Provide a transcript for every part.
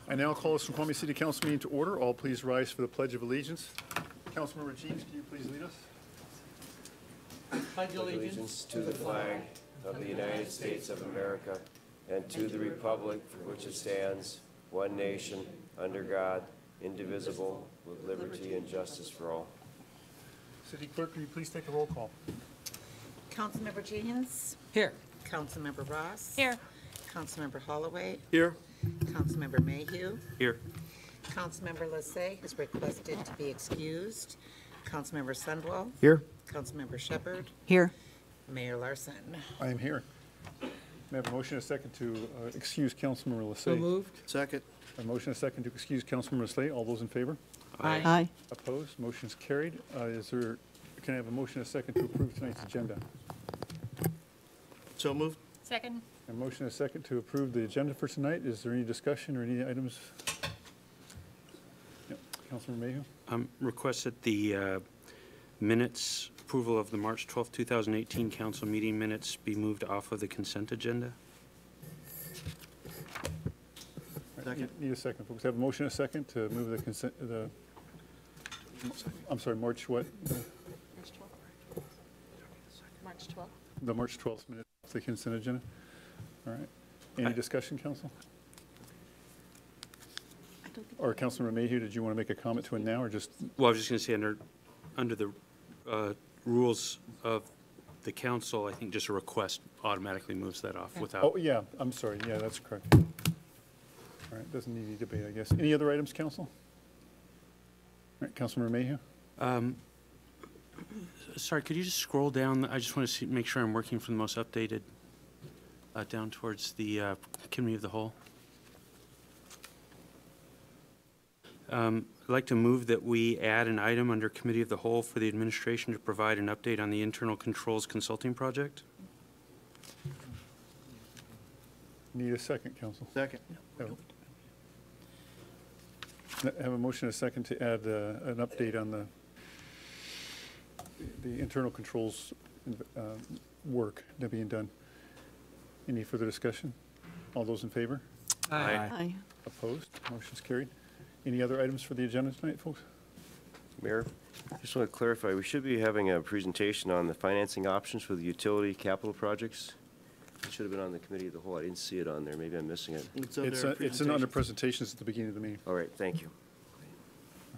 I now call the Snoqualmie City Council meeting to order. All please rise for the Pledge of Allegiance. Councilmember Jeeves, can you please lead us? Pledge allegiance to the flag of the United States of America and to the republic for which it stands, one nation, under God, indivisible, with liberty and justice for all. City Clerk, can you please take a roll call? Councilmember Jenkins? Here. Councilmember Ross? Here. Councilmember Holloway? Here. Councilmember Mayhew? Here. Councilmember Lassay has requested to be excused. Councilmember Sundwell? Here. Councilmember Shepherd? Here. Mayor Larson? I am here. May I have a motion and a second to excuse Councilmember Lassay? So moved. Second. A motion and a second to excuse Councilmember Lassay. All those in favor? Aye. Opposed? Motion is carried. Can I have a motion and a second to approve tonight's agenda? So moved. Second. A motion and a second to approve the agenda for tonight. Is there any discussion or any items? Yep. Councilmember Mayhew? Request that the minutes, approval of the March 12, 2018 council meeting minutes be moved off of the consent agenda. Second. Need a second, folks. Have a motion and a second to move the consent, I'm sorry, March what? March 12th. The March 12th minutes, the consent agenda. All right. Any discussion, council? Or Councilmember Mayhew, did you want to make a comment to it now or just? Well, I was just going to say under the rules of the council, I think just a request automatically moves that off without. Oh, yeah, I'm sorry. Yeah, that's correct. All right, doesn't need any debate, I guess. Any other items, council? All right, Councilmember Mayhew? Sorry, could you just scroll down? I just want to make sure I'm working from the most updated down towards the committee of the whole. I'd like to move that we add an item under committee of the whole for the administration to provide an update on the internal controls consulting project. Need a second, council? Second. Have a motion and a second to add an update on the internal controls work that being done. Any further discussion? All those in favor? Aye. Opposed? Motion's carried. Any other items for the agenda tonight, folks? Mayor, I just want to clarify, we should be having a presentation on the financing options for the utility capital projects. It should have been on the committee of the whole. I didn't see it on there. Maybe I'm missing it. It's under presentations at the beginning of the meeting. All right, thank you.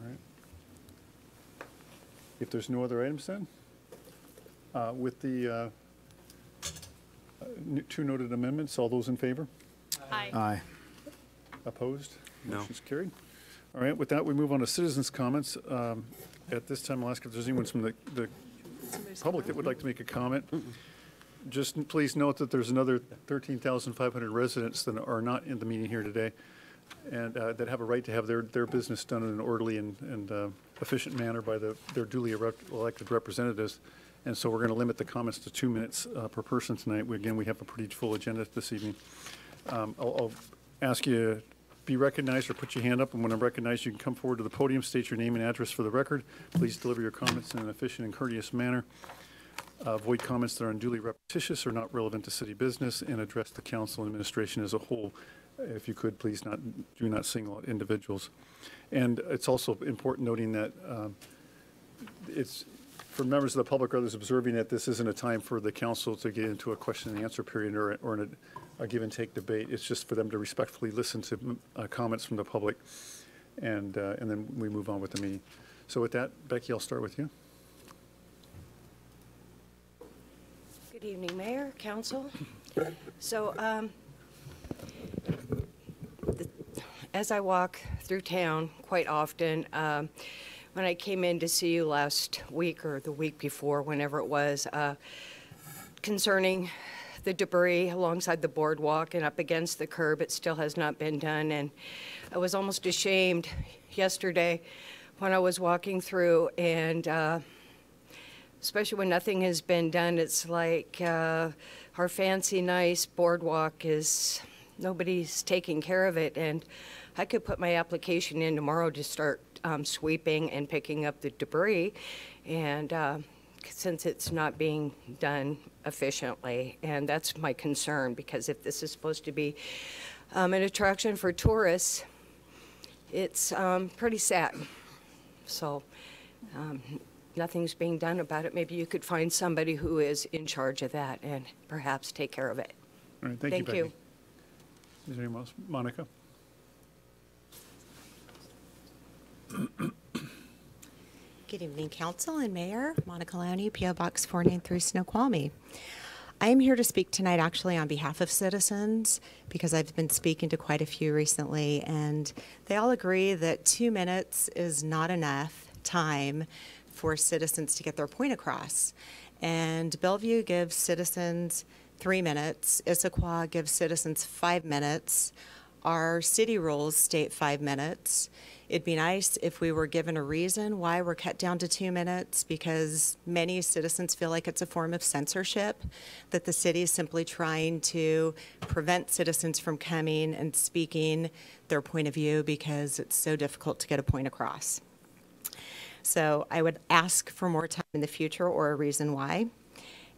All right. If there's no other items then, with the two noted amendments, all those in favor? Aye. Aye. Opposed? No. Motion's carried. All right, with that, we move on to citizens' comments. At this time, I'll ask if there's anyone from the public that would like to make a comment. Just please note that there's another 13,500 residents that are not in the meeting here today and that have a right to have their business done in an orderly and efficient manner by their duly elected representatives. And so we're going to limit the comments to 2 minutes per person tonight. Again, we have a pretty full agenda this evening. I'll ask you to be recognized or put your hand up, and when I'm recognized, you can come forward to the podium, state your name and address for the record. Please deliver your comments in an efficient and courteous manner. Avoid comments that are unduly repetitious or not relevant to city business, and address the council and administration as a whole. If you could, please do not single out individuals. And it's also important noting that it's for members of the public or others observing that this isn't a time for the council to get into a question and answer period or in a give and take debate. It's just for them to respectfully listen to comments from the public, and then we move on with the meeting. So with that, Becky, I'll start with you. Good evening, Mayor, Council. So as I walk through town quite often, when I came in to see you last week or the week before, whenever it was, concerning the debris alongside the boardwalk and up against the curb, it still has not been done. And I was almost ashamed yesterday when I was walking through, and especially when nothing has been done, it's like our fancy, nice boardwalk is, nobody's taking care of it. And I could put my application in tomorrow to start sweeping and picking up the debris, and since it's not being done efficiently, and that's my concern, because if this is supposed to be an attraction for tourists, it's pretty sad. So nothing's being done about it. Maybe you could find somebody who is in charge of that and perhaps take care of it. All right, thank you, Becky. Is there anyone else? Monica? Good evening, Council and Mayor. Monica Lowney, P.O. Box 493, Snoqualmie. I am here to speak tonight actually on behalf of citizens because I've been speaking to quite a few recently, and they all agree that 2 minutes is not enough time for citizens to get their point across. And Bellevue gives citizens 3 minutes. Issaquah gives citizens 5 minutes. Our city rules state 5 minutes. It'd be nice if we were given a reason why we're cut down to 2 minutes, because many citizens feel like it's a form of censorship, that the city is simply trying to prevent citizens from coming and speaking their point of view because it's so difficult to get a point across. So I would ask for more time in the future or a reason why.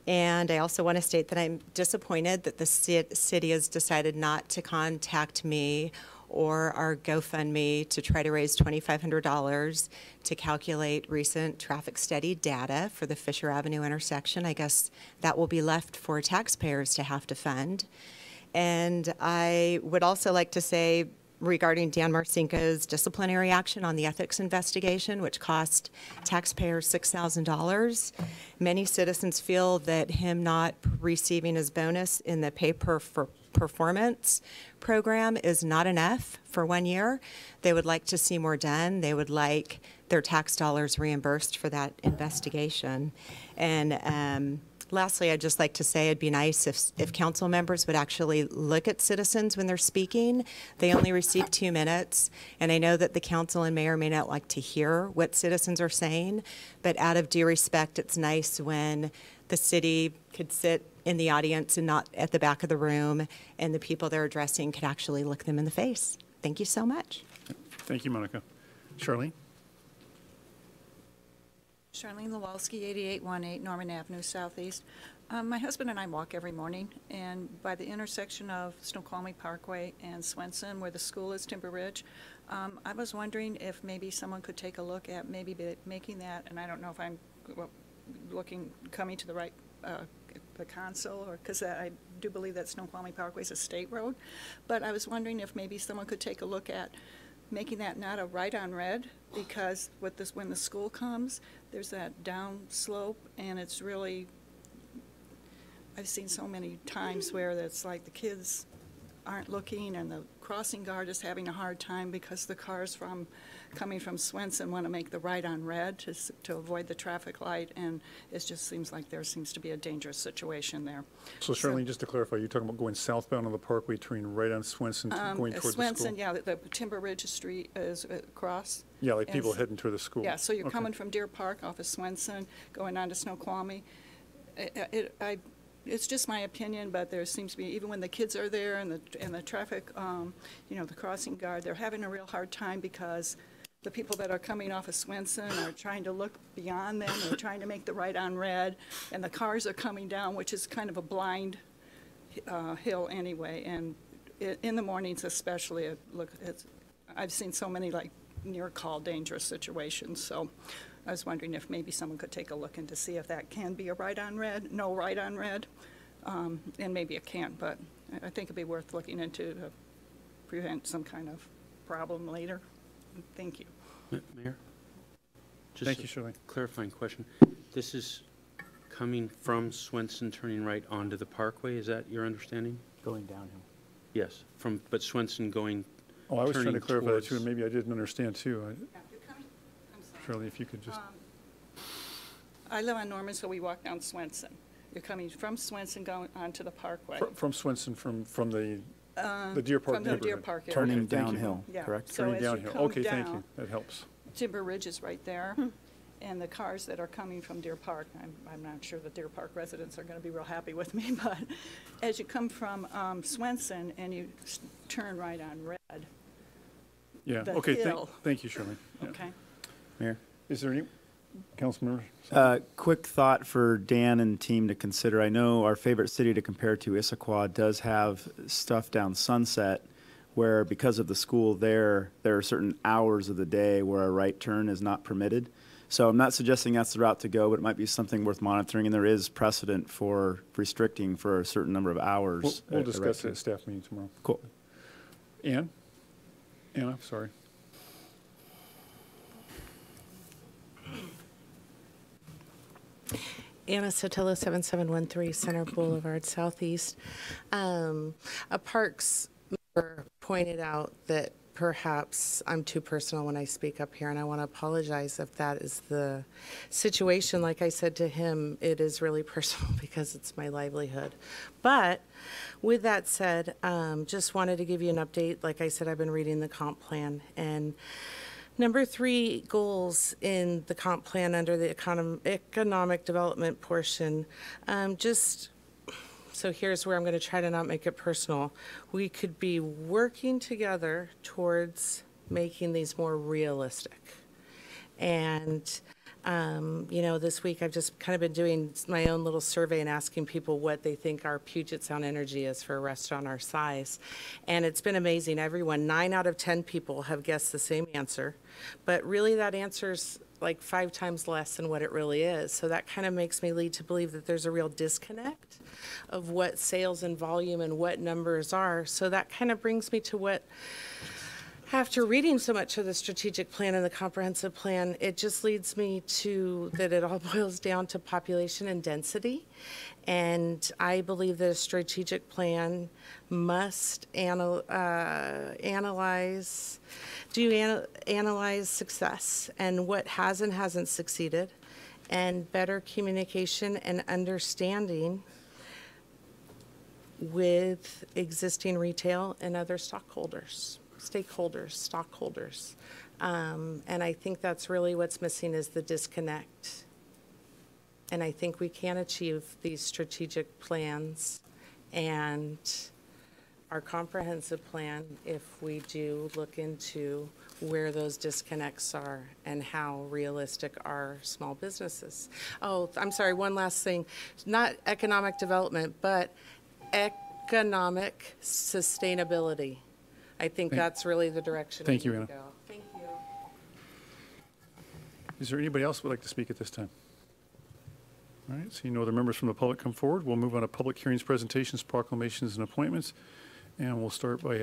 And I also want to state that I'm disappointed that the city has decided not to contact me or our GoFundMe to try to raise $2,500 to calculate recent traffic study data for the Fisher Avenue intersection. I guess that will be left for taxpayers to have to fund. And I would also like to say, regarding Dan Marcinko's disciplinary action on the ethics investigation, which cost taxpayers $6,000. Many citizens feel that him not receiving his bonus in the pay per performance program is not enough for 1 year. They would like to see more done. They would like their tax dollars reimbursed for that investigation. And lastly, I'd just like to say it'd be nice if council members would actually look at citizens when they're speaking. They only receive 2 minutes, and I know that the council and mayor may not like to hear what citizens are saying, but out of due respect, it's nice when the city could sit in the audience and not at the back of the room, and the people they're addressing could actually look them in the face. Thank you so much. Thank you, Monica. Charlene? Charlene Lewalski, 8818 Norman Avenue Southeast. My husband and I walk every morning, and by the intersection of Snoqualmie Parkway and Swenson, where the school is, Timber Ridge, I was wondering if maybe someone could take a look at maybe making that, and I don't know if I'm coming to the right the council, or because I do believe that Snoqualmie Parkway is a state road, but I was wondering if maybe someone could take a look at making that not a right on red, because when the school comes, there's that down slope, and it's really, I've seen so many times where it's like the kids aren't looking and the crossing guard is having a hard time because the cars coming from Swenson want to make the right on red to avoid the traffic light, and it just seems like there seems to be a dangerous situation there. So Charlene, just to clarify, you're talking about going southbound on the Parkway, turning right on Swenson, going toward Swenson, the school? yeah, the Timber Ridge Street is across. Yeah, like people And- heading toward the school. Yeah, so you're Okay. coming from Deer Park off of Swenson, going on to Snoqualmie. It's just my opinion, but there seems to be, even when the kids are there and the traffic, the crossing guard, they're having a real hard time because the people that are coming off of Swenson are trying to look beyond them. They're trying to make the right on red, and the cars are coming down, which is kind of a blind hill anyway. And in the mornings especially, I've seen so many like near call dangerous situations. So I was wondering if maybe someone could take a look into see if that can be a right on red, no right on red, and maybe it can't, but I think it'd be worth looking into to prevent some kind of problem later. Thank you. Mayor? Just Thank you, a Shirley. Clarifying question. This is coming from Swenson, turning right onto the Parkway, is that your understanding? Going downhill. Yes, but Swenson going, Oh, I was trying to turning clarify that too, and towards- maybe I didn't understand too. Shirley, if you could just, I live on Norman, so we walk down Swenson. You're coming from Swenson going onto the Parkway. from Swenson, from the Deer Park From the neighborhood. Deer Park area. Turning Okay, thank you. downhill, Yeah. correct? So Turning as you downhill. come Okay, thank you. down- That helps. Timber Ridge is right there, and the cars that are coming from Deer Park, I'm not sure the Deer Park residents are going to be real happy with me, but as you come from Swenson and you turn right on Red, Yeah, the okay, hill. thank you, Shirley. Yeah. okay? Mayor? Is there any, council members? Quick thought for Dan and team to consider. I know our favorite city to compare to, Issaquah, does have stuff down Sunset where because of the school there are certain hours of the day where a right turn is not permitted. So I'm not suggesting that's the route to go, but it might be something worth monitoring, and there is precedent for restricting for a certain number of hours. We'll a right discuss it turn. at staff meeting tomorrow. Cool. Anna, sorry. Anna Sotelo, 7713 Center Boulevard Southeast. A Parks member pointed out that perhaps I'm too personal when I speak up here, and I want to apologize if that is the situation. Like I said to him, it is really personal because it's my livelihood. But with that said, just wanted to give you an update. Like I said, I've been reading the comp plan, and number 3 goals in the comp plan under the economic development portion, so here's where I'm going to try to not make it personal. We could be working together towards making these more realistic. And, this week I've just kind of been doing my own little survey and asking people what they think our Puget Sound energy is for a restaurant our size. And it's been amazing. 9 out of 10 people have guessed the same answer. But really that answer's like 5 times less than what it really is. So that kind of makes me lead to believe that there's a real disconnect of what sales and volume and what numbers are. So that kind of brings me to what, after reading so much of the strategic plan and the comprehensive plan, it just leads me to that it all boils down to population and density. And I believe that a strategic plan must analyze success and what has and hasn't succeeded, and better communication and understanding with existing retail and other stockholders. And I think that's really what's missing is the disconnect. And I think we can achieve these strategic plans and our comprehensive plan if we do look into where those disconnects are and how realistic are small businesses. Oh, I'm sorry, one last thing. Not economic development, but economic sustainability. I think that's really the direction we need to go. Thank you. Is there anybody else who would like to speak at this time? All right, seeing no other members from the public come forward, we'll move on to public hearings, presentations, proclamations, and appointments. And we'll start by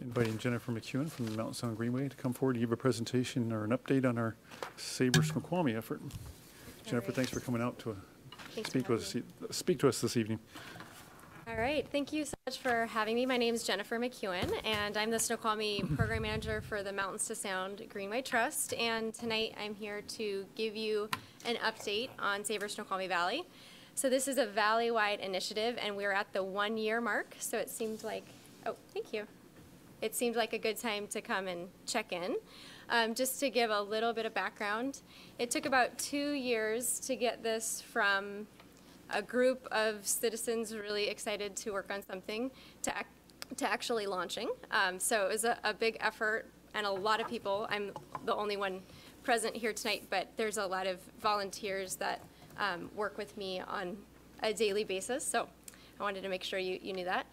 inviting Jennifer McEwen from the Mountain Sound Greenway to come forward to give a presentation or an update on our Sabre Snoqualmie effort. Jennifer, thanks for coming out to speak to us this evening. All right, thank you so much for having me. My name is Jennifer McEwen, and I'm the Snoqualmie Program Manager for the Mountains to Sound Greenway Trust. And tonight I'm here to give you an update on Sabre Snoqualmie Valley. So this is a valley-wide initiative, and we're at the 1-year mark, so it seemed like, oh, thank you. It seemed like a good time to come and check in. Just to give a little bit of background, it took about 2 years to get this from a group of citizens really excited to work on something to actually launching. So it was a big effort and a lot of people. I'm the only one present here tonight, but there's a lot of volunteers that work with me on a daily basis. So I wanted to make sure you knew that.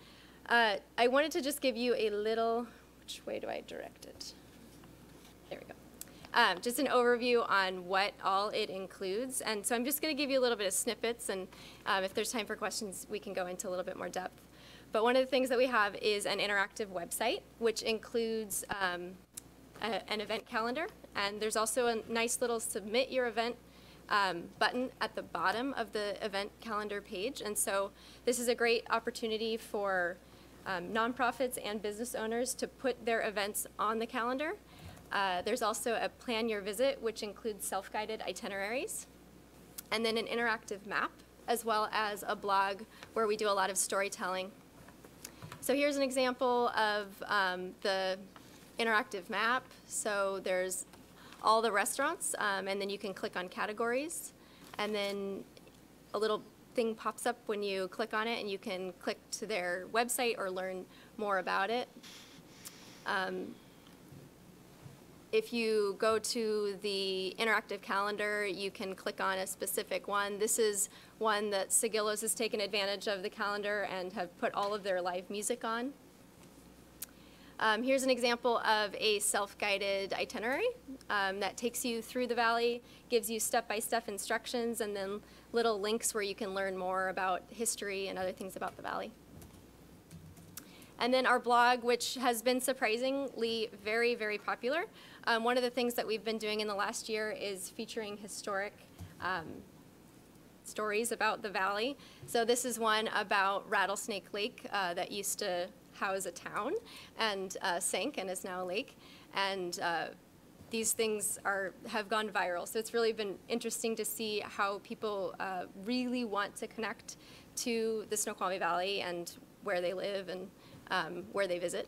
I wanted to just give you a little, which way do I direct it? There we go. Just an overview on what all it includes. And so I'm just going to give you a little bit of snippets, and if there's time for questions, we can go into a little bit more depth. But one of the things that we have is an interactive website, which includes an event calendar. And there's also a nice little submit your event button at the bottom of the event calendar page. And so this is a great opportunity for nonprofits and business owners to put their events on the calendar. There's also a plan your visit, which includes self-guided itineraries, and then an interactive map, as well as a blog where we do a lot of storytelling. So here's an example of the interactive map. So there's all the restaurants, and then you can click on categories, and then a little thing pops up when you click on it, and you can click to their website or learn more about it. If you go to the interactive calendar, you can click on a specific one. This is one that Sigillos has taken advantage of the calendar and have put all of their live music on. Here's an example of a self-guided itinerary that takes you through the valley, gives you step-by-step instructions, and then little links where you can learn more about history and other things about the valley. And then our blog, which has been surprisingly very, very popular. One of the things that we've been doing in the last year is featuring historic stories about the valley. So this is one about Rattlesnake Lake that used to house a town and sank and is now a lake. And these things have gone viral. So it's really been interesting to see how people really want to connect to the Snoqualmie Valley and where they live and where they visit.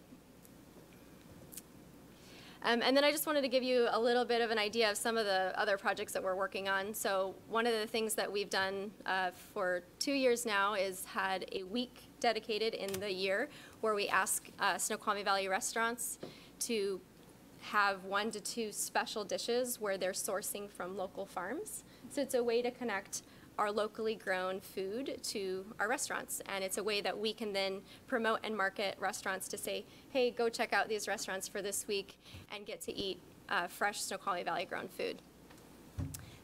And then I just wanted to give you a little bit of an idea of some of the other projects that we're working on. So one of the things that we've done for 2 years now is had a week dedicated in the year where we ask Snoqualmie Valley restaurants to have 1 to 2 special dishes where they're sourcing from local farms. So it's a way to connect our locally grown food to our restaurants. And it's a way that we can then promote and market restaurants to say, hey, go check out these restaurants for this week and get to eat fresh Snoqualmie Valley grown food.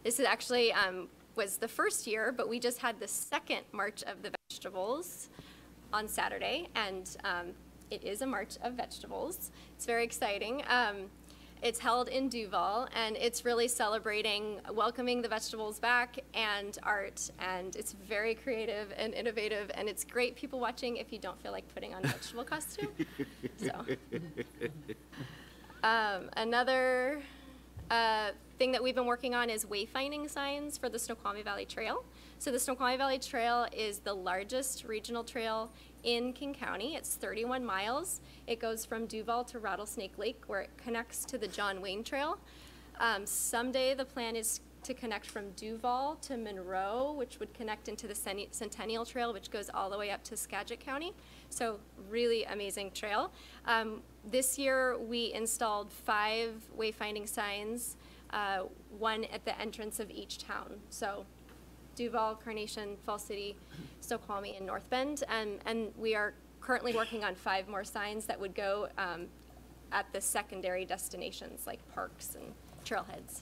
This is actually was the first year, but we just had the second March of the Vegetables on Saturday, and it is a March of Vegetables. It's very exciting. It's held in Duval, and it's really celebrating welcoming the vegetables back and art, and it's very creative and innovative, and it's great people watching if you don't feel like putting on a vegetable costume. So, another thing that we've been working on is wayfinding signs for the Snoqualmie Valley Trail. So the Snoqualmie Valley Trail is the largest regional trail in King County. It's 31 miles. It goes from Duval to Rattlesnake Lake, where it connects to the John Wayne Trail. Someday the plan is to connect from Duval to Monroe, which would connect into the Centennial Trail, which goes all the way up to Skagit County. So really amazing trail. This year we installed 5 wayfinding signs, 1 at the entrance of each town. So Duval, Carnation, Falls City, Snoqualmie, and North Bend, and we are currently working on 5 more signs that would go at the secondary destinations like parks and trailheads.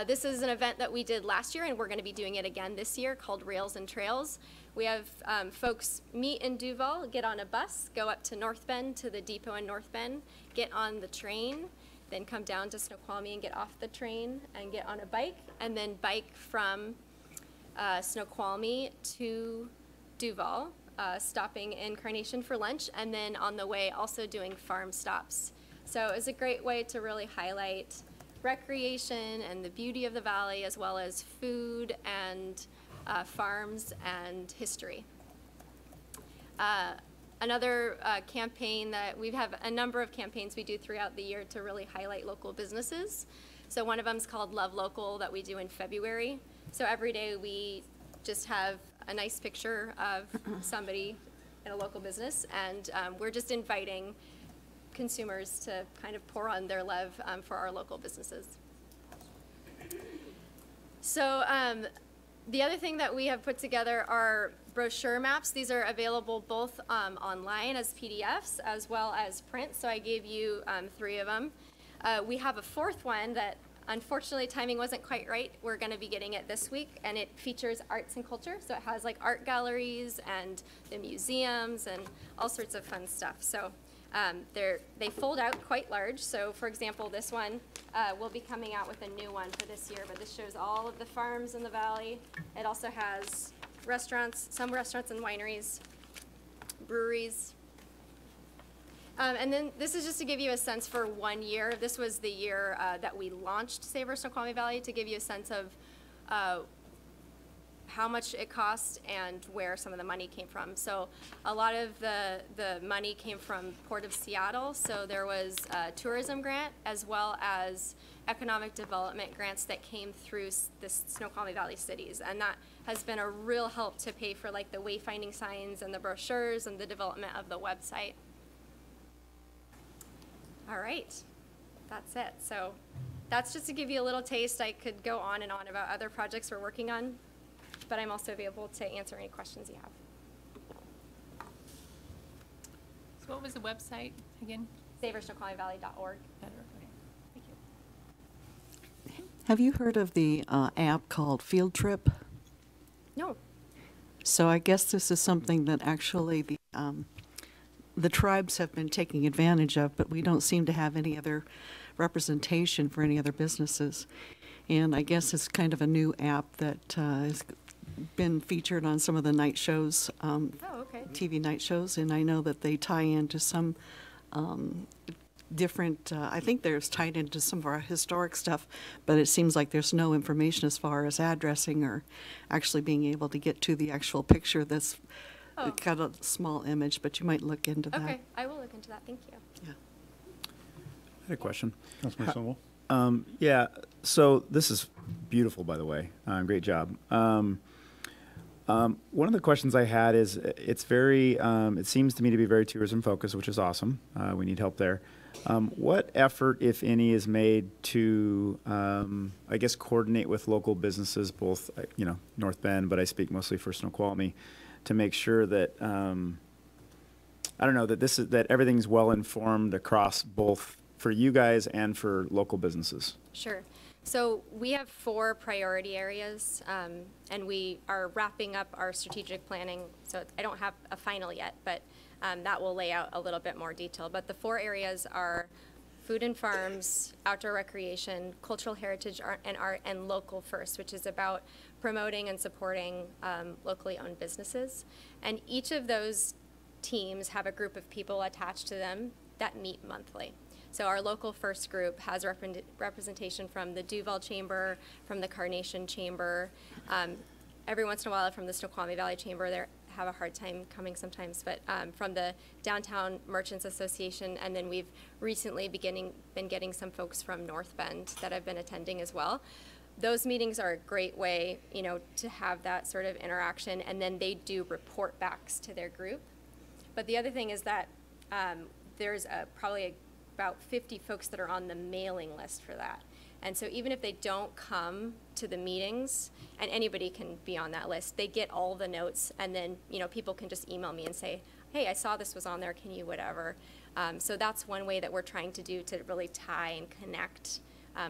This is an event that we did last year, and we're going to be doing it again this year, called Rails and Trails. We have folks meet in Duval, get on a bus, go up to North Bend, to the depot in North Bend, get on the train, then come down to Snoqualmie and get off the train and get on a bike, and then bike from Snoqualmie to Duval, stopping in Carnation for lunch, and then on the way also doing farm stops. So it's a great way to really highlight recreation and the beauty of the valley, as well as food and farms and history. Another campaign that we have a number of campaigns we do throughout the year to really highlight local businesses. So one of them is called Love Local that we do in February. So every day we just have a nice picture of somebody in a local business, and we're just inviting consumers to kind of pour on their love for our local businesses. So the other thing that we have put together are brochure maps. These are available both online as PDFs as well as print, so I gave you 3 of them. We have a 4th one that unfortunately timing wasn't quite right. We're going to be getting it this week, and it features arts and culture. So it has like art galleries and the museums and all sorts of fun stuff. So they fold out quite large. So for example, this one, we'll be coming out with a new one for this year, but this shows all of the farms in the valley. It also has restaurants, some restaurants and wineries, breweries. And then this is just to give you a sense for 1 year. This was the year that we launched Save Our Snoqualmie Valley, to give you a sense of how much it cost and where some of the money came from. So a lot of the money came from Port of Seattle. So there was a tourism grant as well as economic development grants that came through the Snoqualmie Valley cities. And that has been a real help to pay for like the wayfinding signs and the brochures and the development of the website. All right, that's it. So that's just to give you a little taste. I could go on and on about other projects we're working on, but I'm also available to answer any questions you have. So what was the website again? SavorSnoqualmieValley.org. Thank you. Have you heard of the app called Field Trip? No. So I guess this is something that actually the tribes have been taking advantage of, but we don't seem to have any other representation for any other businesses. And I guess it's kind of a new app that has been featured on some of the night shows, Oh, okay. TV night shows, and I know that they tie into some different, I think there's tied into some of our historic stuff, but it seems like there's no information as far as addressing or actually being able to get to the actual picture that's got a small image, but you might look into that. Okay, I will look into that. Thank you. Yeah. I had a question. Councilman Stonewall? Yeah, so this is beautiful, by the way. Great job. One of the questions I had is, it's very, it seems to me to be very tourism focused, which is awesome. We need help there. What effort, if any, is made to, I guess, coordinate with local businesses, both, North Bend, but I speak mostly for Snoqualmie, to make sure that, I don't know, that everything's well informed across both for you guys and for local businesses? Sure. So we have 4 priority areas, and we are wrapping up our strategic planning. So I don't have a final yet, but that will lay out a little bit more detail. But the 4 areas are food and farms, outdoor recreation, cultural heritage art, and local first, which is about promoting and supporting locally owned businesses. And each of those teams have a group of people attached to them that meet monthly. So our local first group has representation from the Duval Chamber, from the Carnation Chamber, every once in a while from the Snoqualmie Valley Chamber. They have a hard time coming sometimes, but from the Downtown Merchants Association, and then we've recently been getting some folks from North Bend that have been attending as well. Those meetings are a great way, to have that sort of interaction, and then they do report backs to their group. But the other thing is that there's probably about 50 folks that are on the mailing list for that. And so even if they don't come to the meetings, and anybody can be on that list, they get all the notes, and then, people can just email me and say, hey, I saw this was on there, can you whatever. So that's one way that we're trying to do to really tie and connect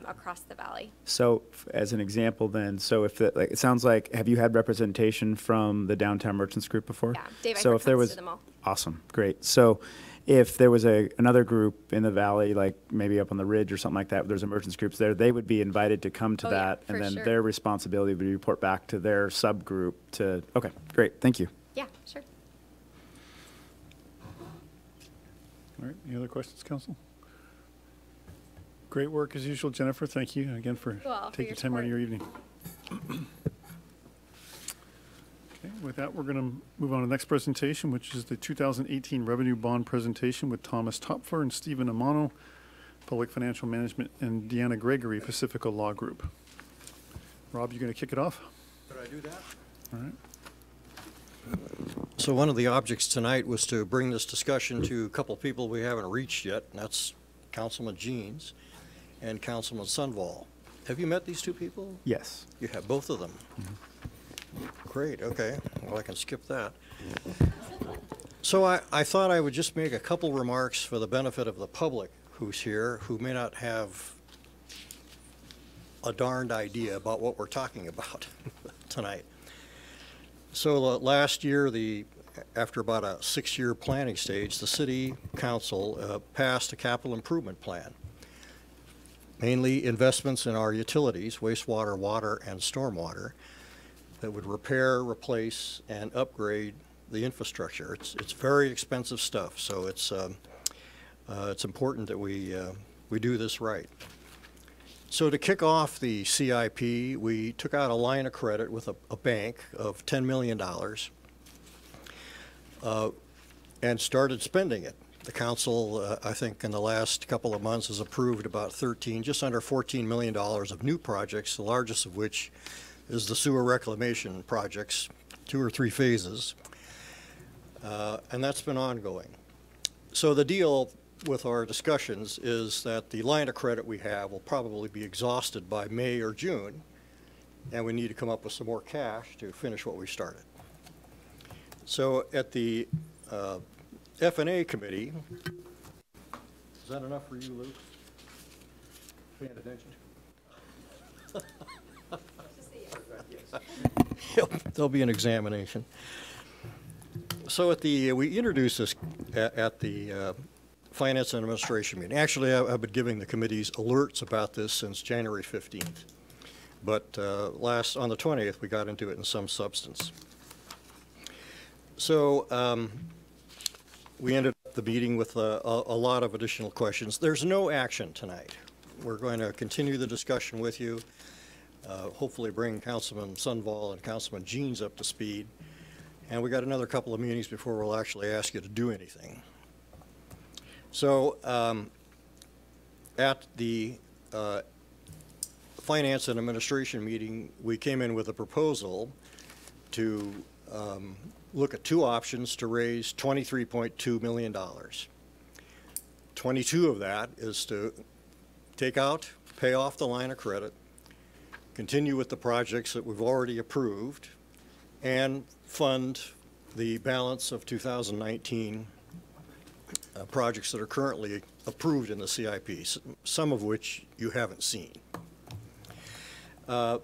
across the valley. So as an example then, so if it sounds like, have you had representation from the Downtown Merchants Group before? Yeah, Dave So Eifert if there comes was, to them all. awesome, great. So if there was another group in the valley, like maybe up on the ridge or something like that, there's a merchants groups there, they would be invited to come to Oh, yeah, that, and for then sure. their responsibility would report back to their subgroup to, okay, great, thank you. Yeah, sure. All right, any other questions, council? Great work as usual, Jennifer. Thank you again for You all for taking your time out of support. your evening. Okay, with that, we're going to move on to the next presentation, which is the 2018 Revenue Bond Presentation with Thomas Topfer and Stephen Amano, Public Financial Management, and Deanna Gregory, Pacifica Law Group. Rob, you going to kick it off? Could I do that? All right. So one of the objects tonight was to bring this discussion to a couple people we haven't reached yet, and that's Councilman Jeans and Councilman Sunval. Have you met these two people? Yes. You have both of them? Great, okay. Well, I can skip that. So I thought I would just make a couple remarks for the benefit of the public who's here, who may not have a darned idea about what we're talking about tonight. So last year, after about a 6-year planning stage, the City Council passed a capital improvement plan, mainly investments in our utilities, wastewater, water, and stormwater, that would repair, replace, and upgrade the infrastructure. It's very expensive stuff, so it's important that we do this right. So to kick off the CIP, we took out a line of credit with a bank of $10 million and started spending it. The council, I think in the last couple of months, has approved about just under $14 million of new projects, the largest of which is the sewer reclamation projects, 2 or 3 phases, and that's been ongoing. So the deal with our discussions is that the line of credit we have will probably be exhausted by May or June, and we need to come up with some more cash to finish what we started. So at the F&A Committee. Is that enough for you, Luke? Paying attention? There'll be an examination. So we introduced this at the Finance and Administration meeting. Actually, I've been giving the committees alerts about this since January 15th. But on the 20th, we got into it in some substance. So we ended up the meeting with a lot of additional questions. There's no action tonight. We're going to continue the discussion with you, hopefully bring Councilman Sunval and Councilman Jeans up to speed. And we got another couple of meetings before we'll actually ask you to do anything. So at the Finance and Administration meeting, we came in with a proposal to look at two options to raise $23.2 million. 22 of that is to pay off the line of credit, continue with the projects that we've already approved, and fund the balance of 2019 projects that are currently approved in the CIP, some of which you haven't seen. The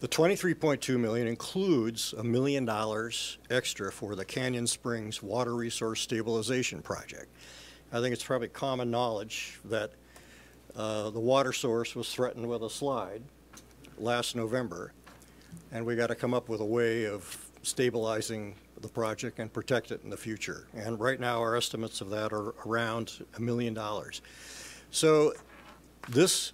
$23.2 million includes $1 million extra for the Canyon Springs Water Resource Stabilization Project. I think it's probably common knowledge that the water source was threatened with a slide last November, and we got to come up with a way of stabilizing the project and protect it in the future. And right now, our estimates of that are around $1 million. So this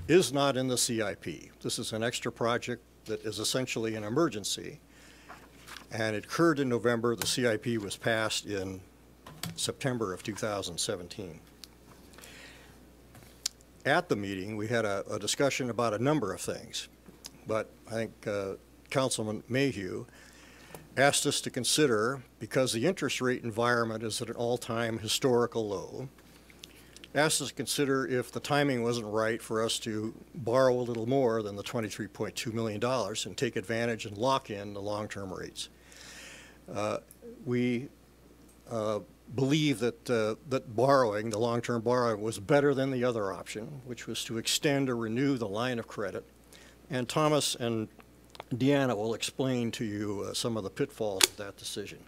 is not in the CIP. This is an extra project that is essentially an emergency. And it occurred in November. The CIP was passed in September of 2017. At the meeting, we had a discussion about a number of things. But I think Councilman Mayhew asked us to consider, because the interest rate environment is at an all-time historical low, asked us to consider if the timing wasn't right for us to borrow a little more than the $23.2 million and take advantage and lock in the long-term rates. We believe that that borrowing, the long-term borrowing, was better than the other option, which was to extend or renew the line of credit. And Thomas and Deanna will explain to you some of the pitfalls of that decision.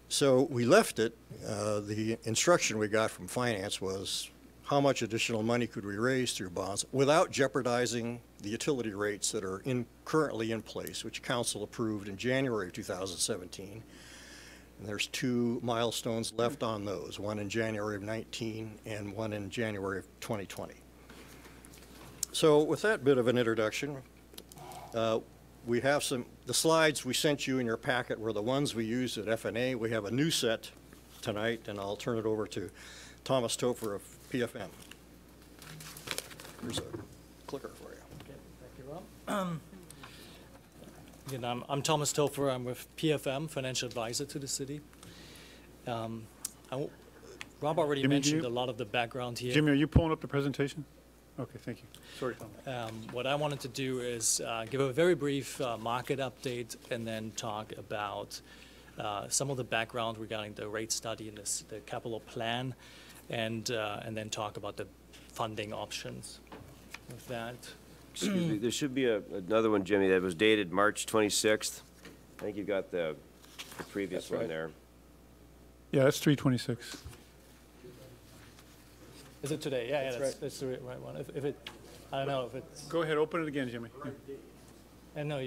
So we left it. The instruction we got from finance was how much additional money could we raise through bonds without jeopardizing the utility rates that are currently in place, which council approved in January of 2017. And there's two milestones left on those, one in January of 19 and one in January of 2020. So with that bit of an introduction, we have the slides we sent you in your packet were the ones we used at F&A. We have a new set tonight, and I'll turn it over to Thomas Topher of PFM. Here's a clicker for you. Okay, thank you, Rob. Again, I'm Thomas Topher. I'm with PFM, financial advisor to the city. Rob already Jimmy, mentioned a lot of the background here. Jimmy, are you pulling up the presentation? Okay, thank you. Sorry, Tom. What I wanted to do is give a very brief market update and then talk about some of the background regarding the rate study and the capital plan, and then talk about the funding options. With that. Excuse me, there should be another one, Jimmy, that was dated March 26th. I think you got the previous one there. Yeah, that's 326. Is it today? Yeah, that's the right one. If it, I don't know if it's. Go ahead, open it again, Jimmy. Yeah. And no.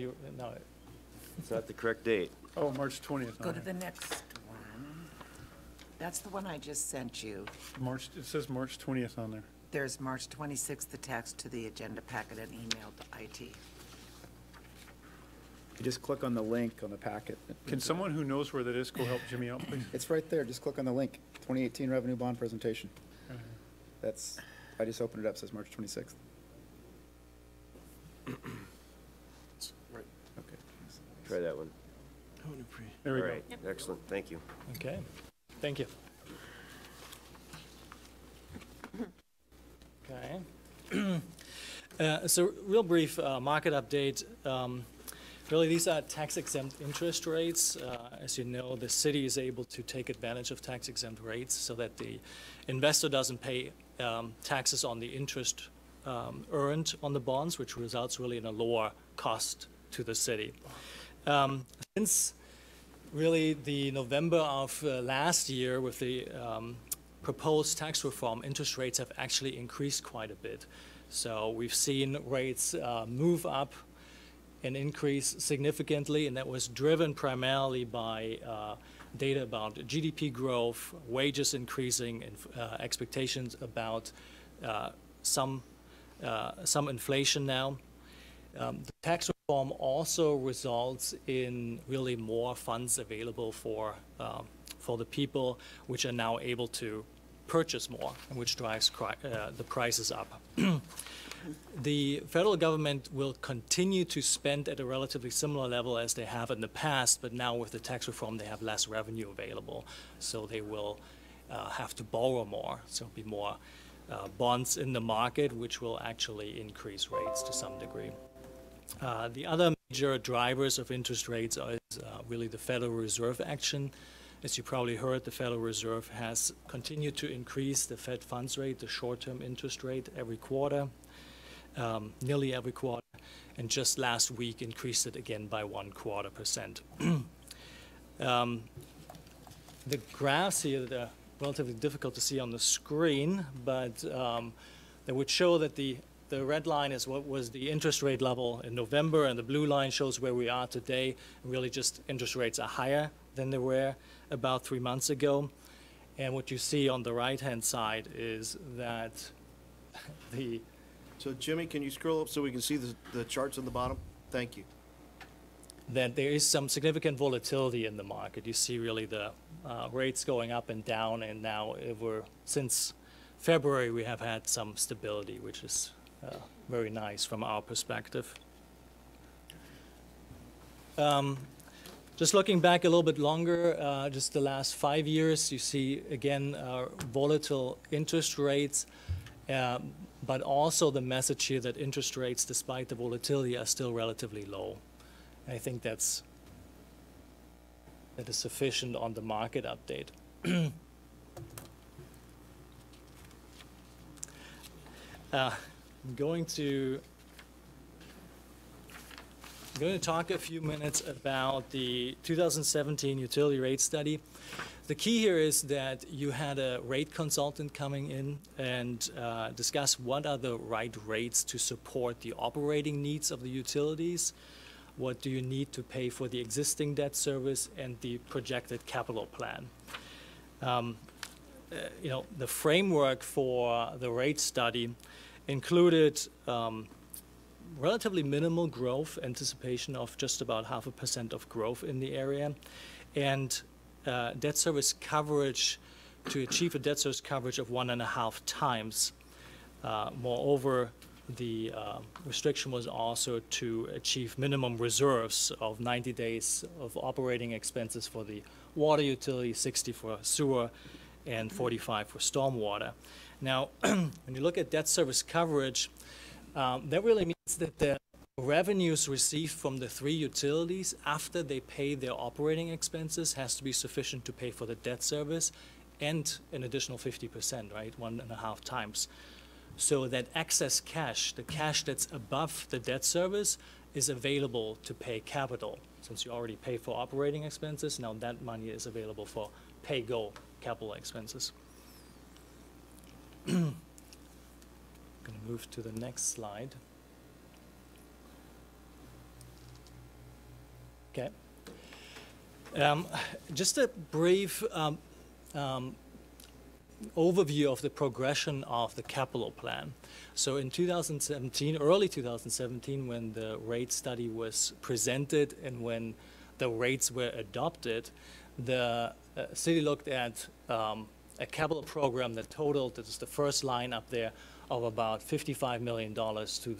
It's not the correct date. Oh, March 20th. Go to the next one. That's the one I just sent you. It says March 20th on there. There's March 26th attached to the agenda packet and emailed to IT. You just click on the link on the packet. Can someone who knows where that is go help Jimmy out, please? It's right there. Just click on the link. 2018 revenue bond presentation. I just opened it up. It says March 26th. Right. Okay. Try that one. There we go. All right, excellent, thank you. Okay, thank you. Okay. So real brief market update. Really, these are tax-exempt interest rates. As you know, the city is able to take advantage of tax-exempt rates so that the investor doesn't pay taxes on the interest earned on the bonds, which results really in a lower cost to the city. Since really the November of last year with the proposed tax reform, interest rates have actually increased quite a bit. So we've seen rates move up and increase significantly, and that was driven primarily by data about GDP growth, wages increasing, and expectations about some inflation now. The tax reform also results in really more funds available for the people, which are now able to purchase more, which drives the prices up. The federal government will continue to spend at a relatively similar level as they have in the past, but now with the tax reform, they have less revenue available, so they will have to borrow more. So there'll be more bonds in the market, which will actually increase rates to some degree. The other major drivers of interest rates is really the Federal Reserve action. As you probably heard, the Federal Reserve has continued to increase the Fed funds rate, the short-term interest rate, every quarter, nearly every quarter, and just last week increased it again by 1/4%. The graphs here that are relatively difficult to see on the screen, but they would show that the red line is what was the interest rate level in November, and the blue line shows where we are today. Really just interest rates are higher than they were about 3 months ago. And what you see on the right-hand side is that the... So Jimmy, can you scroll up so we can see the charts on the bottom? Thank you. That there is some significant volatility in the market. You see really the rates going up and down, and now since February we have had some stability, which is very nice from our perspective. Just looking back a little bit longer, just the last 5 years, you see again volatile interest rates, but also the message here that interest rates, despite the volatility, are still relatively low. And I think that is sufficient on the market update. I'm going to talk a few minutes about the 2017 utility rate study. The key here is that you had a rate consultant coming in and discuss what are the right rates to support the operating needs of the utilities, what do you need to pay for the existing debt service, and the projected capital plan. The framework for the rate study included relatively minimal growth, anticipation of just about 0.5% of growth in the area, and debt service coverage, to achieve a debt service coverage of 1.5 times. Moreover, the restriction was also to achieve minimum reserves of 90 days of operating expenses for the water utility, 60 for sewer, and 45 for stormwater. Now, when you look at debt service coverage, that really means that the revenues received from the 3 utilities after they pay their operating expenses has to be sufficient to pay for the debt service and an additional 50%, right, 1.5 times. So that excess cash, the cash that's above the debt service, is available to pay capital. Since you already pay for operating expenses, now that money is available for pay-go capital expenses. I'm going to move to the next slide. Okay. Just a brief overview of the progression of the capital plan. So in 2017, early 2017, when the rate study was presented and when the rates were adopted, the city looked at a capital program that totaled, this is the first line up there, of about $55 million to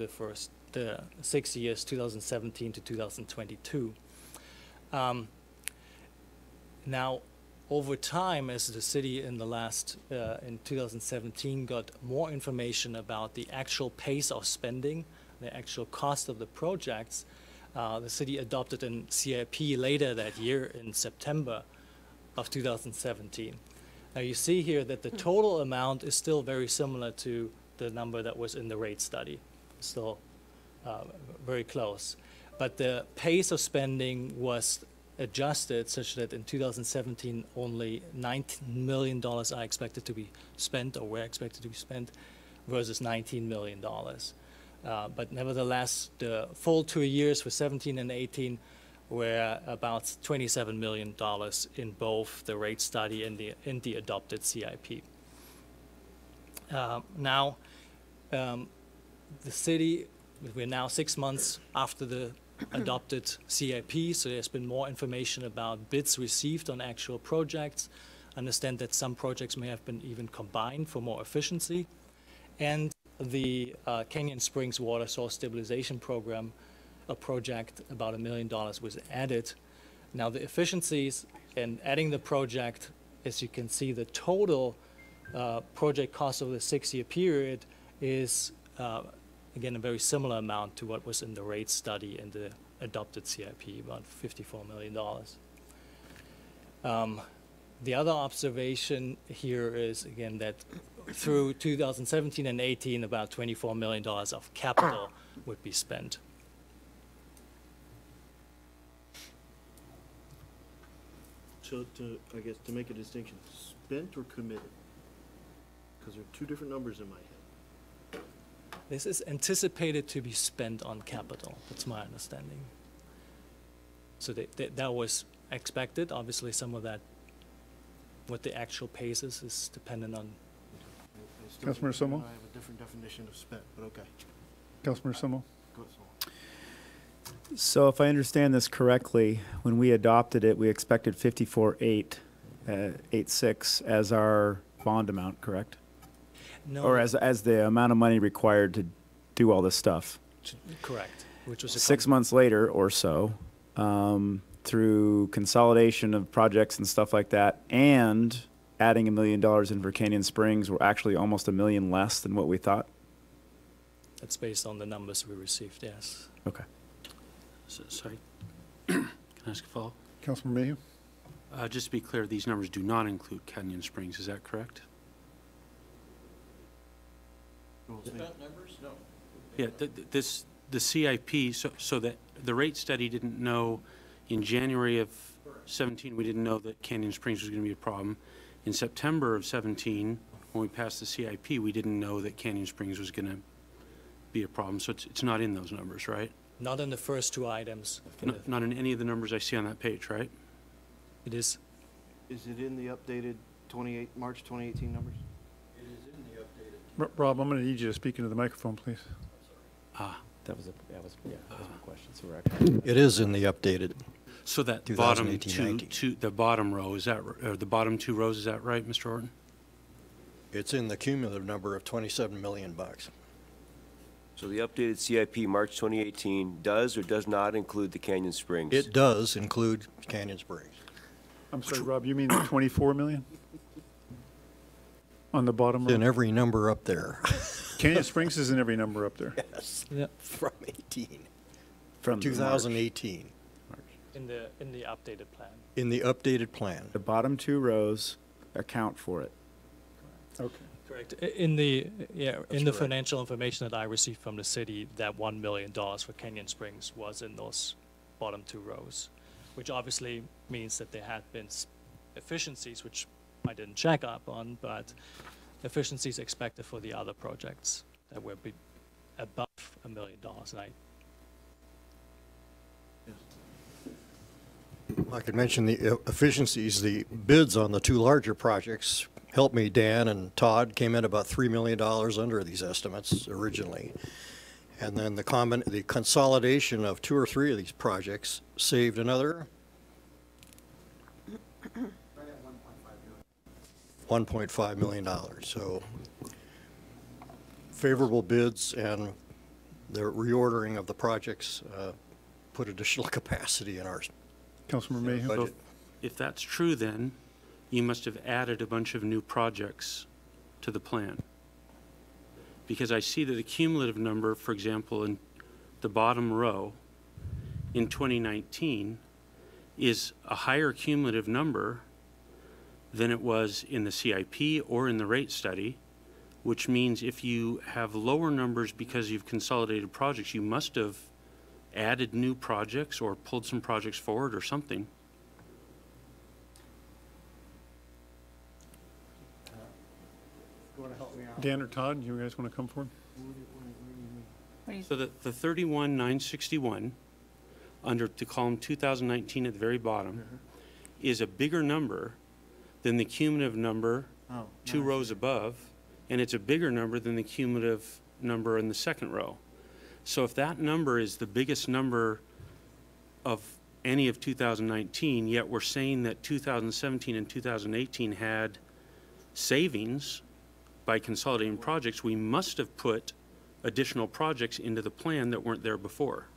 the 6 years, 2017 to 2022. Now, over time, as the city in in 2017 got more information about the actual pace of spending, the actual cost of the projects, the city adopted a CIP later that year in September of 2017. Now you see here that the total amount is still very similar to the number that was in the rate study, still very close. But the pace of spending was adjusted such that in 2017 only $19 million are expected to be spent or were expected to be spent versus $19 million. But nevertheless, the full 2 years for 17 and 18 were about $27 million in both the rate study and the adopted CIP. Now, the city, we're now 6 months after the adopted CIP, so there's been more information about bids received on actual projects. Understand that some projects may have been even combined for more efficiency. And the Canyon Springs Water Source Stabilization Program, a project about $1 million was added. Now the efficiencies in adding the project, as you can see, the total project cost over the 6-year period is again a very similar amount to what was in the rate study and the adopted CIP, about $54 million. The other observation here is again that through 2017 and 18, about $24 million of capital would be spent. So I guess to make a distinction, spent or committed? Because there are two different numbers in my head. This is anticipated to be spent on capital. That's my understanding. So that was expected. Obviously, some of that, what the actual pace is dependent on. I still Councilmember think Somo? I have a different definition of spent, but okay. Councilmember Somo? Go ahead, Saul. So if I understand this correctly, when we adopted it, we expected 54.86 as our bond amount, correct? No. Or as the amount of money required to do all this stuff. Correct. Which was a 6 months later or so, through consolidation of projects and stuff like that, and adding $1 million in for Canyon Springs, we're actually almost $1 million less than what we thought. That's based on the numbers we received, yes. Okay. Sorry. Can I ask a follow-up? Councilmember Mayhew? Just to be clear, these numbers do not include Canyon Springs, is that correct? Spent numbers? No. Yeah, the CIP, so that the rate study didn't know in January of 17, we didn't know that Canyon Springs was going to be a problem. In September of 17, when we passed the CIP, we didn't know that Canyon Springs was going to be a problem. So it's not in those numbers, right? Not in the first two items. Not in any of the numbers I see on that page, right? It is. Is it in the updated March 2018 numbers? It is in the updated. Rob, I'm going to need you to speak into the microphone, please. That was my question. So we're actually. It is in the updated. So that 2018-19. the bottom row, is that, or the bottom two rows, is that right, Mr. Orton? It's in the cumulative number of $27 million. So the updated CIP March 2018 does or does not include the Canyon Springs? It does include Canyon Springs. I'm sorry, Rob, you mean the 24 million? On the bottom In row? every number up there. Canyon Springs is in every number up there. Yes. Yep. From 18. From 2018. In the updated plan. In the updated plan. The bottom two rows account for it. Okay. Correct. In the correct. financial information that I received from the city, that $1 million for Canyon Springs was in those bottom two rows, which obviously means that there had been efficiencies, which I didn't check up on, but efficiencies expected for the other projects that will be above $1 million. And I could mention the efficiencies. The bids on the two larger projects, Help Me Dan and Todd, came in about $3 million under these estimates originally. And then the consolidation of 2 or 3 of these projects saved another $1.5 million. So favorable bids and the reordering of the projects put additional capacity in our Councilmember Mayhew? budget. If that's true, then you must have added a bunch of new projects to the plan. Because I see that the cumulative number, for example, in the bottom row, in 2019 is a higher cumulative number than it was in the CIP or in the rate study, which means if you have lower numbers because you've consolidated projects, you must have added new projects or pulled some projects forward or something. Dan or Todd, you guys want to come forward? So the 31,961 under the column 2019 at the very bottom is a bigger number than the cumulative number two rows above, and it's a bigger number than the cumulative number in the second row. So if that number is the biggest number of any of 2019, yet we're saying that 2017 and 2018 had savings by consolidating projects, we must have put additional projects into the plan that weren't there before.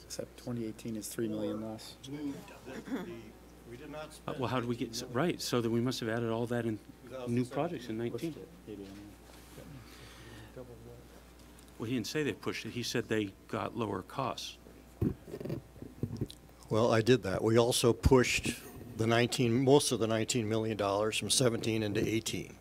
Except 2018 is 3 million less. We did not spend. Well, how did we get, right, so that we must have added all that in new projects in 19. Well, he didn't say they pushed it, he said they got lower costs. Well, I did that. We also pushed the most of the $19 million from 17 into 18.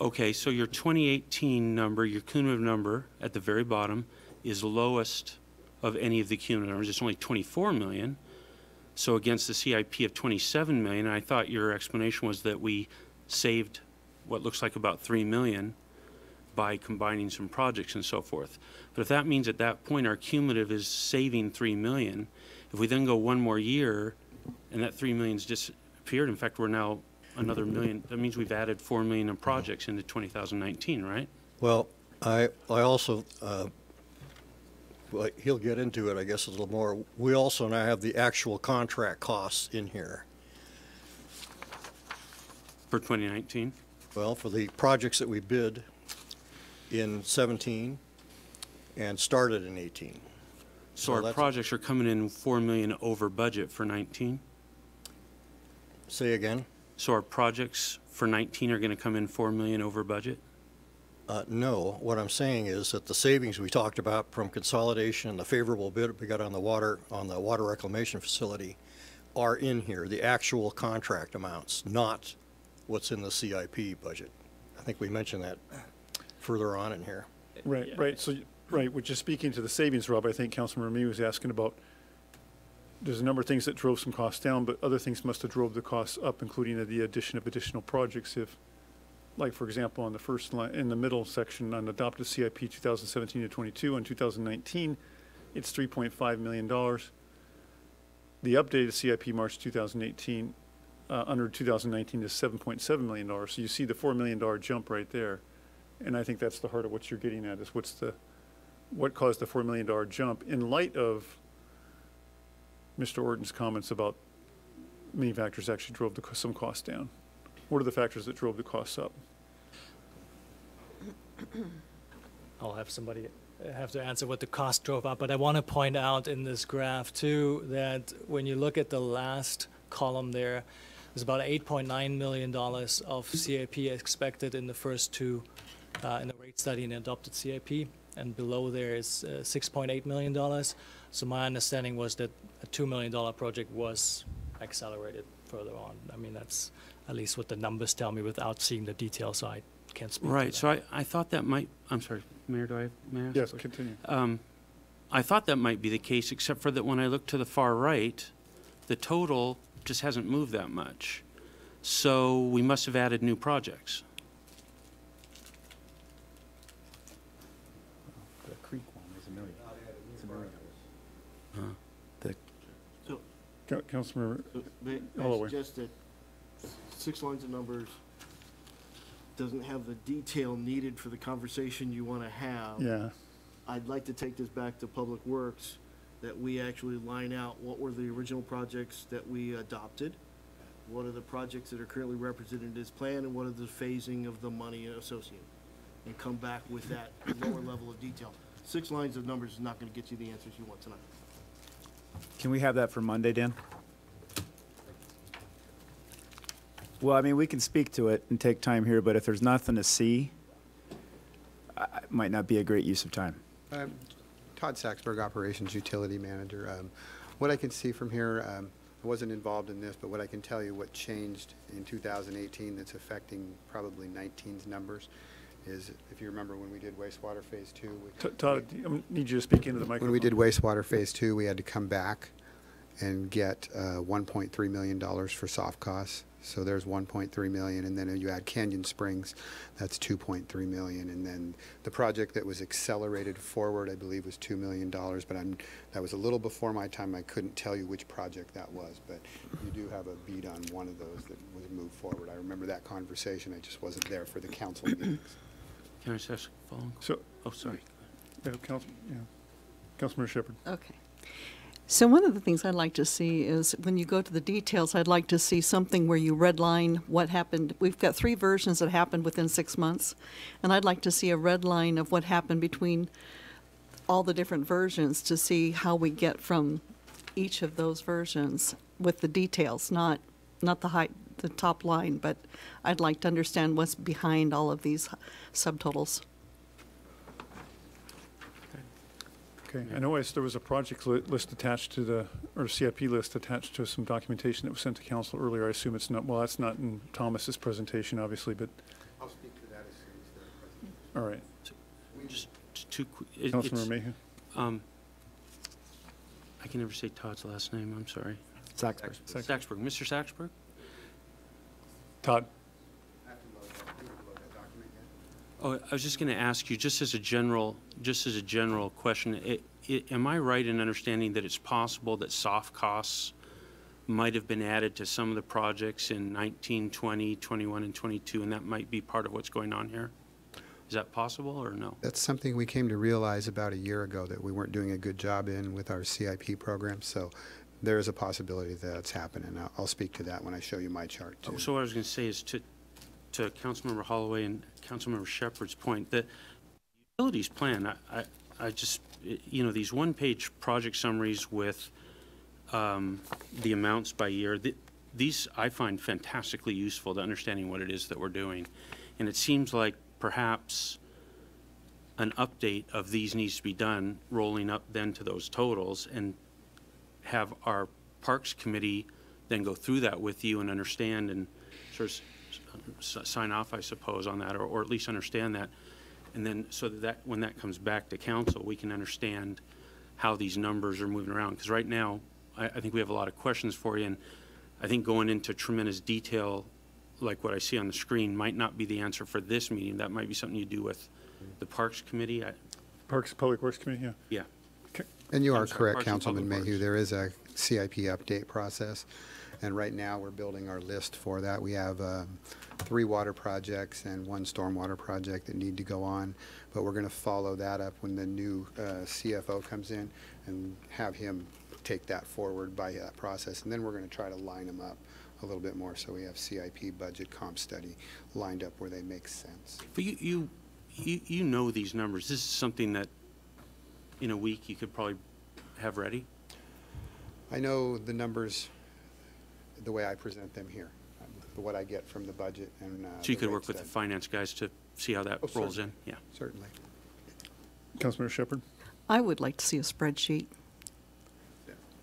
Okay, so your 2018 number, your cumulative number at the very bottom is lowest of any of the cumulative numbers. It's only 24 million. So against the CIP of 27 million, I thought your explanation was that we saved what looks like about 3 million by combining some projects and so forth. But if that means at that point our cumulative is saving 3 million, if we then go one more year and that 3 million's disappeared, in fact, we're now another million, that means we've added 4 million in projects into 2019, right? Well, I also, well, he'll get into it, I guess, a little more. We also now have the actual contract costs in here. For 2019? Well, for the projects that we bid in 17 and started in 18. So our projects are coming in 4 million over budget for 19? Say again? So our projects for 19 are going to come in 4 million over budget? No, what I'm saying is that the savings we talked about from consolidation and the favorable bid we got on the water reclamation facility are in here, the actual contract amounts, not what's in the CIP budget. I think we mentioned that further on in here. Right, right. So, right, which is speaking to the savings, Rob, I think Councilman Remy was asking about, there's a number of things that drove some costs down, but other things must have drove the costs up, including the addition of additional projects. If, like, for example, on the first line, in the middle section on adopted CIP 2017 to 22 and 2019, it's $3.5 million. The updated CIP March 2018 under 2019 is $7.7 million. So you see the $4 million jump right there. And I think that's the heart of what you're getting at, is what caused the $4 million jump in light of Mr. Orton's comments about many factors actually drove some costs down. What are the factors that drove the costs up? I'll have somebody have to answer what the cost drove up, but I want to point out in this graph too that when you look at the last column there, there's about $8.9 million of CIP expected in the first two, in the rate study and adopted CIP, and below there is $6.8 million. So my understanding was that a $2 million project was accelerated further on. I mean, that's at least what the numbers tell me without seeing the details, so I can't speak to Right, that. so I thought that might, I'm sorry, Mayor, may I ask? Yes, continue. I thought that might be the case, except for that when I look to the far right, the total just hasn't moved that much. So we must have added new projects. The Creek one is $1 million. It's $1 million. Councilmember I Holloway. suggest that 6 lines of numbers doesn't have the detail needed for the conversation you want to have. Yeah. I'd like to take this back to Public Works, that we actually line out what were the original projects that we adopted, what are the projects that are currently represented in this plan, and what are the phasing of the money associated, and come back with that lower level of detail. 6 lines of numbers is not going to get you the answers you want tonight. Can we have that for Monday, Dan? Well, I mean, we can speak to it and take time here, but if there's nothing to see, it might not be a great use of time. Todd Saxberg, Operations Utility Manager. What I can see from here, I wasn't involved in this, but what I can tell you what changed in 2018 that's affecting probably 19's numbers is, if you remember when we did wastewater phase 2. Todd, I need you to speak into the microphone. When we did wastewater phase 2, we had to come back and get $1.3 million for soft costs. So there's 1.3 million, and then you add Canyon Springs, that's 2.3 million, and then the project that was accelerated forward, I believe, was $2 million. But that was a little before my time. I couldn't tell you which project that was, but you do have a beat on one of those that was moved forward. I remember that conversation. I just wasn't there for the council meetings. Can I just ask a follow-on? So, oh, sorry. Councilmember Shepherd. Okay. So one of the things I'd like to see is when you go to the details, I'd like to see something where you redline what happened. We've got 3 versions that happened within 6 months, and I'd like to see a red line of what happened between all the different versions to see how we get from each of those versions with the details, not the top line, but I'd like to understand what's behind all of these subtotals. Okay, I know there was a project list attached to the, or CIP list attached to some documentation that was sent to council earlier. I assume it's not, well, that's not in Thomas's presentation, obviously, but. I'll speak to that as soon as they're present. All right. Just two quick. Councilmember Mayhew. I can never say Todd's last name, I'm sorry. Saxberg. Saxberg. Mr. Saxberg? Todd. Oh, I was just going to ask you, just as a general question, am I right in understanding that it's possible that soft costs might have been added to some of the projects in 19, 20, 21, and 22, and that might be part of what's going on here? Is that possible or no? That's something we came to realize about a year ago that we weren't doing a good job in with our CIP program. So there is a possibility that it's happening. I'll speak to that when I show you my chart too. So what I was going to say is to Councilmember Holloway and Councilmember Shepherd's point, that utilities plan, I just, you know, these one-page project summaries with the amounts by year, these I find fantastically useful to understanding what it is that we're doing. And it seems like perhaps an update of these needs to be done, rolling up then to those totals, and have our Parks Committee then go through that with you and understand and sort of sign off, I suppose, on that, or at least understand that. And then so that when that comes back to council, we can understand how these numbers are moving around. Because right now, I think we have a lot of questions for you, and I think going into tremendous detail like what I see on the screen might not be the answer for this meeting. That might be something you do with the Parks Committee. Parks Public Works Committee, yeah. Yeah. Okay. And you are I'm sorry, correct, Parks and Councilman Public Mayhew. Works. There is a CIP update process. And right now, we're building our list for that. We have 3 water projects and 1 stormwater project that need to go on. But we're going to follow that up when the new CFO comes in and have him take that forward by that process. And then we're going to try to line them up a little bit more so we have CIP budget comp study lined up where they make sense. But you know these numbers. This is something that in a week you could probably have ready? I know the numbers the way I present them here, what I get from the budget and So you the could rate work with the study. finance guys to see how that rolls in? Certainly. Yeah. Certainly. Councilmember Shepherd. I would like to see a spreadsheet.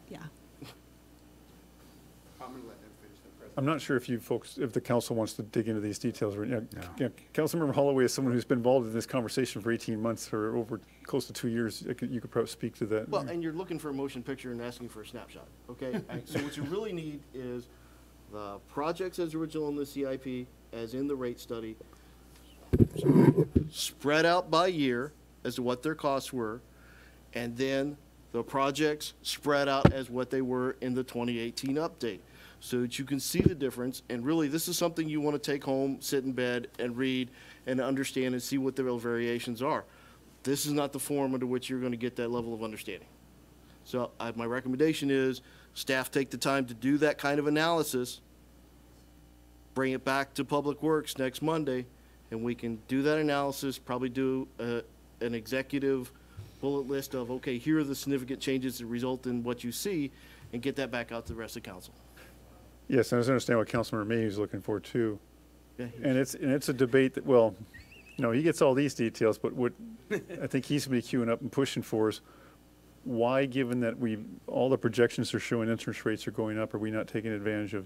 Yeah. I'm going to let them finish the presentation. I'm not sure if you folks, if the council wants to dig into these details. Yeah, Councilmember Holloway is someone who's been involved in this conversation for 18 months or over close to 2 years. You could probably speak to that. Well, and you're looking for a motion picture and asking for a snapshot, okay? So what you really need is the projects as original in the CIP, as in the rate study, spread out by year as to what their costs were, and then the projects spread out as what they were in the 2018 update, so that you can see the difference. And really, this is something you want to take home, sit in bed, and read and understand and see what the real variations are. This is not the form under which you're going to get that level of understanding. So my recommendation is staff take the time to do that kind of analysis, bring it back to Public Works next Monday, and we can do that analysis, probably do an executive bullet list of, okay, here are the significant changes that result in what you see, and get that back out to the rest of council. Yes, and I understand what Councilmember Mayhew is looking for too. Yeah, And it's a debate that, well, he gets all these details, but what I think he's going to be queuing up and pushing for is why, given that all the projections are showing interest rates are going up, are we not taking advantage of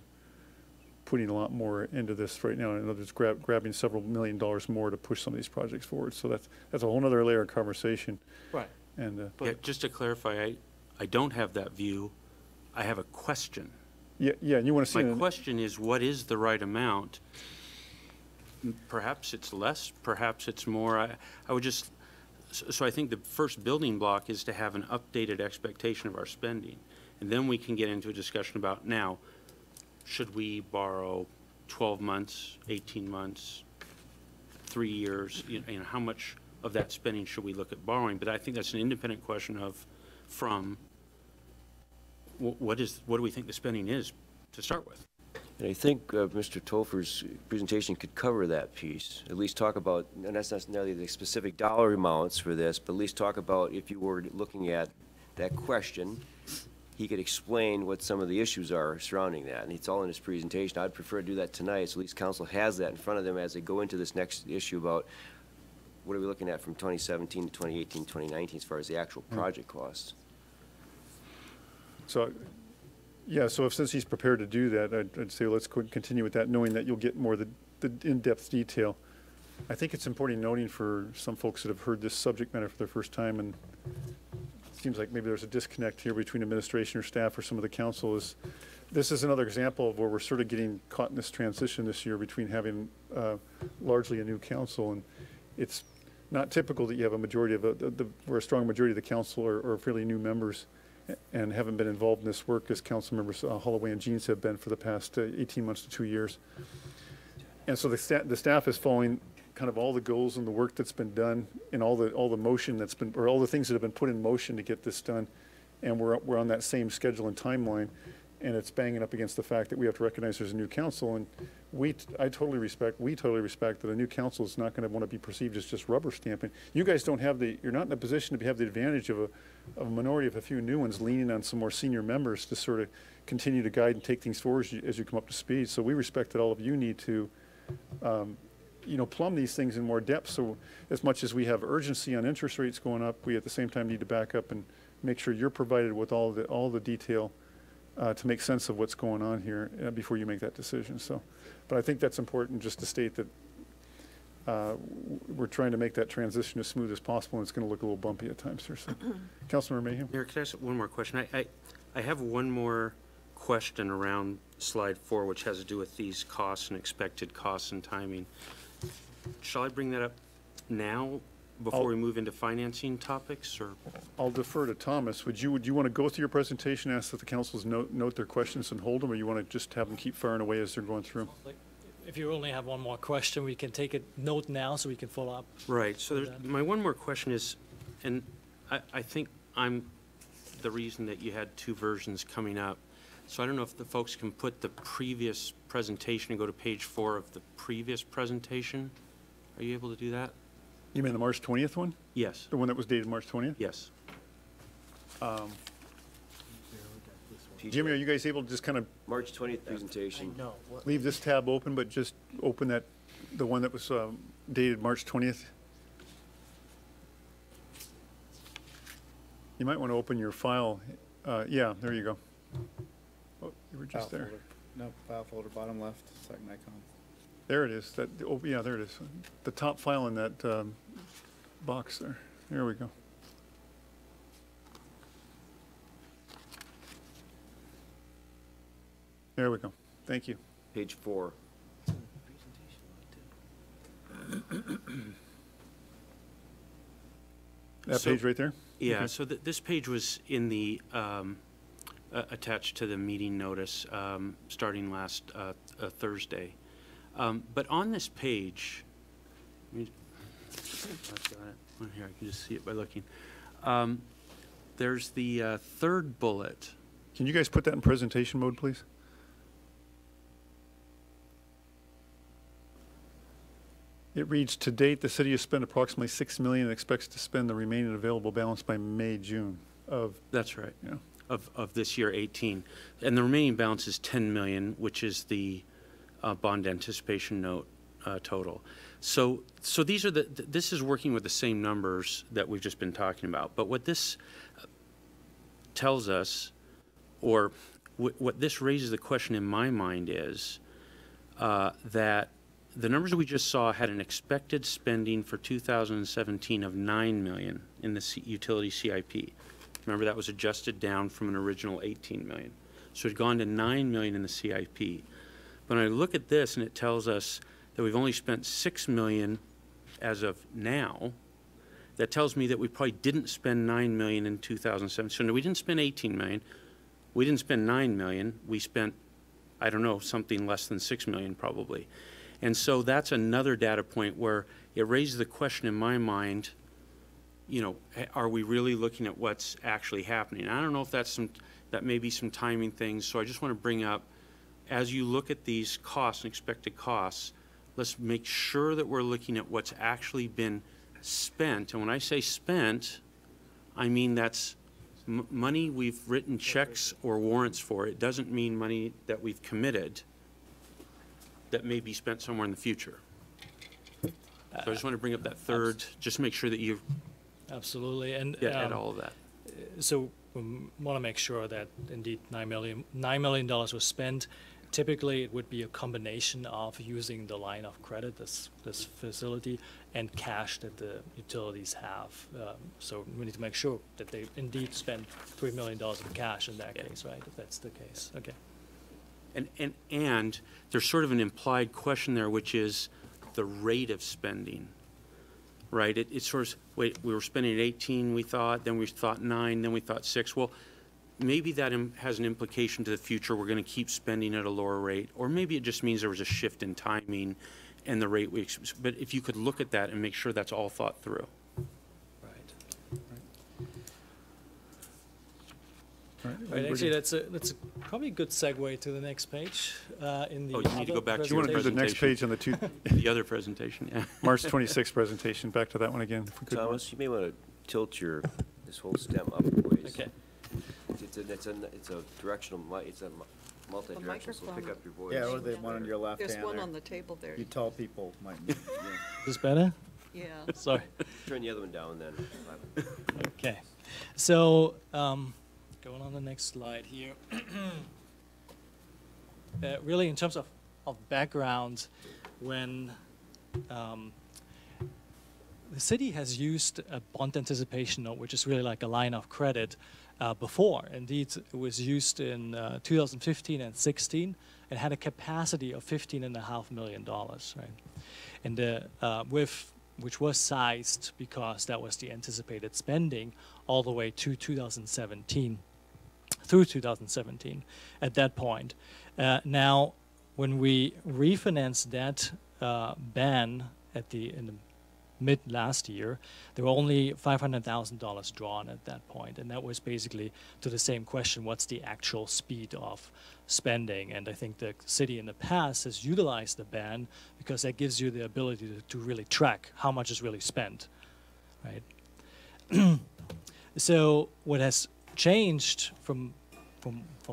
putting a lot more into this right now? In other words, grabbing several $1 million more to push some of these projects forward. So that's a whole other layer of conversation. Right. And Yeah, just to clarify, I don't have that view. I have a question. yeah, and you want to see My question is, what is the right amount? Perhaps it's less, perhaps it's more. I would just, so I think the first building block is to have an updated expectation of our spending. And then we can get into a discussion about, now, should we borrow 12 months, 18 months, 3 years? You know, how much of that spending should we look at borrowing? But I think that's an independent question from what do we think the spending is to start with? And I think Mr. Topher's presentation could cover that piece, at least talk about, and not necessarily the specific dollar amounts for this, but at least talk about, if you were looking at that question, he could explain what some of the issues are surrounding that, and it's all in his presentation. I'd prefer to do that tonight, so at least council has that in front of them as they go into this next issue about what are we looking at from 2017 to 2018, 2019 as far as the actual project costs. So, yeah, so since he's prepared to do that, I'd say let's continue with that, knowing that you'll get more of the in-depth detail. I think it's important noting for some folks that have heard this subject matter for the first time, and it seems like maybe there's a disconnect here between administration or staff or some of the council. This is another example of where we're sort of getting caught in this transition this year between having largely a new council, and it's not typical that you have a majority of or a strong majority of the council are fairly new members and haven't been involved in this work as council members Holloway and Jeans have been for the past 18 months to 2 years. And so the staff is following kind of all the goals and the work that's been done and all the motion that's been, or all the things that have been put in motion to get this done. And we're on that same schedule and timeline, and it's banging up against the fact that we have to recognize there's a new council. And we totally respect that a new council is not going to want to be perceived as just rubber stamping. You guys don't have you're not in a position to have the advantage of a minority of a few new ones leaning on some more senior members to sort of continue to guide and take things forward as you come up to speed. So we respect that all of you need to, plumb these things in more depth. So as much as we have urgency on interest rates going up, we at the same time need to back up and make sure you're provided with all the detail to make sense of what's going on here before you make that decision. So, but I think that's important just to state that we're trying to make that transition as smooth as possible, and it's going to look a little bumpy at times here. So, Councilmember Mayhew. Mayor, could I ask one more question? I have one more question around slide 4, which has to do with these costs and expected costs and timing. Shall I bring that up now before we move into financing topics, or? I'll defer to Thomas. Would you want to go through your presentation, ask that the councils note their questions and hold them, or you want to just have them keep firing away as they're going through? If you only have one more question, we can take a note now so we can follow up. Right. So my one more question is, and I think I'm the reason that you had 2 versions coming up. So I don't know if the folks can put the previous presentation and go to page 4 of the previous presentation. Are you able to do that? You mean the March 20th one? Yes. The one that was dated March 20th? Yes. Jimmy, are you guys able to just kind of March 20th presentation. leave this tab open, but just open the one that was dated March 20th? You might want to open your file. Yeah, there you go. Oh, you were just there. No, file folder, bottom left, second icon. There it is. Yeah, there it is. The top file in that box there. There we go. There we go. Thank you. Page 4. That page right there? Yeah, Okay. so this page was in the, attached to the meeting notice starting last Thursday. But on this page, I've got it on here, I can just see it by looking. There's the 3rd bullet. Can you guys put that in presentation mode, please? It reads, to date, the city has spent approximately $6 million and expects to spend the remaining available balance by May, June of. That's right. Yeah. Of this year, 18. And the remaining balance is 10 million, which is the bond anticipation note total. So these are this is working with the same numbers that we've just been talking about. But what this, tells us, or what this raises the question in my mind is that the numbers we just saw had an expected spending for 2017 of $9 million in the utility CIP. Remember, that was adjusted down from an original $18 million. So it had gone to $9 million in the CIP. But when I look at this and it tells us that we've only spent $6 million as of now, that tells me that we probably didn't spend $9 million in 2007. So no, we didn't spend $18 million. We didn't spend $9 million. We spent, I don't know, something less than $6 million probably. And so that's another data point where it raises the question in my mind, you know, are we really looking at what's actually happening? I don't know if that may be some timing things. So I just want to bring up, as you look at these costs and expected costs, let's make sure that we're looking at what's actually been spent. And when I say spent, I mean that's money we've written checks or warrants for. It doesn't mean money that we've committed that may be spent somewhere in the future. So I just want to bring up that third, just make sure that you Absolutely, and add all of that. So we want to make sure that indeed $9 million was spent. Typically, it would be a combination of using the line of credit, this facility, and cash that the utilities have. So we need to make sure that they indeed spend $3 million in cash in that case, right? If that's the case, okay. And there's sort of an implied question there, which is the rate of spending, right? It's sort of, wait, we were spending at 18, we thought, then we thought 9, then we thought 6. Well, maybe that has an implication to the future. We're going to keep spending at a lower rate, or maybe it just means there was a shift in timing and the rate but if you could look at that and make sure that's all thought through. Right, actually, that's probably a good segue to the next page. In the you need to go back to You want to do the next page on the the other presentation, yeah. March 26th presentation, back to that one again, if we could. Thomas, you may want to tilt this whole stem up a ways. Okay. It's a directional, it's a multi-directional, so pick up your voice. Yeah, or the one on your left hand. There's one there. on the table there. You tall people might. Yeah. Is this better? Yeah. Sorry. Turn the other one down then. Okay. So, going on the next slide here. Really, in terms of background, when the city has used a bond anticipation note, which is really like a line of credit, before. Indeed, it was used in 2015 and 16 and had a capacity of $15.5 million, right? And which was sized because that was the anticipated spending all the way to 2017. Through 2017 at that point. Now, when we refinanced that ban in the mid last year, there were only $500,000 drawn at that point, and that was basically to the same question: what's the actual speed of spending? And I think the city in the past has utilized the ban because that gives you the ability to really track how much is really spent, right? So what has changed from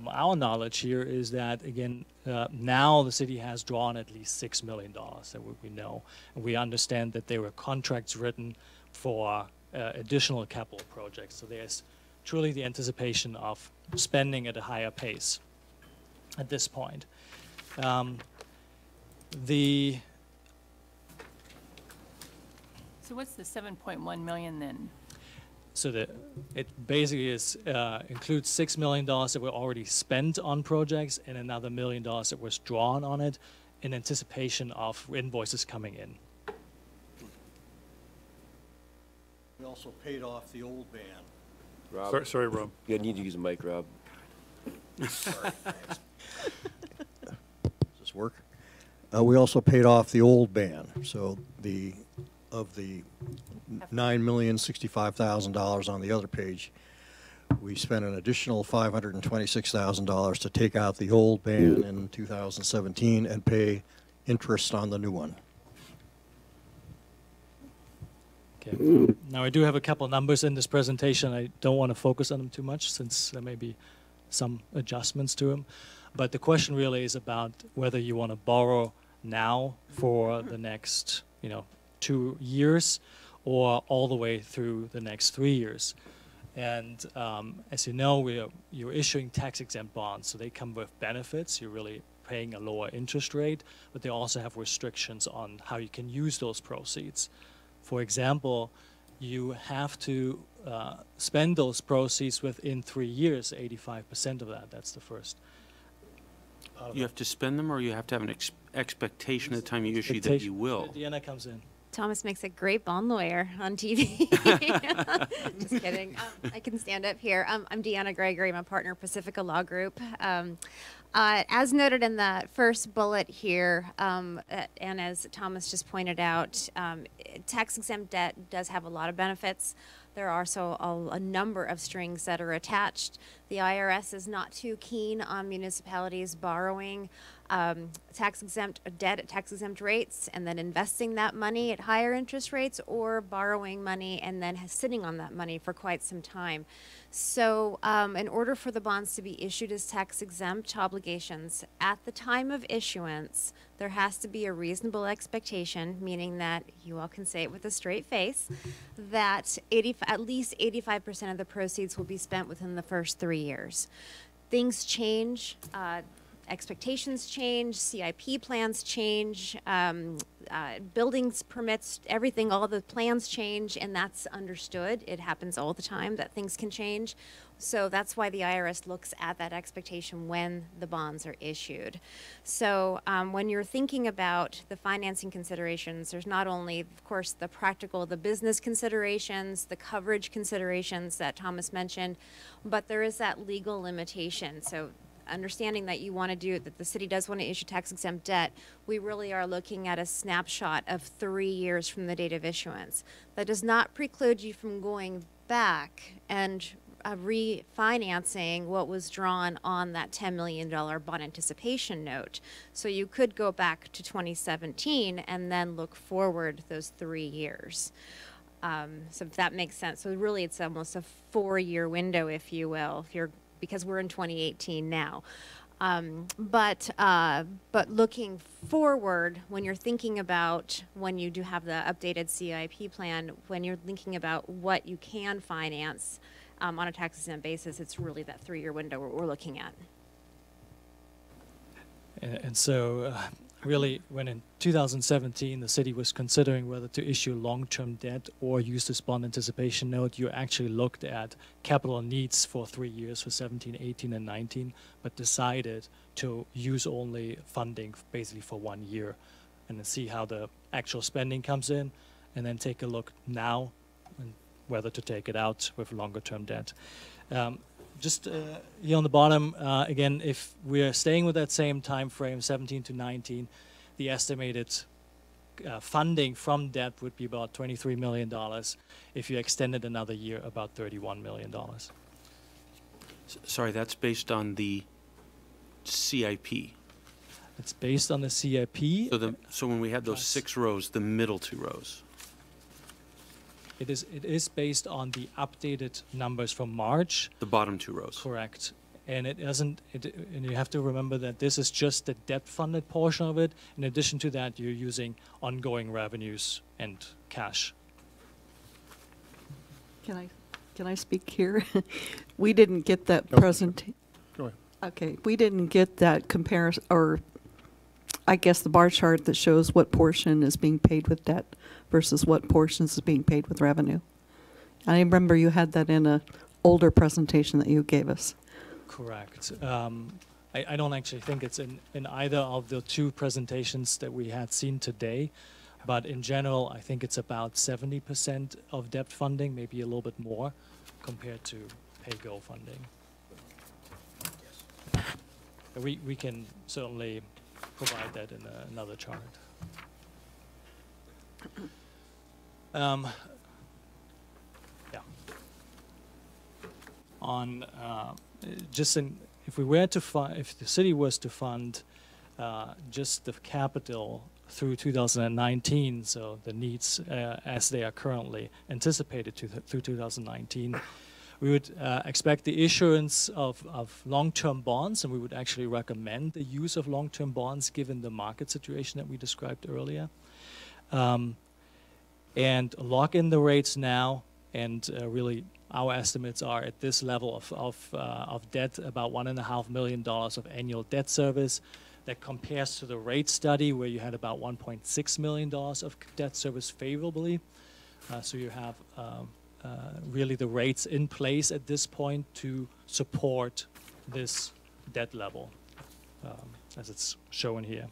our knowledge here is that, again, now the city has drawn at least $6 million that we know, and we understand that there were contracts written for additional capital projects. So there's truly the anticipation of spending at a higher pace at this point. So what's the 7.1 million then? So it basically includes $6 million that were already spent on projects and another $1 million that was drawn on it in anticipation of invoices coming in. We also paid off the old ban. Rob, Sorry, Rob. You need to use a mic, Rob. Sorry. Does this work? We also paid off the old ban. So of the $9,065,000 on the other page, we spent an additional $526,000 to take out the old ban in 2017 and pay interest on the new one. Okay. Now I do have a couple numbers in this presentation. I don't want to focus on them too much since there may be some adjustments to them. But the question really is about whether you want to borrow now for the next, 2 years or all the way through the next 3 years. And as you know, you're issuing tax-exempt bonds, so they come with benefits. You're really paying a lower interest rate, but they also have restrictions on how you can use those proceeds. For example, you have to spend those proceeds within 3 years, 85% of that. That's the first part of You have to spend them, or you have to have an expectation at the time you issue that you will? Deanna comes in. Thomas makes a great bond lawyer on TV. Just kidding. I can stand up here. I'm Deanna Gregory. I'm a partner at Pacifica Law Group. As noted in the first bullet here, and as Thomas just pointed out, tax-exempt debt does have a lot of benefits. There are also a number of strings that are attached. The IRS is not too keen on municipalities borrowing tax-exempt debt at tax-exempt rates and then investing that money at higher interest rates, or borrowing money and then sitting on that money for quite some time. So in order for the bonds to be issued as tax-exempt obligations, at the time of issuance, there has to be a reasonable expectation, meaning that you all can say it with a straight face, that at least 85% of the proceeds will be spent within the first 3 years. Things change. Expectations change, CIP plans change, buildings permits, everything, all the plans change, and that's understood. It happens all the time that things can change. So that's why the IRS looks at that expectation when the bonds are issued. So when you're thinking about the financing considerations, there's not only, of course, the practical, the business considerations, the coverage considerations that Thomas mentioned, but there is that legal limitation. So understanding that you want to do, that the city does want to issue tax-exempt debt, we really are looking at a snapshot of 3 years from the date of issuance. That does not preclude you from going back and refinancing what was drawn on that $10 million bond anticipation note. So you could go back to 2017 and then look forward those 3 years. So if that makes sense. So really it's almost a 4-year window, if you will, because we're in 2018 now. But looking forward, when you're thinking about, when you do have the updated CIP plan, when you're thinking about what you can finance on a tax-exempt basis, it's really that 3-year window we're looking at. And so really, when in 2017 the city was considering whether to issue long-term debt or use this bond anticipation note, you actually looked at capital needs for 3 years, for 17, 18, and 19, but decided to use only funding basically for 1 year and then see how the actual spending comes in, and then take a look now and whether to take it out with longer-term debt. Just here on the bottom, again, if we're staying with that same time frame, 17 to 19, the estimated funding from debt would be about $23 million. If you extended another year, about $31 million. Sorry, that's based on the CIP. It's based on the CIP. So when we had those 6 rows, the middle 2 rows. It is based on the updated numbers from March. The bottom 2 rows. Correct. And and you have to remember that this is just the debt-funded portion of it. In addition to that, you're using ongoing revenues and cash. Can I speak here? We didn't get that presentation. Go ahead. Okay, we didn't get that comparison, or I guess the bar chart that shows what portion is being paid with debt versus what portions is being paid with revenue. I remember you had that in an older presentation that you gave us. Correct. I don't actually think it's in either of the 2 presentations that we had seen today, but in general, I think it's about 70% of debt funding, maybe a little bit more, compared to pay-go funding. We can certainly provide that in another chart. Yeah. On if we were to if the city was to fund just the capital through 2019, so the needs as they are currently anticipated through 2019, we would expect the issuance of long-term bonds, and we would actually recommend the use of long-term bonds given the market situation that we described earlier. And lock in the rates now and really our estimates are at this level of debt, about $1.5 million of annual debt service. That compares to the rate study where you had about $1.6 million of debt service favorably. So you have really the rates in place at this point to support this debt level, as it's shown here.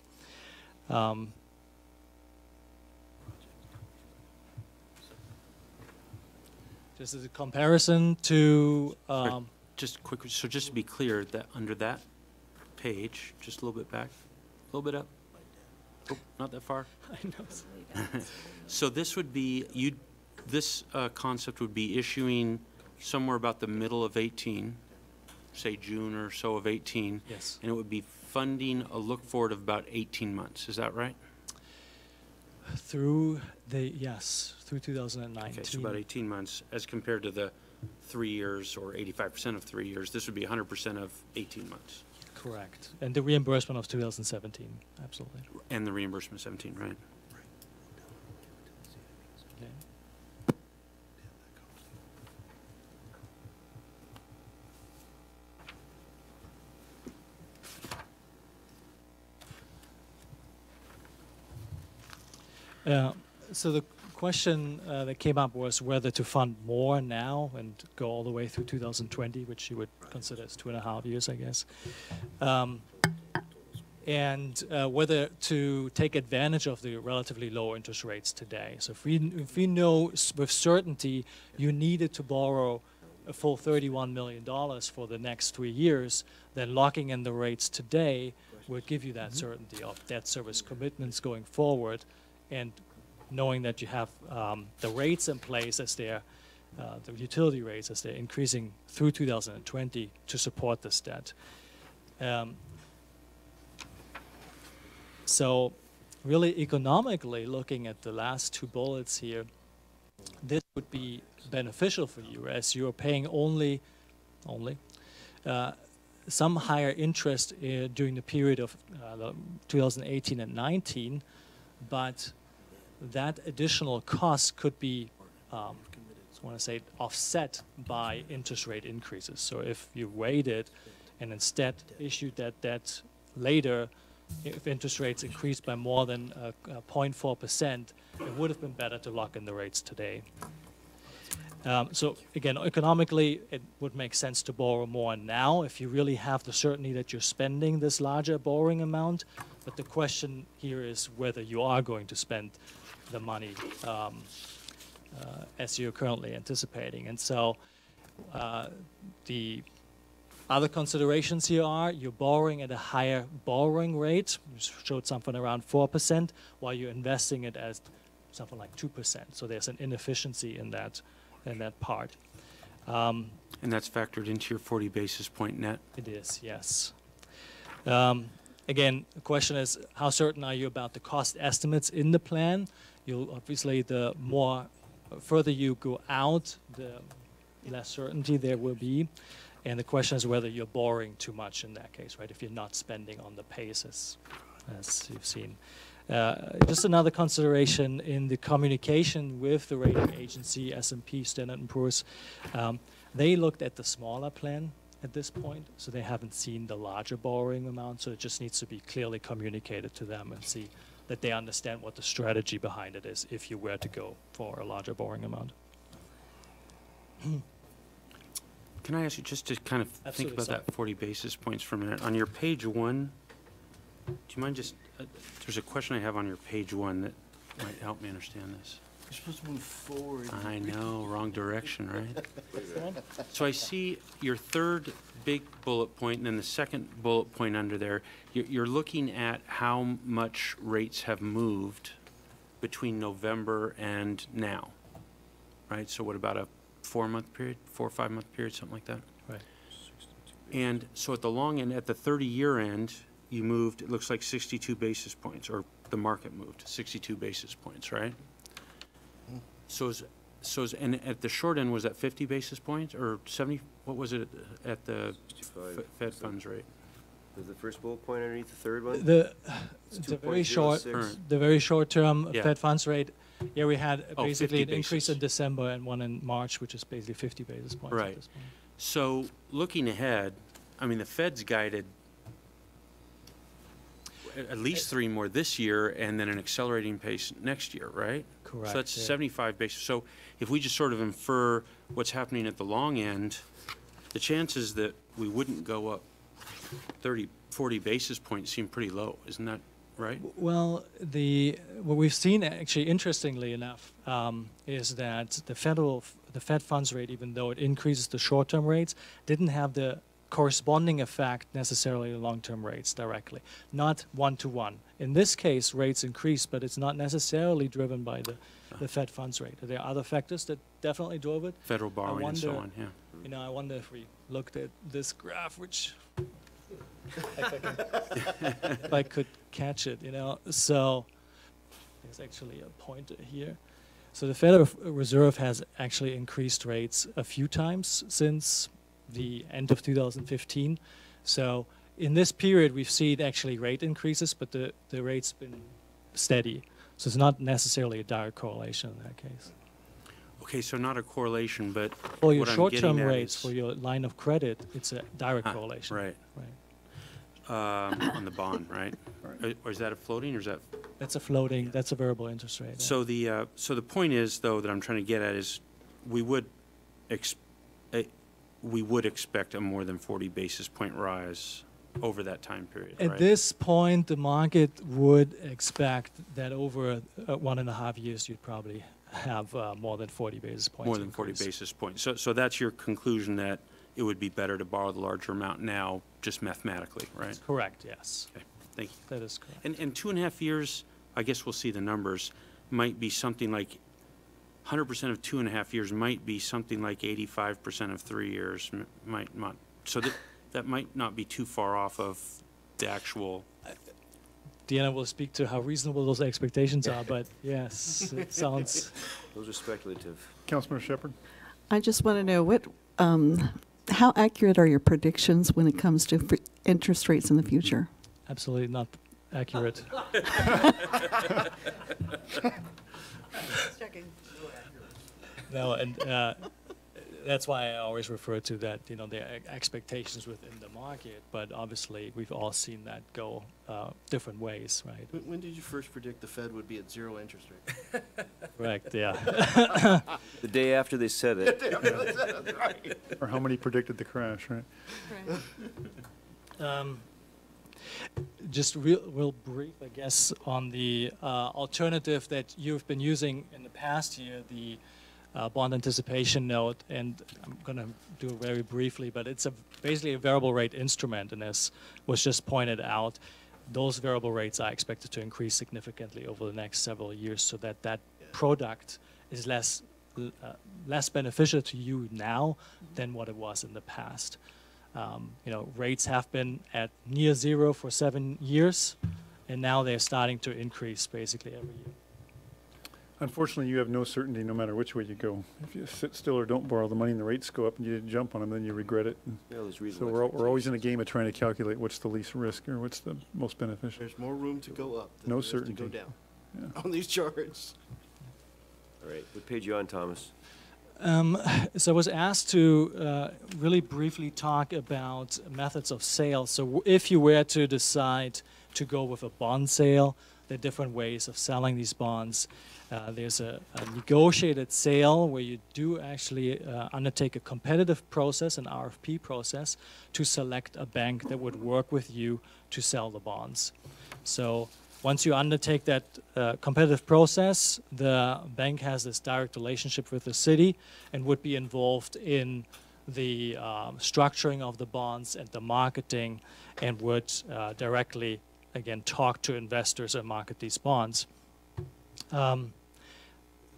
Just as a comparison to... just quick, so just to be clear, that under that page, just a little bit back, a little bit up. Oh, not that far. I know. So this would be, this concept would be issuing somewhere about the middle of 18, say June or so of 18. Yes. And it would be funding a look forward of about 18 months. Is that right? Through 2019. Okay, so about 18 months as compared to the 3 years or 85% of 3 years. This would be 100% of 18 months. Correct. And the reimbursement of 2017, absolutely. And the reimbursement 17, right? Okay. So the question that came up was whether to fund more now and go all the way through 2020, which you would consider as 2.5 years, I guess. And whether to take advantage of the relatively low interest rates today. So if we know with certainty you needed to borrow a full $31 million for the next 3 years, then locking in the rates today will give you that certainty of debt service commitments going forward, and knowing that you have the rates in place as they're, the utility rates as they're increasing through 2020 to support this debt. So really economically, looking at the last two bullets here, this would be beneficial for you as you're paying only some higher interest during the period of 2018 and 19, but that additional cost could be, I want to say, offset by interest rate increases. So if you waited and instead issued that debt later, if interest rates increased by more than 0.4%, it would have been better to lock in the rates today. So again, economically, it would make sense to borrow more now if you really have the certainty that you're spending this larger borrowing amount. But the question here is whether you are going to spend the money as you're currently anticipating. And so the other considerations here are you're borrowing at a higher borrowing rate, which showed something around 4%, while you're investing it as something like 2%. So there's an inefficiency in that part. And that's factored into your 40 basis point net? It is, yes. Again, the question is, how certain are you about the cost estimates in the plan? You'll obviously, the further you go out, the less certainty there will be. And the question is whether you're borrowing too much in that case, right? If you're not spending on the pace as you've seen. Just another consideration in the communication with the rating agency, S&P, Standard & Poor's, they looked at the smaller plan at this point, so they haven't seen the larger borrowing amount, so it just needs to be clearly communicated to them and see that they understand what the strategy behind it is if you were to go for a larger borrowing amount. Can I ask you just to kind of think about that 40 basis points for a minute? On your page 1, do you mind just, there's a question I have on your page 1 that might help me understand this. You're supposed to move forward. I know, wrong direction, right? So I see your third big bullet point and then the second bullet point under there. You're looking at how much rates have moved between November and now, right? So what about a 4-month period, 4 or 5 month period, something like that? Right. And so at the long end, at the 30-year end, you moved, it looks like 62 basis points, or the market moved 62 basis points, right? And at the short end, was that 50 basis points or 70? What was it at the Fed funds rate? Was the first bullet point underneath the third one? The very short term yeah. Fed funds rate Yeah, we had Oh, basically 50 an increase basis. in December and one in March, which is basically 50 basis points at Right. this point. So looking ahead, I mean, the Fed's guided at least 3 more this year and then an accelerating pace next year, right? Correct, So that's yeah. 75 basis. So if we just sort of infer what's happening at the long end, the chances that we wouldn't go up 30, 40 basis points seem pretty low. Isn't that right? Well, what we've seen actually, interestingly enough, is that the Fed funds rate, even though it increases the short-term rates, didn't have the corresponding effect necessarily in long-term rates directly, not one-to-one. In this case, rates increase, but it's not necessarily driven by the Fed funds rate. There are other factors that definitely drove it. Federal borrowing and so on, yeah. You know, I wonder if we looked at this graph, which if I could catch it, you know. So there's actually a pointer here. So the Federal Reserve has actually increased rates a few times since the end of 2015. So in this period, we've seen actually rate increases, but the rate's been steady. So it's not necessarily a direct correlation in that case. Okay, so not a correlation, but For your what I'm short-term getting at rates, is- for your line of credit, it's a direct correlation. Right. Right. On the bond, right? Or is that a floating, or is that? That's a floating, that's a variable interest rate. So the point is, though, that I'm trying to get at is, we would expect a more than 40 basis point rise over that time period, At right? this point, the market would expect that over 1.5 years, you'd probably have more than 40 basis points. More than 40 increase. basis points. So that's your conclusion, that it would be better to borrow the larger amount now, just mathematically, right? That's correct, yes. Okay, thank you. That is correct. And 2.5 years, I guess we'll see the numbers, might be something like 100% of 2.5 years might be something like 85% of 3 years, might not. So that might not be too far off of the actual. Deanna will speak to how reasonable those expectations are, but yes, it sounds. Those are speculative. Councilmember Shepherd? I just want to know how accurate are your predictions when it comes to interest rates in the future? Absolutely not accurate. No, and that's why I always refer to that, you know, the expectations within the market, but obviously we've all seen that go different ways, right? When did you first predict the Fed would be at 0 interest rate? Correct, yeah. The day after they said it. Or how many predicted the crash, right? Just real brief, I guess, on the alternative that you've been using in the past year, the bond anticipation note, and I'm going to do it very briefly, but it's basically a variable rate instrument, and as was just pointed out, those variable rates are expected to increase significantly over the next several years, so that product is less beneficial to you now than what it was in the past. You know, rates have been at near 0 for 7 years, and now they're starting to increase basically every year. Unfortunately, you have no certainty no matter which way you go. If you sit still or don't borrow the money and the rates go up and you didn't jump on them, then you regret it. And Yeah, there's so reasonable we're always in a game of trying to calculate what's the least risk or what's the most beneficial. There's more room to go up than No there is to go certainty. down Yeah. on these charts. All right, what page you on, Thomas? So I was asked to really briefly talk about methods of sale. So if you were to decide to go with a bond sale, there are different ways of selling these bonds. There's a negotiated sale where you do actually undertake a competitive process, an RFP process, to select a bank that would work with you to sell the bonds. So once you undertake that competitive process, the bank has this direct relationship with the city and would be involved in the structuring of the bonds and the marketing, and would directly, again, talk to investors and market these bonds.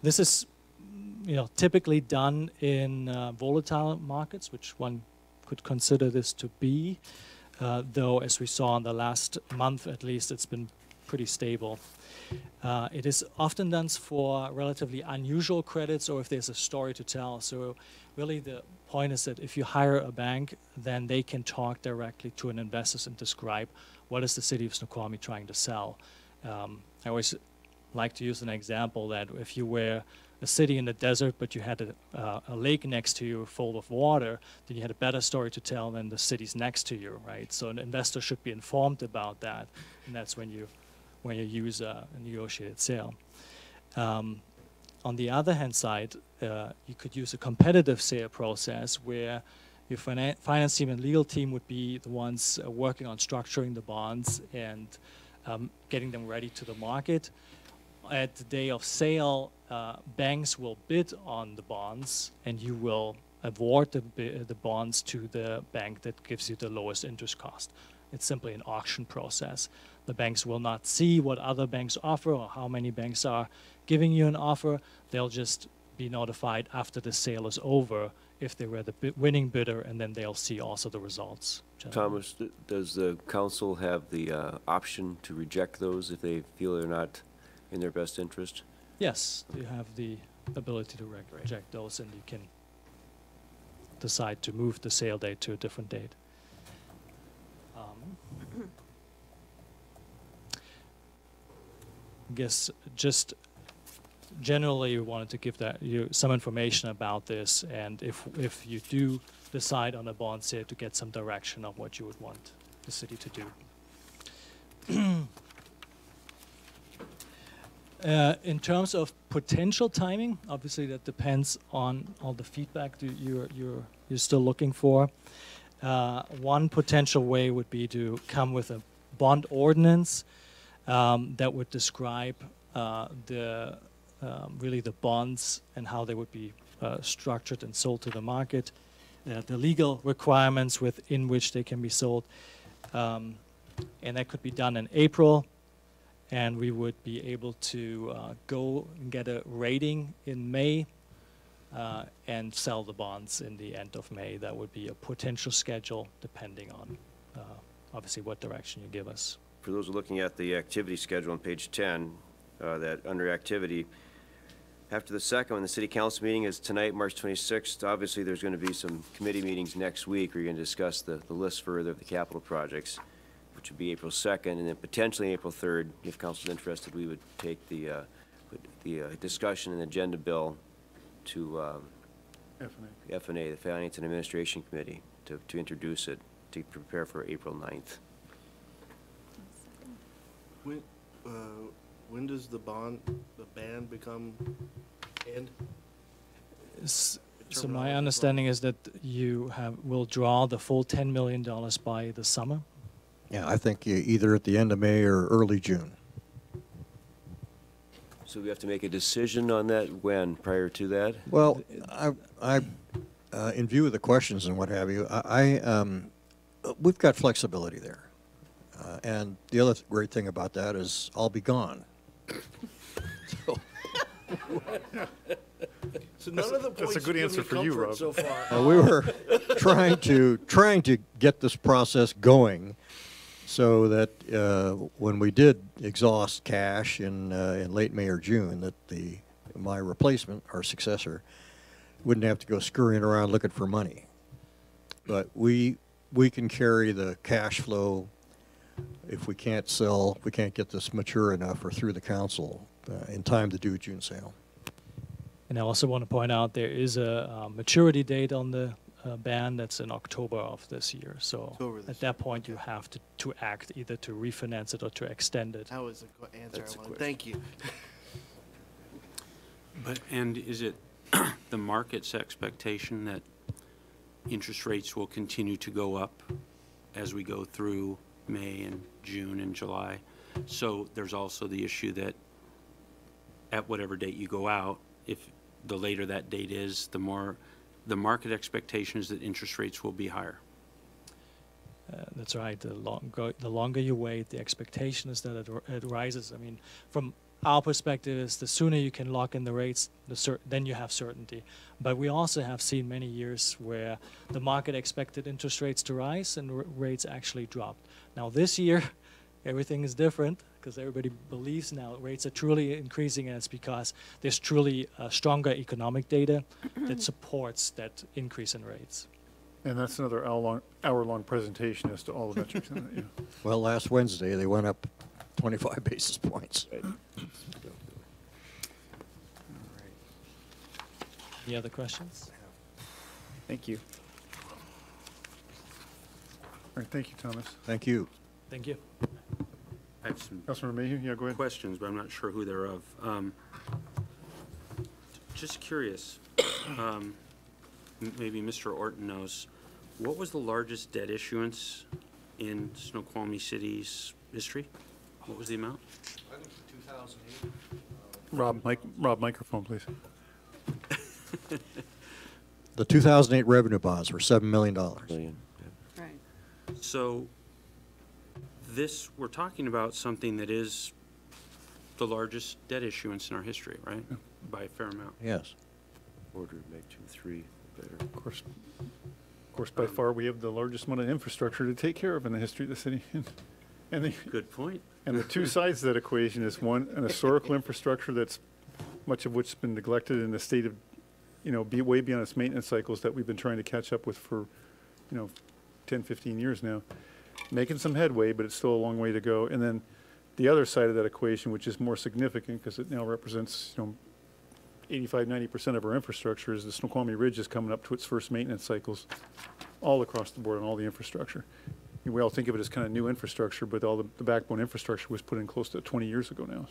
This is, you know, typically done in volatile markets, which one could consider this to be, though, as we saw in the last month at least, it's been pretty stable. It is often done for relatively unusual credits or if there's a story to tell. So really the point is that if you hire a bank, then they can talk directly to an investor and describe what is the city of Snoqualmie trying to sell. I always like to use an example that if you were a city in the desert, but you had a lake next to you full of water, then you had a better story to tell than the cities next to you, right? So an investor should be informed about that, and that's when you use a negotiated sale. On the other hand side, you could use a competitive sale process where your finance team and legal team would be the ones working on structuring the bonds and getting them ready to the market. At the day of sale, banks will bid on the bonds, and you will award the bonds to the bank that gives you the lowest interest cost. It's simply an auction process. The banks will not see what other banks offer or how many banks are giving you an offer. They'll just be notified after the sale is over if they were the winning bidder, and then they'll see also the results. Thomas, does the council have the option to reject those if they feel they're not in their best interest? Yes, you have the ability to reject those, and you can decide to move the sale date to a different date. I guess just generally we wanted to give you some information about this, and if you do decide on a bond sale, to get some direction of what you would want the city to do. In terms of potential timing, obviously that depends on all the feedback that you're still looking for. One potential way would be to come with a bond ordinance that would describe really the bonds and how they would be structured and sold to the market, the legal requirements within which they can be sold, and that could be done in April. And we would be able to go and get a rating in May and sell the bonds in the end of May. That would be a potential schedule depending on obviously what direction you give us. For those looking at the activity schedule on page 10, that under activity, after the second one, the city council meeting is tonight, March 26th. Obviously, there's going to be some committee meetings next week where you're going to discuss the list further of the capital projects, which would be April 2nd, and then potentially April 3rd. If council is interested, we would take the discussion and agenda bill to F&A, the Finance and Administration Committee, to introduce it, to prepare for April 9th. When does the ban become end? So my understanding is that you will draw the full $10 million by the summer. Yeah, I think either at the end of May or early June. So we have to make a decision on that when, prior to that? Well, I in view of the questions and what have you, we've got flexibility there. And the other great thing about that is I'll be gone. So none of the points that's a good answer for you, Rob. So far. We were trying to get this process going so that when we did exhaust cash in late May or June, that my replacement, our successor, wouldn't have to go scurrying around looking for money. But we can carry the cash flow if we can't sell, we can't get this mature enough or through the council in time to do a June sale. And I also want to point out there is a maturity date on the ban that's in October of this year. So at that point you have to act either to refinance it or to extend it. That was the answer I wanted. Thank you. And is it the market's expectation that interest rates will continue to go up as we go through May and June and July? So there's also the issue that at whatever date you go out, if the later that date is, the more the market expectation is that interest rates will be higher. That's right. The longer you wait, the expectation is that it rises. I mean, from our perspective, is the sooner you can lock in the rates, then you have certainty. But we also have seen many years where the market expected interest rates to rise and rates actually dropped. Now this year, everything is different because everybody believes now rates are truly increasing, and it's because there's truly stronger economic data that supports that increase in rates. And that's another hour-long presentation as to all the metrics in it, yeah. Well, last Wednesday they went up 25 basis points. Any other questions? Thank you. All right, thank you, Thomas. Thank you. Thank you. I have some Councilmember Mayhew, yeah, go ahead. questions, but I'm not sure who they're of. Just curious, maybe Mr. Orton knows, what was the largest debt issuance in Snoqualmie City's history? What was the amount? I think 2008. Rob, microphone, please. The 2008 revenue bonds were $7 million. Right. So this, we're talking about something that is the largest debt issuance in our history, right? By a fair amount. Yes. Order of magnitude 3, better. Of course, by far, we have the largest amount of infrastructure to take care of in the history of the city. And the, Good point. and the two sides of that equation is one, an historical infrastructure that's, much of which has been neglected in the state of, be way beyond its maintenance cycles that we've been trying to catch up with for, 10, 15 years now. Making some headway, but it's still a long way to go. And then the other side of that equation, which is more significant because it now represents, 85, 90% of our infrastructure, is the Snoqualmie Ridge is coming up to its first maintenance cycles all across the board on all the infrastructure. We all think of it as kind of new infrastructure, but all the backbone infrastructure was put in close to 20 years ago now.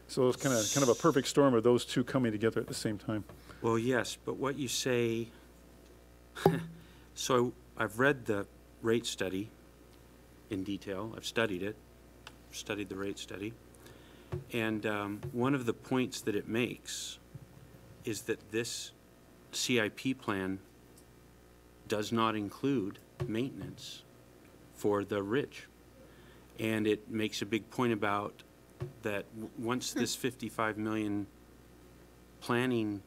So it's kind of a perfect storm of those two coming together at the same time. Well, yes, but what you say, so I've read the rate study in detail. I've studied it, studied the rate study. And one of the points that it makes is that this CIP plan does not include maintenance for the ridge. And it makes a big point about that once this 55 million planning,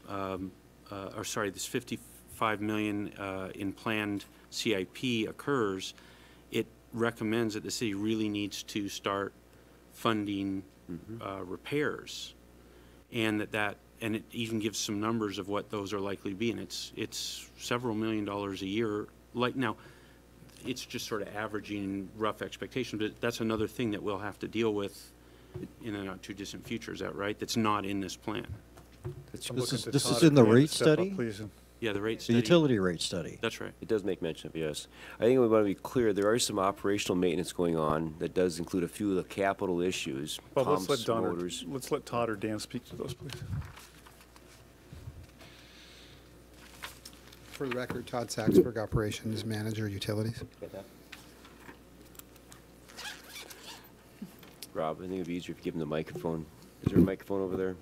this 55 million in planned CIP occurs, it recommends that the city really needs to start funding repairs, and and it even gives some numbers of what those are likely to be, and it's several $1 million a year. Like now, it's just sort of averaging rough expectations, but that's another thing that we'll have to deal with in the not too distant future. Is that right? That's not in this plan. This is in the rate study? Yeah, the rate The study. utility rate study. That's right. It does make mention of, yes. I think we want to be clear, there are some operational maintenance going on that does include a few of the capital issues, Well, pumps, let's motors. let Todd or Dan speak to those, please. For the record, Todd Saxberg, Operations Manager, Utilities. Rob, I think it'd be easier if you give him the microphone. Is there a microphone over there?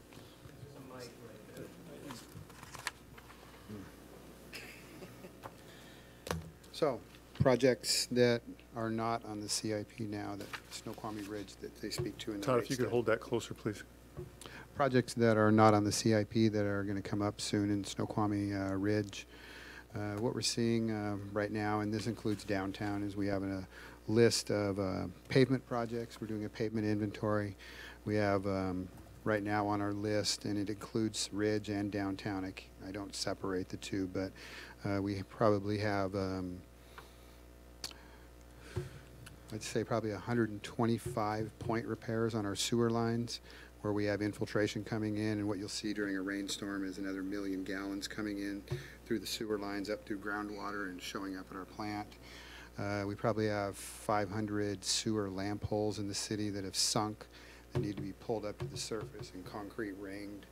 So, projects that are not on the CIP now, that Snoqualmie Ridge that they speak to in the Todd, rate if you could study. hold that closer, please. Projects that are not on the CIP that are going to come up soon in Snoqualmie Ridge. What we're seeing right now, and this includes downtown, is we have a list of pavement projects. We're doing a pavement inventory. We have right now on our list, and it includes Ridge and downtown. I don't separate the two, but we probably have, I'd say probably 125 point repairs on our sewer lines where we have infiltration coming in, and what you'll see during a rainstorm is another 1 million gallons coming in through the sewer lines up through groundwater and showing up at our plant. We probably have 500 sewer lamp holes in the city that have sunk that need to be pulled up to the surface and concrete ringed.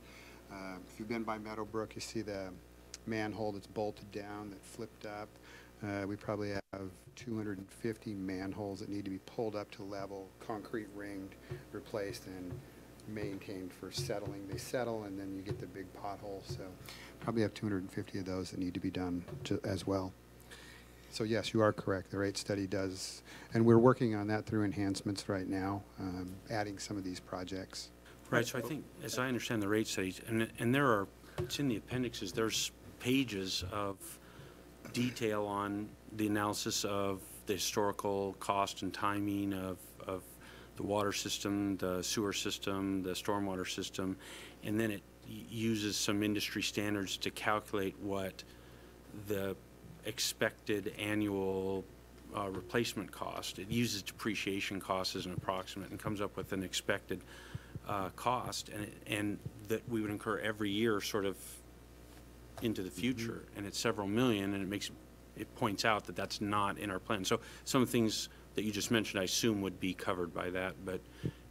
If you've been by Meadowbrook, you see the manhole that's bolted down that flipped up. We probably have 250 manholes that need to be pulled up to level, concrete ringed, replaced, and maintained for settling. They settle, and then you get the big potholes. So probably have 250 of those that need to be done as well. So yes, you are correct. The rate study does, and we're working on that through enhancements right now, adding some of these projects. Right, so I think, as I understand the rate studies, and there are, it's in the appendixes, there's pages of detail on the analysis of the historical cost and timing of the water system, the sewer system, the stormwater system, and then it uses some industry standards to calculate what the expected annual replacement cost. It uses depreciation costs as an approximate and comes up with an expected cost, and that we would incur every year, sort of into the future, and it's several million, and it points out that that's not in our plan. So some of the things that you just mentioned, I assume would be covered by that, but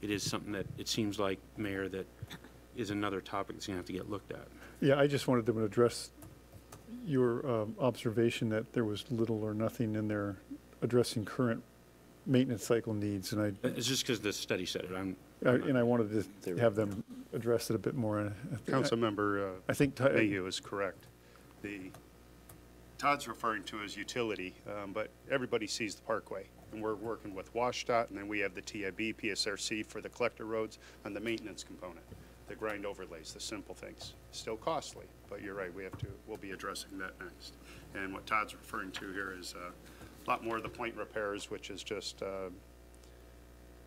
it is something that it seems like, Mayor, that is another topic that's gonna have to get looked at. Yeah, I just wanted to address your observation that there was little or nothing in there addressing current maintenance cycle needs, and It's just because the study said it. I wanted to have them address it a bit more. Councilmember I think Mayhew is correct. Todd's referring to as utility, but everybody sees the parkway. And we're working with WashDOT, and then we have the TIB, PSRC for the collector roads on the maintenance component, the grind overlays, the simple things. Still costly, but you're right, we'll be addressing that next. And what Todd's referring to here is a lot more of the point repairs, which is just,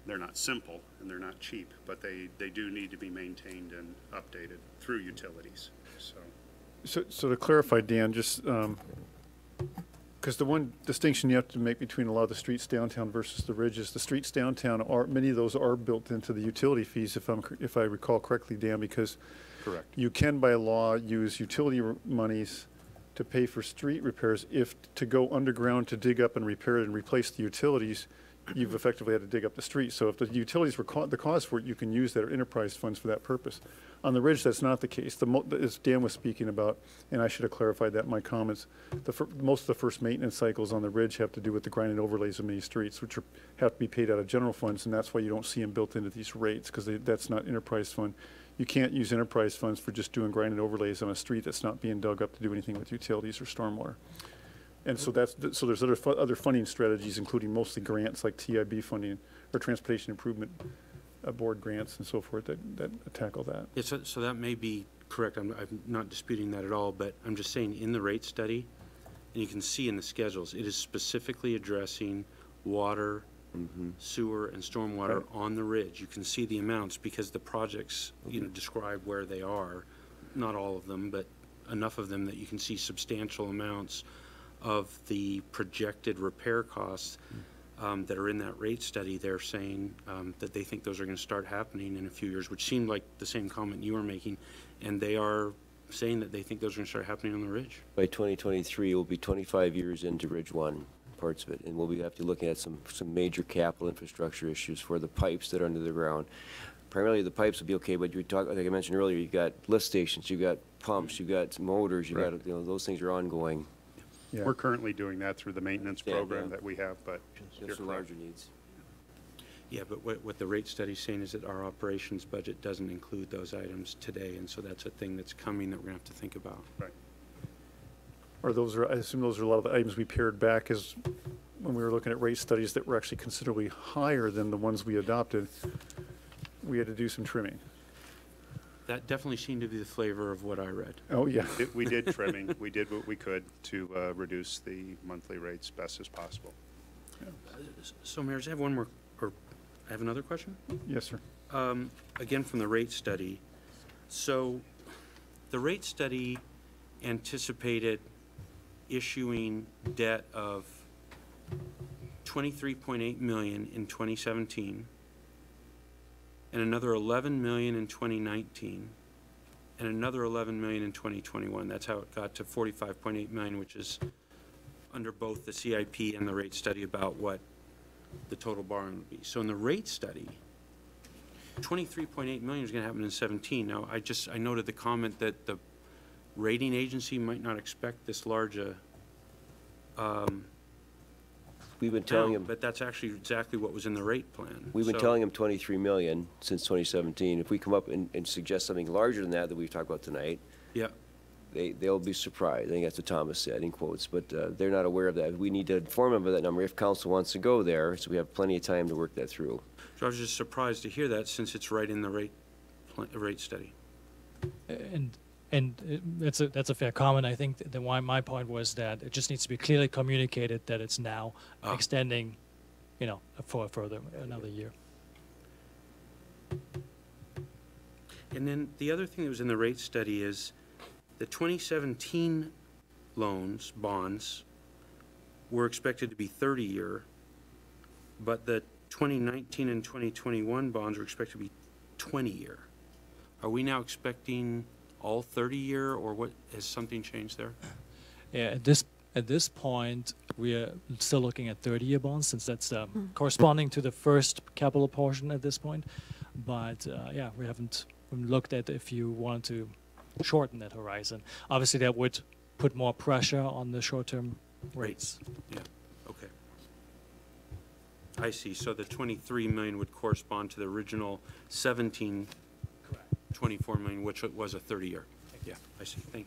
they're not simple and they're not cheap, but they do need to be maintained and updated through utilities, so. So to clarify, Dan, just, because the one distinction you have to make between a lot of the streets downtown versus the ridges, the streets downtown many of those are built into the utility fees, if I recall correctly, Dan, because correct. You can by law use utility monies to pay for street repairs. If to go underground to dig up and repair it and replace the utilities, you've effectively had to dig up the street. So if the utilities were the cost for it, you can use that enterprise funds for that purpose. On the ridge, that's not the case. As Dan was speaking about, and I should have clarified that in my comments, most of the first maintenance cycles on the ridge have to do with the grinding overlays of many streets, which have to be paid out of general funds, and that's why you don't see them built into these rates, because that's not enterprise fund. You can't use enterprise funds for just doing grinding overlays on a street that's not being dug up to do anything with utilities or stormwater. And so there's other funding strategies, including mostly grants like TIB funding or Transportation Improvement Board grants and so forth that tackle that. Yeah, so that may be correct. I'm not disputing that at all, but I'm just saying in the rate study, and you can see in the schedules, it is specifically addressing water, sewer, and stormwater on the ridge. You can see the amounts because the projects, describe where they are. Not all of them, but enough of them that you can see substantial amounts of the projected repair costs that are in that rate study. They're saying that they think those are going to start happening in a few years, which seemed like the same comment you were making, and they are saying that they think those are going to start happening on the ridge. By 2023, we'll be 25 years into Ridge 1, parts of it, and we'll have to looking at some major capital infrastructure issues for the pipes that are under the ground. Primarily, the pipes will be okay, but you talk, like I mentioned earlier, you've got lift stations, you've got pumps, you've got motors, you've got, those things are ongoing. Yeah. We're currently doing that through the maintenance program that we have, but there's larger needs. Yeah, but what the rate study's saying is that our operations budget doesn't include those items today, and so that's a thing that's coming that we're going to have to think about. Right. Or I assume those are a lot of the items we pared back as when we were looking at rate studies that were actually considerably higher than the ones we adopted. We had to do some trimming. That definitely seemed to be the flavor of what I read. Oh, yeah. We did trimming. We did what we could to reduce the monthly rates best as possible. So, Mayor, I have one more, or I have another question? Yes, sir. Again, from the rate study. So, the rate study anticipated issuing debt of $23.8 million in 2017, and another $11 million in 2019, and another $11 million in 2021. That's how it got to $45.8 million, which is under both the CIP and the rate study about what the total borrowing would be. So in the rate study, $23.8 million is going to happen in 17. Now, I noted the comment that the rating agency might not expect this large a We've been telling but that's actually exactly what was in the rate plan. We've been telling them $23 million since 2017. If we come up and suggest something larger than that we've talked about tonight, yeah, they'll be surprised. I think that's what Thomas said in quotes, but they're not aware of that. We need to inform them of that number if council wants to go there, so we have plenty of time to work that through. So I was just surprised to hear that since it's right in the rate study. And that's a fair comment. I think that my point was that it just needs to be clearly communicated that it's now extending, for further another year. And then the other thing that was in the rate study is the 2017 bonds, were expected to be 30-year, but the 2019 and 2021 bonds were expected to be 20-year. Are we now expecting all 30-year, or what, has something changed there? Yeah, at this point, we are still looking at 30-year bonds, since that's corresponding to the first capital portion at this point. But yeah, we haven't looked at if you want to shorten that horizon. Obviously, that would put more pressure on the short-term rates. Yeah, okay. I see. So the 23 million would correspond to the original 24 million, which was a 30-year. Yeah, I see. Thank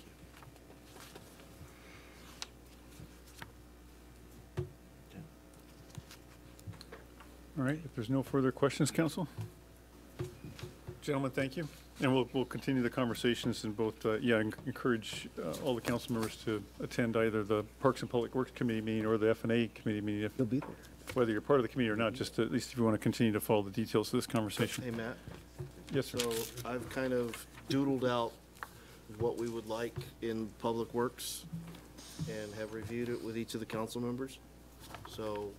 you. All right, if there's no further questions, council? Gentlemen, thank you. And we'll continue the conversations and both, encourage all the council members to attend either the Parks and Public Works Committee meeting or the F&A Committee meeting. If they'll be there. Whether you're part of the committee or not, just at least if you want to continue to follow the details of this conversation. Hey, Matt? Yes, sir. So I've kind of doodled out what we would like in Public Works and have reviewed it with each of the council members. So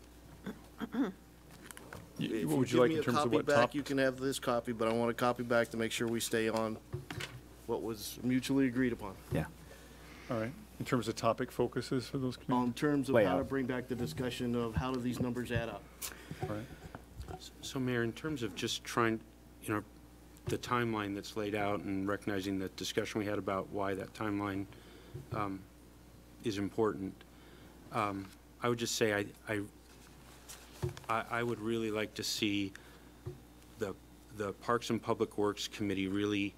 if What would you like in give me a terms of copy what back, top? you can have this copy, but I want a copy back to make sure we stay on what was mutually agreed upon. Yeah. All right, in terms of topic focuses for those committees? On terms of Way how to out. bring back the discussion of how do these numbers add up. All right. So, Mayor, in terms of just trying, the timeline that's laid out and recognizing the discussion we had about why that timeline is important, I would just say I would really like to see the Parks and Public Works Committee really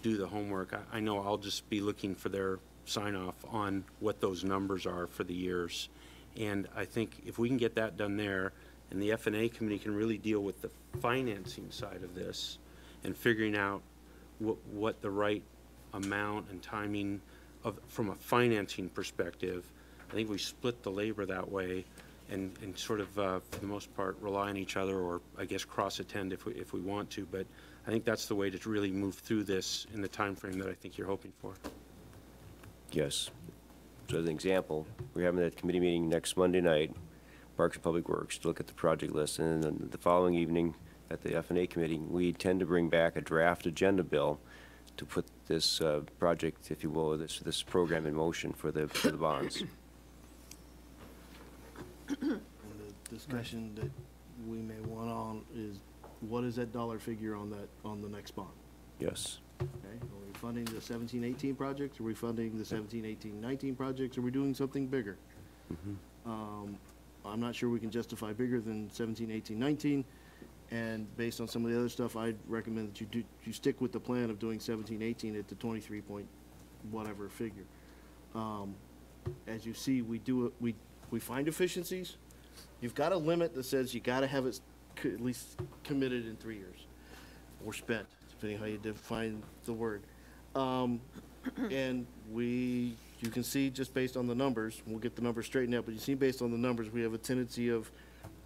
do the homework. I know I'll just be looking for their sign-off on what those numbers are for the years. And I think if we can get that done there, and the F&A Committee can really deal with the financing side of this and figuring out what the right amount and timing of, from a financing perspective, I think we split the labor that way and sort of, for the most part, rely on each other, or I guess cross-attend if we want to. But I think that's the way to really move through this in the time frame that I think you're hoping for. Yes. So as an example, we're having that committee meeting next Monday night, Parks and Public Works, to look at the project list. And then the following evening at the F&A Committee, we tend to bring back a draft agenda bill to put this project, if you will, this program in motion for the bonds. And the discussion that we may want on is, what is that dollar figure on the next bond? Yes. Okay, are we funding the 17-18 projects? Are we funding the 17-18-19 projects? Are we doing something bigger? I'm not sure we can justify bigger than 17-18-19, and based on some of the other stuff, I'd recommend that you stick with the plan of doing 17-18 at the 23 point whatever figure. As you see, we find efficiencies. You've got a limit that says you got to have it at least committed in 3 years, or spent, depending how you define the word. And you can see just based on the numbers, we'll get the numbers straightened out, but you see based on the numbers, we have a tendency of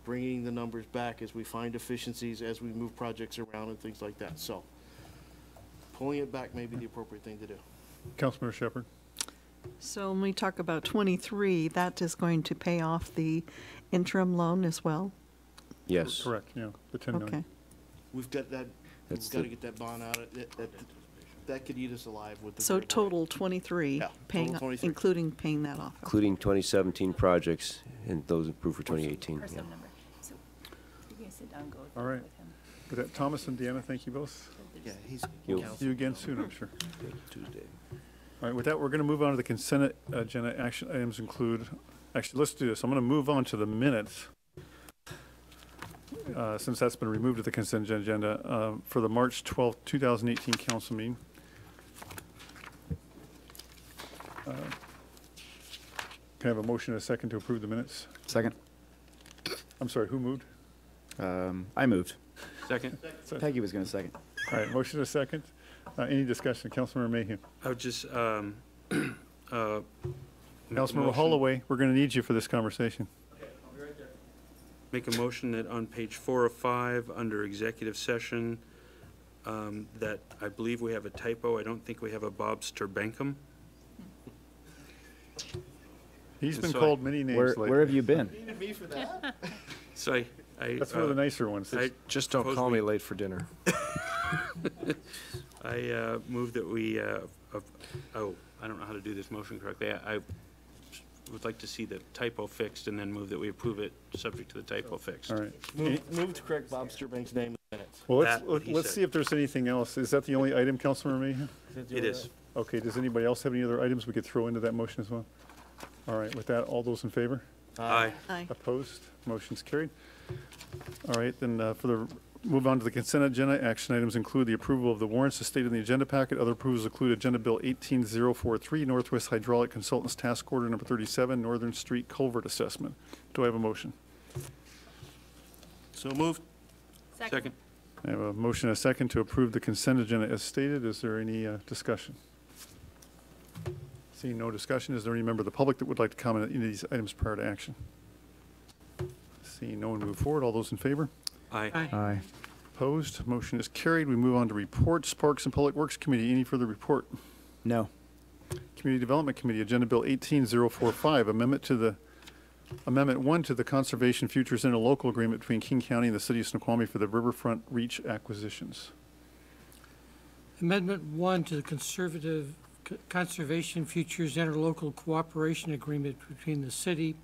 bringing the numbers back as we find efficiencies, as we move projects around and things like that. So pulling it back may be the appropriate thing to do. Councilmember Shepherd. So when we talk about 23, that is going to pay off the interim loan as well? Yes. Correct, yeah, the 10 million. Okay. We've got that, we've That's got to the- get that bond out. That could eat us alive with the. So very- total 23, Yeah, paying, total 23. including paying that off. Including 2017 projects and those approved for 2018. Or some Yeah. number. So you guys sit down, go All right. with him. With that, Thomas and Deanna, thank you both. Yeah, he's. You'll- See you again soon, I'm sure. Tuesday. All right, with that, we're going to move on to the consent agenda. Action items include, actually, let's do this. I'm going to move on to the minutes, since that's been removed to the consent agenda, for the March 12th, 2018 council meeting. Can I have a motion and a second to approve the minutes? Second. I'm sorry, who moved? I moved. Second? Peggy was going to second. All right, motion and a second. Any discussion? Councilmember Mayhew. I would just, Councilmember motion- Holloway, we're going to need you for this conversation. make a motion that on page 4 of 5, under executive session, that I believe we have a typo. I don't think we have a Bob Sturbankum. He's And been so called many names lately. Where have you been? Needed me for that? So I That's one of the nicer ones. I Just don't suppose call we- me late for dinner. I move that we, I don't know how to do this motion correctly. I would like to see the typo fixed and then move that we approve it subject to the typo fixed. All right. Move to correct Bob Sturbank's name in the minutes. Well, That, what he let's said. see if there's anything else. Is that the only item, Councilmember Mayhew? It is. Okay, does anybody else have any other items we could throw into that motion as well? All right, with that, all those in favor? Aye. Aye. Opposed? Motion's carried. All right, then move on to the consent agenda. Action items include the approval of the warrants as stated in the agenda packet. Other approvals include Agenda Bill 18043, Northwest Hydraulic Consultants Task Order Number 37, Northern Street Culvert Assessment. Do I have a motion? So moved. Second. I have a motion and a second to approve the consent agenda as stated. Is there any discussion? Seeing no discussion, is there any member of the public that would like to comment on any of these items prior to action? Seeing no one move forward, all those in favor? Aye. Aye. Opposed? Motion is carried. We move on to reports. Parks and Public Works Committee, any further report? No. Community Development Committee, Agenda Bill 18045, Amendment 1 to the Conservation Futures Interlocal Agreement between King County and the City of Snoqualmie for the Riverfront Reach acquisitions. Amendment 1 to the Conservation Futures Interlocal Cooperation Agreement between the city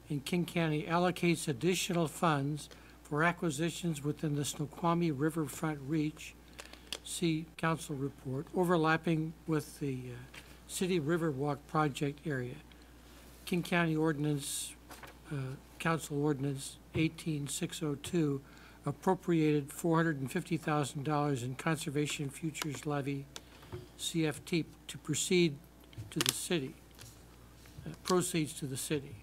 and King County allocates additional funds for acquisitions within the Snoqualmie Riverfront Reach, see Council report, overlapping with the City Riverwalk project area. King County Ordinance, Council Ordinance 18602 appropriated $450,000 in Conservation Futures Levy, CFT, to proceed to the city, proceeds to the city.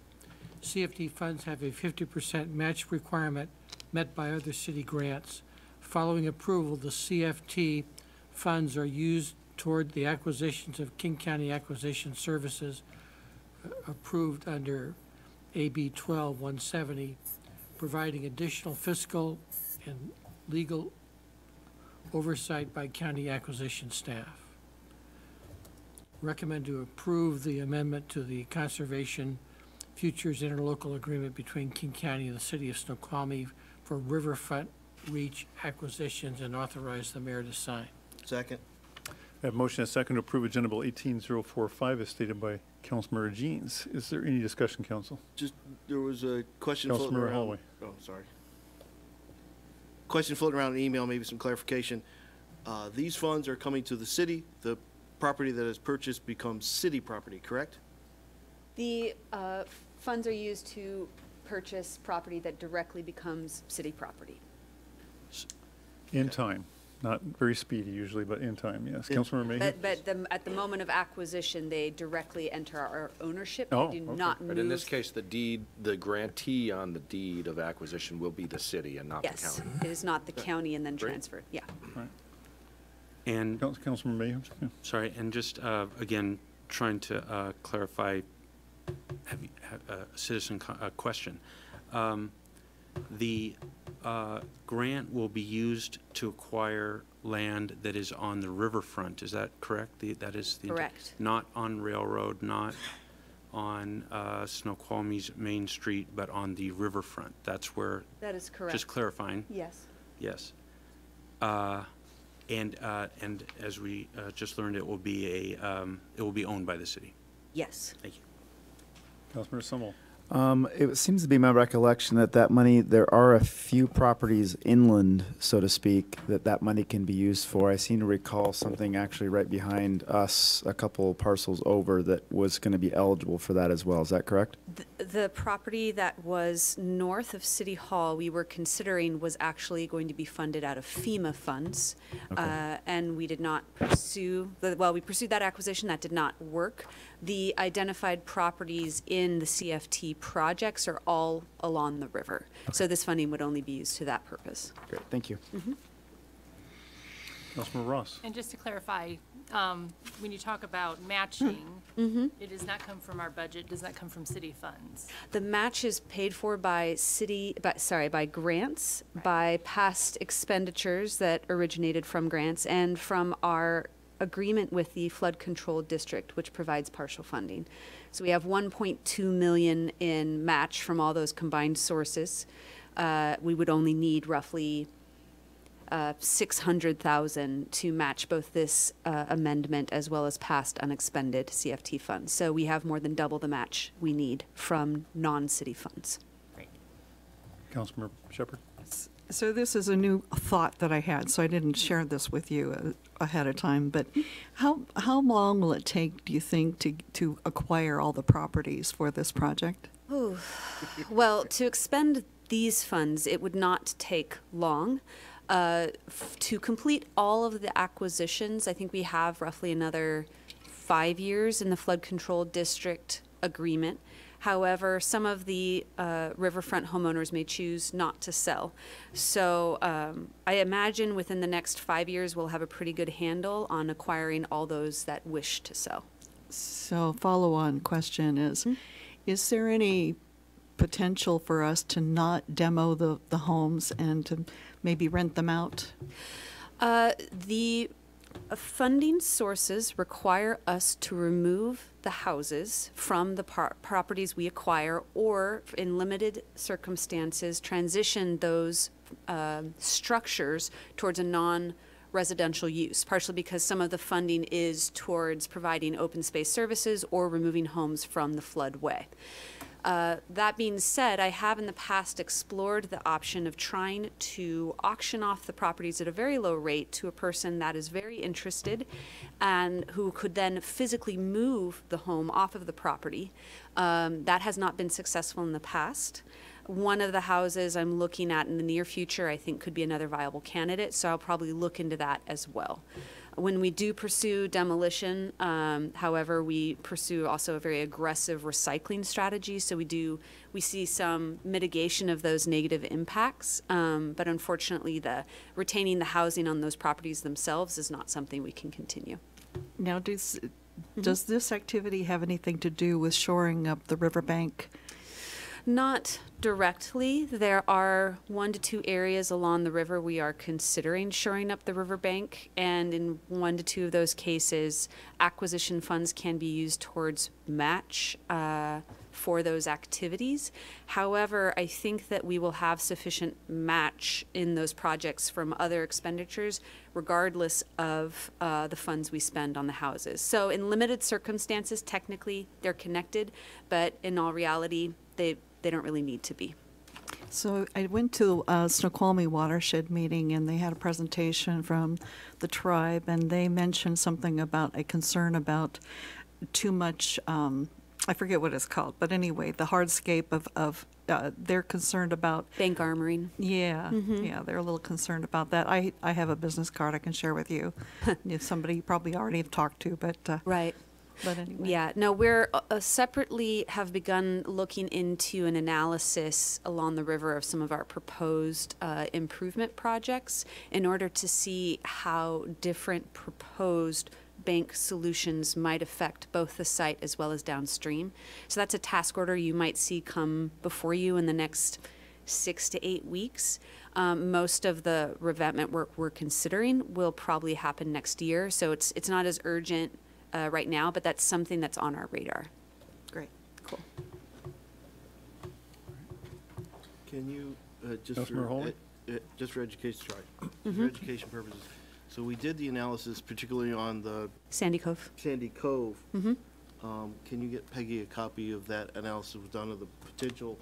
CFT funds have a 50% match requirement met by other city grants. Following approval, the CFT funds are used toward the acquisitions of King County Acquisition Services approved under AB 12170, providing additional fiscal and legal oversight by county acquisition staff. Recommend to approve the amendment to the Conservation Futures Interlocal Agreement between King County and the City of Snoqualmie for Riverfront Reach acquisitions and authorize the mayor to sign. Second. I have motion and second to approve Agenda Bill 18045 as stated by Councilmember Jeans. Is there any discussion, Council? Just, there was a question floating Councilmember around. Holloway. Oh, sorry. Question floating around in email, maybe some clarification. These funds are coming to the city. The property that is purchased becomes city property, correct? The funds are used to purchase property that directly becomes city property. In time. Not very speedy usually, but in time, yes. Councilmember Mayhew? But at the moment of acquisition, they directly enter our ownership. Oh, They do okay. not But in this move. case, the grantee on the deed of acquisition will be the city and not the Yes, county. it is not the county and then Great. transferred, yeah. And, Councilmember Mayhew? Yeah. sorry, and just, again, trying to clarify a citizen question. The grant will be used to acquire land that is on the riverfront, is that correct? That is the Correct. not on Railroad, not on Snoqualmie's Main Street, but on the riverfront. That's where. That is correct. Just clarifying. Yes. Yes. And as we just learned, it will be owned by the city. Yes. Thank you. Councilmember Summel. It seems to be my recollection that money, there are a few properties inland, so to speak, that money can be used for. I seem to recall something actually right behind us, a couple parcels over, that was going to be eligible for that as well. Is that correct? The property that was north of City Hall, we were considering was actually going to be funded out of FEMA funds. Okay. And we did not pursue, we pursued that acquisition, that did not work. The identified properties in the CFT projects are all along the river. So this funding would only be used to that purpose. Great, thank you. Councilmember Ross. And just to clarify, when you talk about matching, it does not come from our budget, does not come from city funds. The match is paid for by by grants, by past expenditures that originated from grants, and from our agreement with the Flood Control District, which provides partial funding. So we have 1.2 million in match from all those combined sources. We would only need roughly $600,000 to match both this amendment as well as past unexpended CFT funds. So we have more than double the match we need from non-city funds. Councilmember Shepherd? So this is a new thought that I had, so I didn't share this with you ahead of time, but how long will it take, do you think, to acquire all the properties for this project? Ooh. Well, to expend these funds, it would not take long. To complete all of the acquisitions, I think we have roughly another 5 years in the flood control district agreement. However, some of the riverfront homeowners may choose not to sell. So I imagine within the next 5 years, we'll have a pretty good handle on acquiring all those that wish to sell. So follow-on question is there any potential for us to not demo the homes and to maybe rent them out? The funding sources require us to remove the houses from the properties we acquire, or in limited circumstances, transition those structures towards a non-residential use, partially because some of the funding is towards providing open space services or removing homes from the floodway. That being said, I have in the past explored the option of trying to auction off the properties at a very low rate to a person that is very interested and who could then physically move the home off of the property. That has not been successful in the past. One of the houses I'm looking at in the near future, I think, could be another viable candidate, so I'll probably look into that as well. When we do pursue demolition, however, we pursue also a very aggressive recycling strategy. So we see some mitigation of those negative impacts. But unfortunately, retaining the housing on those properties themselves is not something we can continue. Now, does this activity have anything to do with shoring up the riverbank? Not directly. There are 1 to 2 areas along the river we are considering shoring up the riverbank, and in 1 to 2 of those cases, acquisition funds can be used towards match for those activities. However, I think that we will have sufficient match in those projects from other expenditures, regardless of the funds we spend on the houses. So in limited circumstances, technically, they're connected, but in all reality, they don't really need to be. So I went to a Snoqualmie watershed meeting, and they had a presentation from the tribe, and they mentioned something about a concern about too much, I forget what it's called, but anyway, the hardscape of they're concerned about bank armoring. Yeah, yeah, they're a little concerned about that. I have a business card I can share with you. If somebody you probably already have talked to, but right. But anyway. Yeah, no, we're separately have begun looking into an analysis along the river of some of our proposed improvement projects in order to see how different proposed bank solutions might affect both the site as well as downstream. So that's a task order you might see come before you in the next 6 to 8 weeks. Most of the revetment work we're considering will probably happen next year, so it's not as urgent right now, but that's something that's on our radar. Great. Cool. Can you, Councilmember Holman? just for education, for education purposes, so we did the analysis particularly on the Sandy Cove. Sandy Cove. Mm-hmm. Can you get Peggy a copy of that analysis was done of the potential,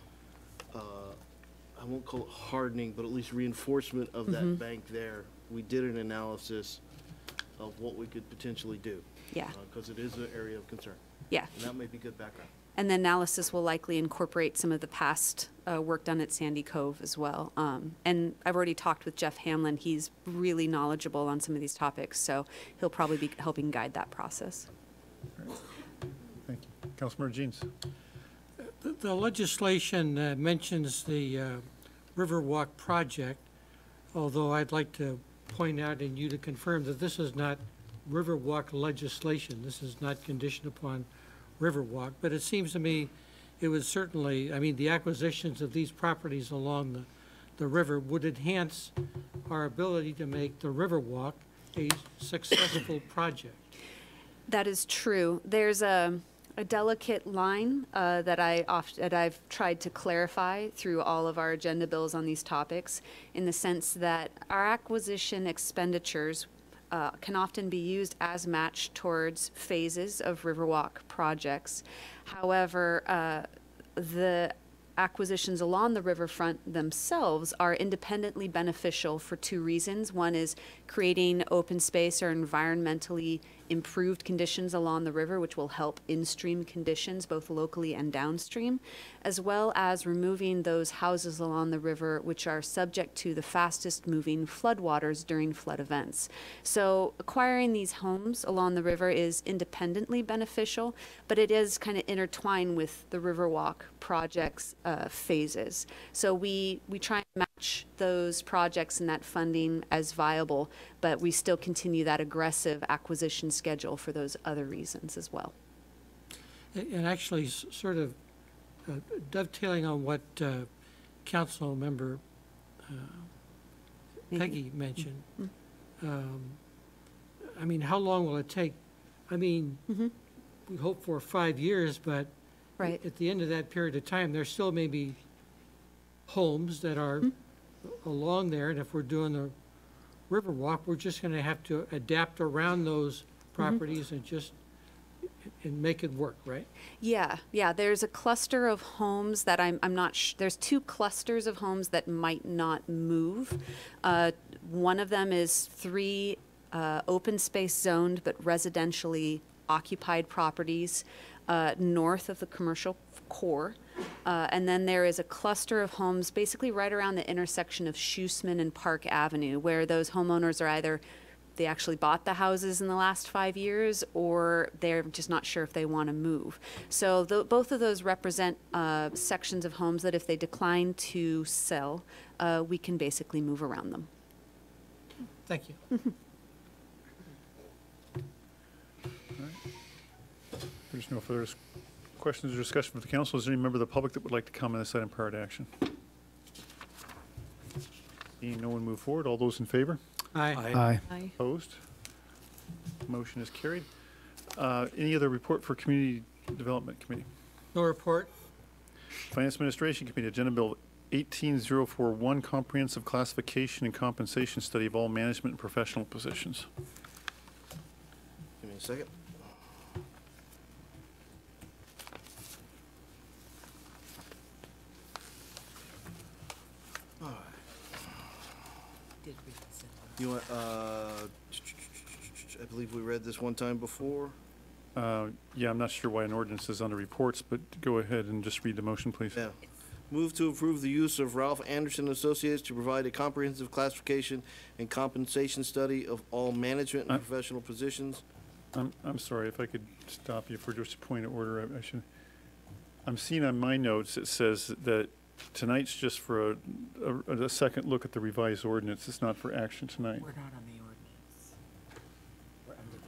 I won't call it hardening, but at least reinforcement of that bank there? We did an analysis of what we could potentially do. Yeah. Because it is an area of concern. Yeah. And that may be good background. And the analysis will likely incorporate some of the past work done at Sandy Cove as well. And I've already talked with Jeff Hamlin. He's really knowledgeable on some of these topics, so he'll probably be helping guide that process. Thank you. Councilmember Jeans. The legislation mentions the Riverwalk project, although I'd like to point out and you to confirm that this is not Riverwalk legislation. This is not conditioned upon Riverwalk, but it seems to me it would certainly, I mean, the acquisitions of these properties along the river would enhance our ability to make the Riverwalk a successful project. That is true. There's a a delicate line that I've tried to clarify through all of our agenda bills on these topics, in the sense that our acquisition expenditures can often be used as match towards phases of Riverwalk projects. However, the acquisitions along the riverfront themselves are independently beneficial for two reasons. One is creating open space or environmentally improved conditions along the river, which will help in-stream conditions both locally and downstream, as well as removing those houses along the river which are subject to the fastest moving floodwaters during flood events. So acquiring these homes along the river is independently beneficial, but it is kind of intertwined with the Riverwalk project's phases. So we try and match those projects and that funding as viable, but we still continue that aggressive acquisition schedule for those other reasons as well. And actually, sort of dovetailing on what Council Member Peggy mentioned, I mean, how long will it take? I mean, we hope for 5 years, but at the end of that period of time, there still may be homes that are along there, and if we're doing the Riverwalk, we're just going to have to adapt around those properties and make it work, right? Yeah. There's a cluster of homes that I'm not there's two clusters of homes that might not move. One of them is 3 open space zoned but residentially occupied properties north of the commercial core. And then there is a cluster of homes basically right around the intersection of Shoesman and Park Avenue, where those homeowners are either they actually bought the houses in the last 5 years, or they're just not sure if they want to move. So both of those represent sections of homes that if they decline to sell, we can basically move around them. Thank you. There's no further questions or discussion from the council. Is there any member of the public that would like to comment on this item prior to action? Seeing no one move forward, all those in favor? Aye. Aye. Opposed? Motion is carried. Any other report for Community Development Committee? No report. Finance Administration Committee, Agenda Bill 18041, Comprehensive Classification and Compensation Study of all management and professional positions. Give me a second. You want, I believe we read this one time before. Yeah, I'm not sure why an ordinance is under reports, but go ahead and just read the motion, please. Yeah. Move to approve the use of Ralph Anderson Associates to provide a comprehensive classification and compensation study of all management and professional positions. I'm sorry, if I could stop you for just a point of order, I should. I'm seeing on my notes, it says that tonight's just for a second look at the revised ordinance. It's not for action tonight. We're not on the ordinance. We're under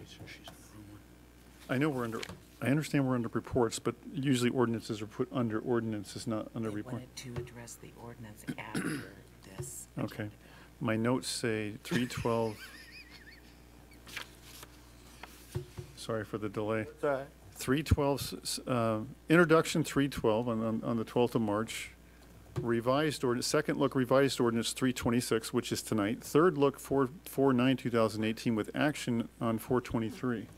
I know we're under, I understand we're under reports, but usually ordinances are put under ordinances, not under They report. wanted to address the ordinance after this. Okay. My notes say 312. Sorry for the delay. It's all right. 312, introduction 312 on the 12th of March. Revised ordinance, second look revised ordinance 326, which is tonight. Third look 4/9/2018 with action on 4/23.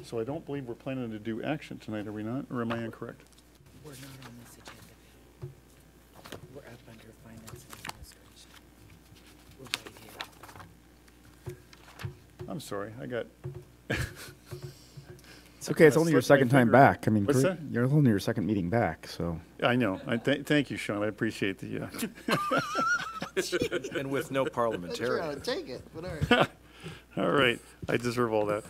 So I don't believe we're planning to do action tonight, are we not? Or am I incorrect? We're not on this agenda. We're up under finance and administration. We're right here. I'm sorry, I got. It's okay, it's I only your slipped my second time finger. back. I mean, What's that? you're only your second meeting back, so. I know. Thank you, Sean. I appreciate the. And with no parliamentarian. Take it, but all right. All right, I deserve all that.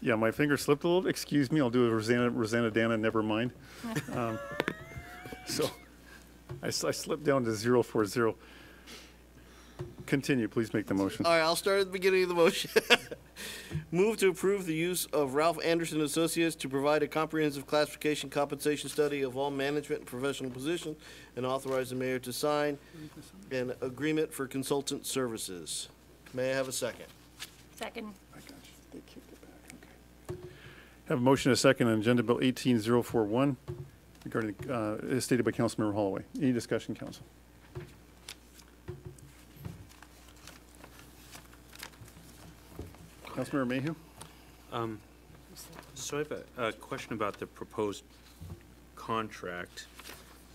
Yeah, my finger slipped a little. Excuse me. I'll do a Rosanna Dana. Never mind. So, I slipped down to 040. Continue. Please make the motion. All right, I'll start at the beginning of the motion. Move to approve the use of Ralph Anderson Associates to provide a comprehensive classification compensation study of all management and professional positions and authorize the mayor to sign an agreement for consultant services. May I have a second? Second. Have a motion and a second on Agenda Bill 18041 regarding, as stated by Councilmember Holloway. Any discussion, council? Councilmember Mayhew? So I have a question about the proposed contract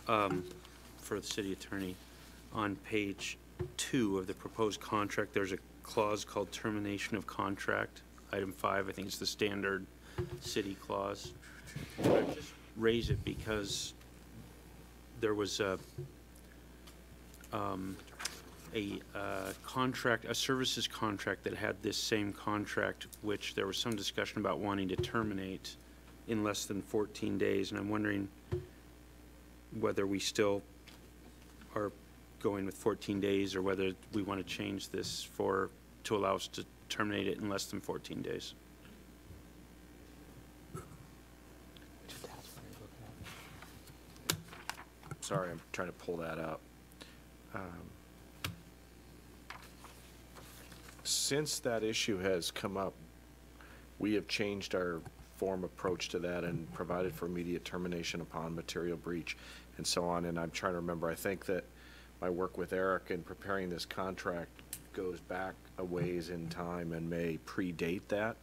for the city attorney. On page 2 of the proposed contract, there's a clause called termination of contract. Item 5, I think it's the standard city clause. I just raise it because there was a contract, a services contract that had this same contract, which there was some discussion about wanting to terminate in less than 14 days. And I'm wondering whether we still are going with 14 days or whether we want to change this to allow us to terminate it in less than 14 days. Sorry, I'm trying to pull that up. Since that issue has come up, we have changed our form approach to that and provided for immediate termination upon material breach and so on. And I'm trying to remember, I think that my work with Eric in preparing this contract goes back a ways in time and may predate that.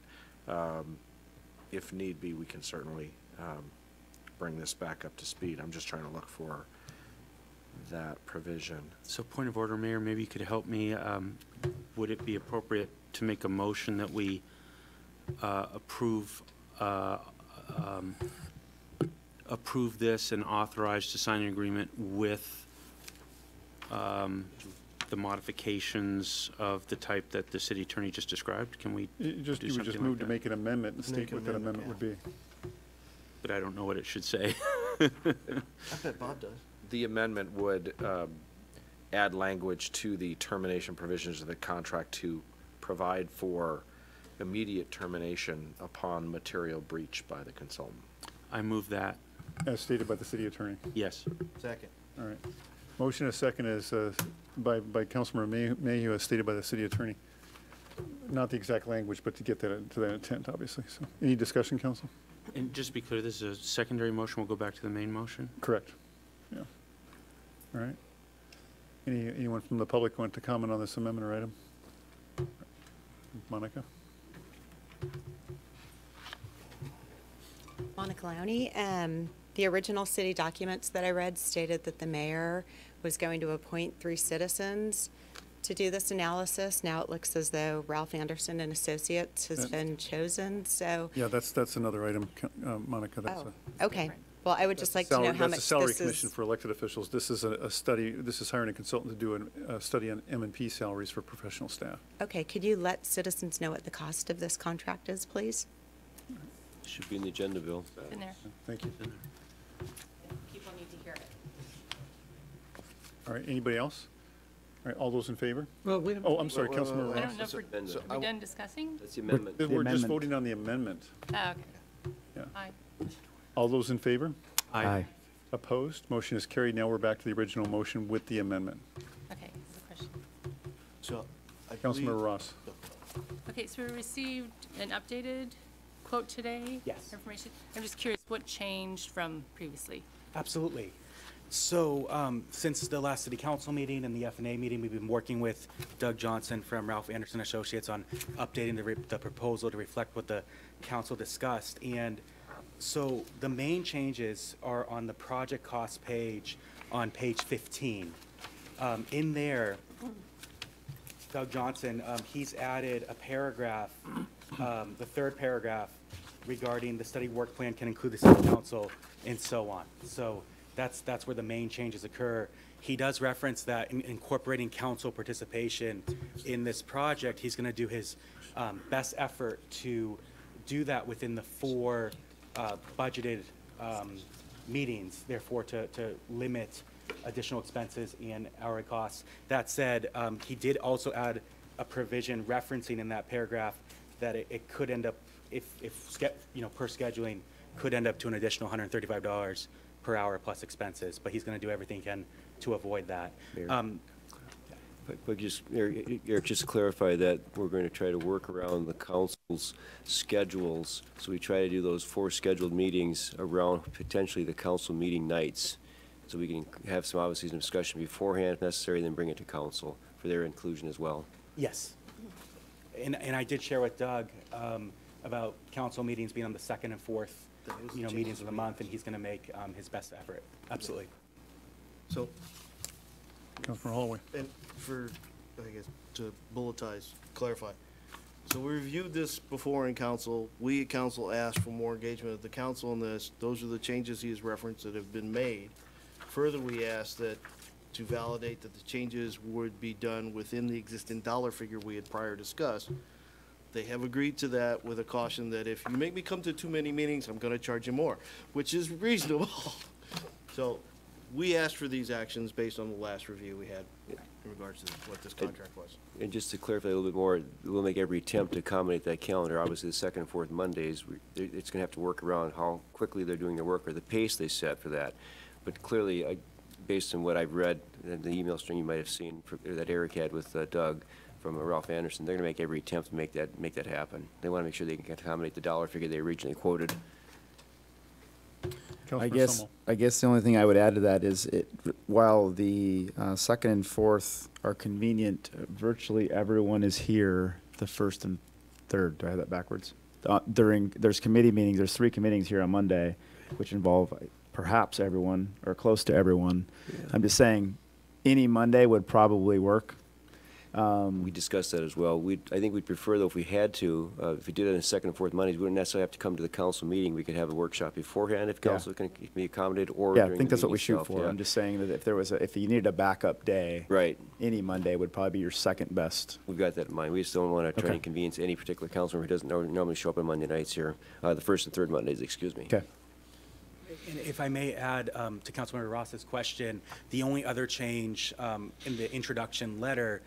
If need be, we can certainly bring this back up to speed. I'm just trying to look for that provision. So point of order, Mayor, maybe you could help me. Would it be appropriate to make a motion that we approve this and authorize to sign an agreement with the modifications of the type that the city attorney just described? Can we You would just move to make an amendment and state what that amendment would be. But I don't know what it should say. I bet Bob does. The amendment would add language to the termination provisions of the contract to provide for immediate termination upon material breach by the consultant. I move that. As stated by the city attorney. Yes. Second. All right. Motion and a second is by Councilmember Mayhew as stated by the city attorney. Not the exact language, but to get that to that intent, obviously. So, any discussion, council? And just to be clear, this is a secondary motion. We'll go back to the main motion? Correct. Yeah. All right. Anyone from the public want to comment on this amendment or item? Monica? Monica Lowney. The original city documents that I read stated that the mayor was going to appoint 3 citizens to do this analysis. Now it looks as though Ralph Anderson and Associates has been chosen, so. Yeah, that's another item, Monica. That's Okay. Well, I would just like to know how much That's a salary this commission is. for elected officials. This is a study, this is hiring a consultant to do a study on M&P salaries for professional staff. Okay, could you let citizens know what the cost of this contract is, please? Should be in the agenda, Bill. In there. Thank you. People need to hear it. All right, anybody else? All right, all those in favor? Well, wait a minute. Oh, I'm sorry, Councilmember I Ross. don't know if we're done discussing? That's the amendment. We're just voting on the amendment. Oh, okay. Yeah. Aye. All those in favor? Aye. Opposed? Motion is carried. Now we're back to the original motion with the amendment. Okay, this is a question. So, I believe. Councilmember Ross. Okay, so we received an updated quote today? Yes. Information. I'm just curious, what changed from previously? Absolutely. So since the last city council meeting and the F&A meeting, we've been working with Doug Johnson from Ralph Anderson Associates on updating the proposal to reflect what the council discussed. And so the main changes are on the project cost page on page 15. In there, Doug Johnson, he's added a paragraph, the 3rd paragraph, regarding the study work plan can include the city council and so on. So that's where the main changes occur. He does reference that in incorporating council participation in this project, he's going to do his best effort to do that within the 4 budgeted meetings, therefore to limit additional expenses and hourly costs. That said, he did also add a provision referencing in that paragraph that it could end up, if per scheduling, could end up to an additional $135 per hour plus expenses, but he's going to do everything he can to avoid that. But just, Eric, just to clarify that we're going to try to work around the council's schedules. So we try to do those 4 scheduled meetings around potentially the council meeting nights. So we can have some, obviously, some discussion beforehand if necessary, then bring it to council for their inclusion as well. Yes. And I did share with Doug about council meetings being on the 2nd and 4th, meetings of the month, and he's going to make his best effort. Absolutely. So, Councilor Holloway. and for, I guess, to bulletize, clarify. So we reviewed this before in council. We at council asked for more engagement of the council on this. Those are the changes he has referenced that have been made. Further, we asked that to validate that the changes would be done within the existing dollar figure we had prior discussed. They have agreed to that with a caution that if you make me come to too many meetings, I'm gonna charge you more, which is reasonable. So, we asked for these actions based on the last review we had in regards to what this contract was. And just to clarify a little bit more, we'll make every attempt to accommodate that calendar. Obviously, the 2nd and 4th Mondays, it's going to have to work around how quickly they're doing their work or the pace they set for that. But clearly, based on what I've read, and the email string you might have seen that Eric had with Doug from Ralph Anderson, they're going to make every attempt to make that happen. They want to make sure they can accommodate the dollar figure they originally quoted. I guess the only thing I would add to that is while the 2nd and 4th are convenient, virtually everyone is here the 1st and 3rd. Do I have that backwards? There's committee meetings. There's 3 committees here on Monday, which involve perhaps everyone or close to everyone. Yeah. I'm just saying any Monday would probably work. We discussed that as well. I think we'd prefer, though, if we had to, if we did it on the 2nd and 4th Mondays, we wouldn't necessarily have to come to the council meeting. We could have a workshop beforehand if council can be accommodated, or yeah, during I think the that's what we meeting shoot itself. for. Yeah. I'm just saying that if you needed a backup day, right, any Monday would probably be your second best. We've got that in mind. We just don't want to try Okay. to inconvenience any particular council member who doesn't normally show up on Monday nights here, the 1st and 3rd Mondays, excuse me. Okay. And if I may add to Councilmember Ross's question, the only other change in the introduction letter,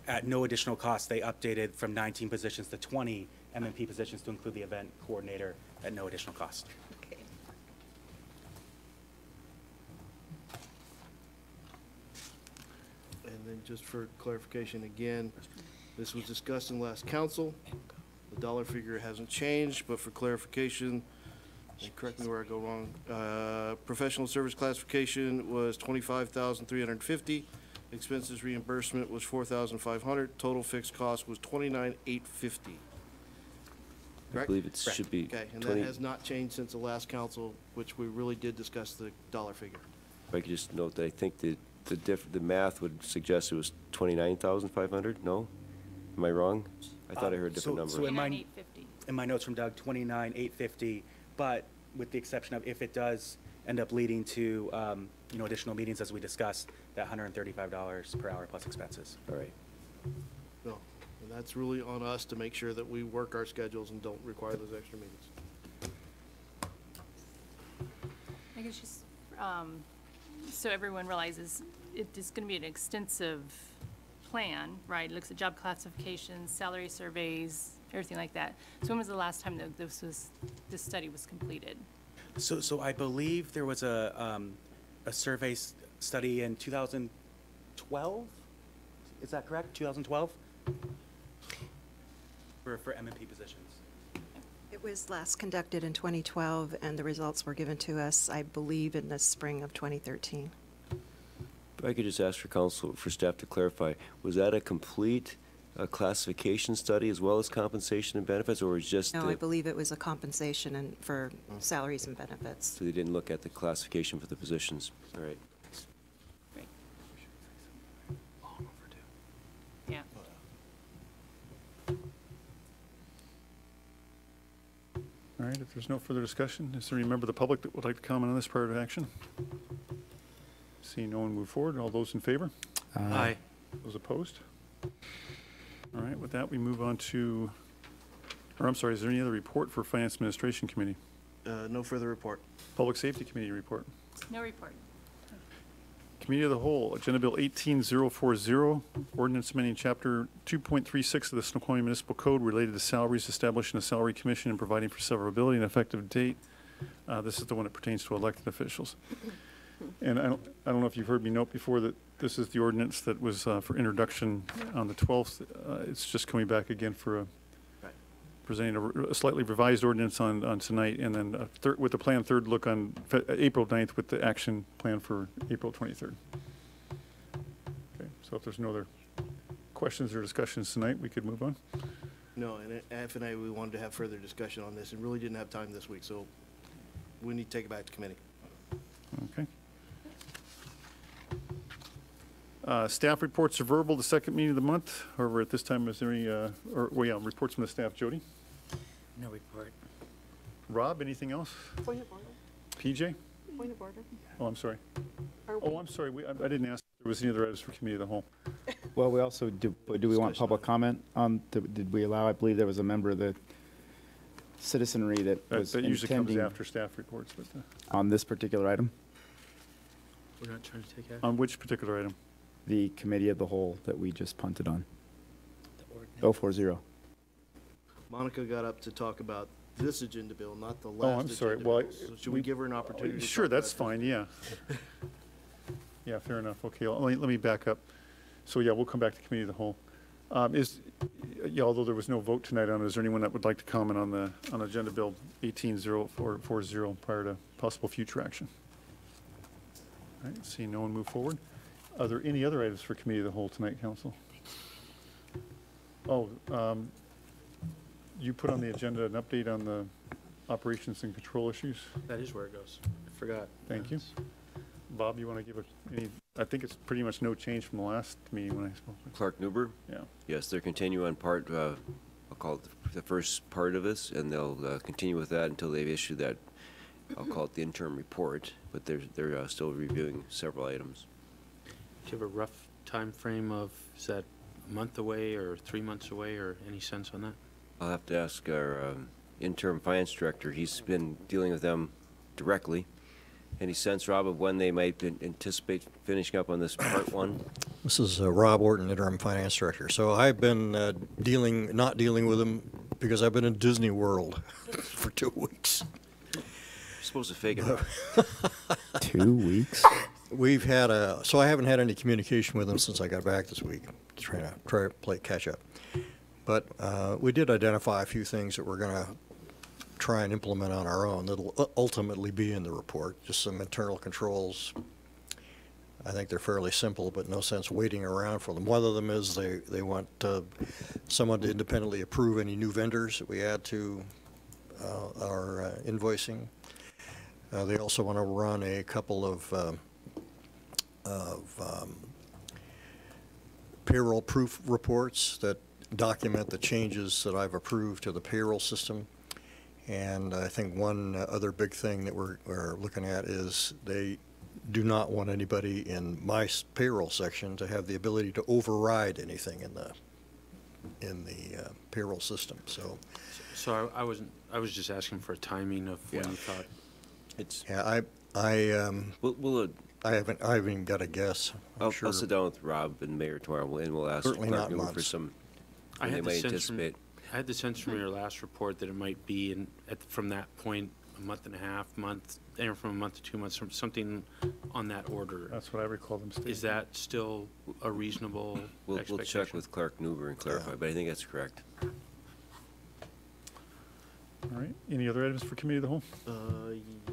at no additional cost, they updated from 19 positions to 20 MMP positions to include the event coordinator at no additional cost. Okay. And then just for clarification again, this was discussed in last council. The dollar figure hasn't changed, but for clarification, and correct me where I go wrong, professional service classification was 25,350. Expenses reimbursement was 4,500. Total fixed cost was 29,850. I believe it should be Okay, and 20. that has not changed since the last council, which we really did discuss the dollar figure. If I could just note that I think the math would suggest it was 29,500. No, am I wrong? I thought I heard a different number. So in my notes from Doug, 29,850, but with the exception of if it does end up leading to additional meetings as we discussed, that $135 per hour plus expenses. All right. No, and that's really on us to make sure that we work our schedules and don't require those extra meetings. I guess just, so everyone realizes it is going to be an extensive plan, right? It looks at job classifications, salary surveys, everything like that. So when was the last time that this study was completed? So I believe there was a survey study in 2012? Is that correct? 2012? For MMP positions. It was last conducted in 2012, and the results were given to us, I believe, in the spring of 2013. If I could just ask for staff to clarify, was that a complete classification study as well as compensation and benefits, or was just No, I believe it was a compensation and for salaries and benefits. so they didn't look at the classification for the positions? All right. Great. Yeah. All right, if there's no further discussion, is there any member of the public that would like to comment on this part of action? Seeing no one move forward, all those in favor? Aye. Those opposed? All right, with that, we move on to, or I'm sorry, is there any other report for Finance Administration Committee? No further report. Public Safety Committee report. No report. Committee of the Whole, Agenda Bill 18040, ordinance amending Chapter 2.36 of the Snoqualmie Municipal Code related to salaries, establishing a salary commission and providing for severability and effective date. This is the one that pertains to elected officials. And I don't know if you've heard me note before that This is the ordinance that was for introduction on the 12th. It's just coming back again for a, presenting a slightly revised ordinance on tonight, and then with the planned third look on April 9th with the action plan for April 23rd. Okay, so if there's no other questions or discussions tonight, we could move on. No, and F and I, we wanted to have further discussion on this and really didn't have time this week, so we need to take it back to committee. Okay. Staff reports are verbal, the second meeting of the month. However, at this time, is there any, reports from the staff? Jody? No report. Rob, anything else? Point of order. PJ? Point of order. Oh, I'm sorry. Are Oh, I'm sorry. I didn't ask if there was any other items for committee of the whole. Well, we also, do we want public comment on, did we allow, I believe there was a member of the citizenry that was That usually comes intending after staff reports, but on this particular item, We're not trying to take action. on which particular item? the committee of the whole that we just punted on. The 040. Monica got up to talk about this agenda bill, not the Oh, last I'm sorry. agenda Well, bill. So should we give her an opportunity? to Sure, talk that's about fine, yeah. Yeah, fair enough. Okay, let me back up. So, yeah, we'll come back to committee of the whole. Although there was no vote tonight on it, is there anyone that would like to comment on Agenda Bill 180440 prior to possible future action? All right, seeing no one move forward. Are there any other items for committee of the whole tonight, council? Oh, you put on the agenda an update on the operations and control issues? That is where it goes. I forgot. Thank you. Bob, you want to give any, I think it's pretty much no change from the last meeting when I spoke. Clark Newber? Yeah. Yes, they're continuing on part, I'll call it the first part of this, and they'll continue with that until they've issued that, I'll call it the interim report, but they're still reviewing several items. Do you have a rough time frame of, is that a month away or 3 months away, or any sense on that? I'll have to ask our interim finance director. He's been dealing with them directly. Any sense, Rob, of when they might anticipate finishing up on this part one? This is Rob Orton, interim finance director. So I've been not dealing with them because I've been in Disney World for 2 weeks. You're supposed to fake it. 2 weeks? We've had so I haven't had any communication with them since I got back this week, trying to play catch up. But we did identify a few things that we're going to try and implement on our own that'll ultimately be in the report, just some internal controls. I think they're fairly simple, but no sense waiting around for them. One of them is they want someone to independently approve any new vendors that we add to our invoicing. They also want to run a couple of payroll proof reports that document the changes that I've approved to the payroll system. And I think one other big thing that we're looking at is they do not want anybody in my payroll section to have the ability to override anything in the payroll system. So I was just asking for a timing of when you thought. I haven't even got a guess. I'll sit down with Rob and Mayor tomorrow, and we'll ask Certainly Clark not Newber for months. some. I had they the might sense from anticipate. I had the sense from your last report that it might be from that point a month and a half, anywhere from a month to 2 months, something on that order. That's what I recall them stating. Is that still a reasonable We'll expectation? check with Clark Newber and clarify, but I think that's correct. All right. Any other items for committee of the whole?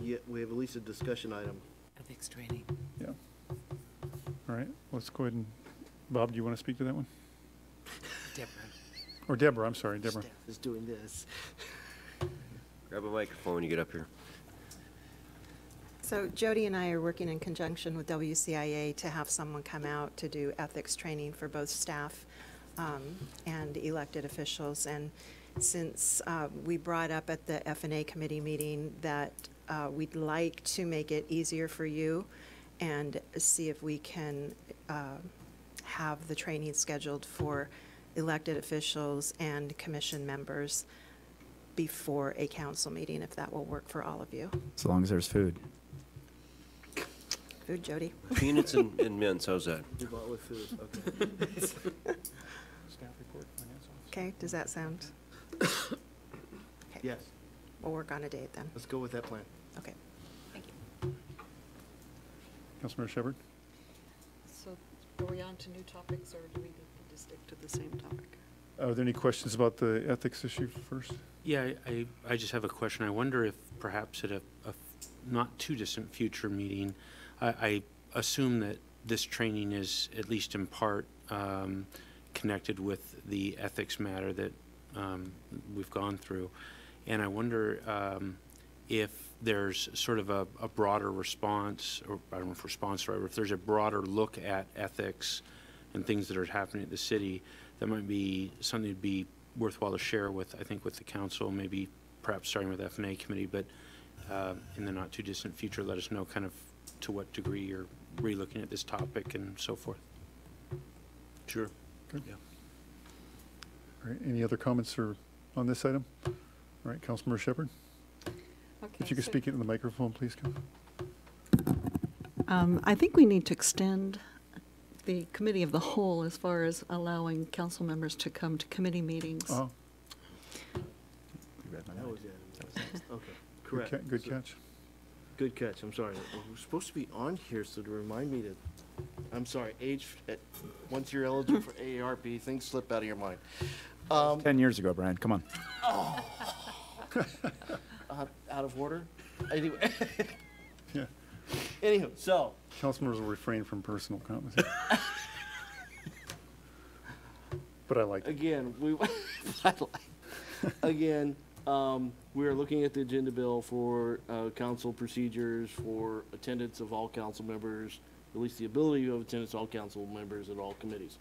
Yeah, we have at least a discussion item. ethics training. Yeah. All right. Let's go ahead and, Bob, do you want to speak to that one? Deborah. Or Deborah, I'm sorry, Deborah. Staff is doing this. Grab a microphone when you get up here. So Jody and I are working in conjunction with WCIA to have someone come out to do ethics training for both staff and elected officials. And since we brought up at the F&A committee meeting that we'd like to make it easier for you and see if we can have the training scheduled for elected officials and commission members before a council meeting, if that will work for all of you. As long as there's food. Food, Jody. Peanuts and mints, how's that? You bought with food, okay. Staff report, finance officer. Okay, does that sound? Yes, We'll work on a date then. let's go with that plan. Okay. Councilmember Shepherd? So Are we on to new topics, or do we need to stick to the same topic? Are there any questions about the ethics issue first? Yeah, I just have a question. I wonder if perhaps at a not too distant future meeting, I assume that this training is at least in part connected with the ethics matter that we've gone through. And I wonder if there's sort of a broader response, or I don't know if response is right, or if there's a broader look at ethics and things that are happening at the city that might be something to be worthwhile to share with, I think, with the council, maybe perhaps starting with F&A committee, but in the not too distant future, let us know kind of to what degree you're re-looking at this topic and so forth. Sure. Good. Yeah. All right, any other comments on this item? All right, Councilmember Shepherd? Okay, if you could speak into the microphone, please. I think we need to extend the committee of the whole as far as allowing council members to come to committee meetings. Oh. That was it. Okay, correct. Good catch. Good catch, I'm sorry. We're supposed to be on here, so to remind me to, I'm sorry, once you're eligible for AARP, things slip out of your mind. 10 years ago, Brian, come on. Oh. Out of order? Anyway. Yeah. Anywho, so. Councilmembers will refrain from personal comments. But I like it. Again, we are looking at the agenda bill for council procedures for attendance of all council members, at least the ability of attendance of all council members at all committees.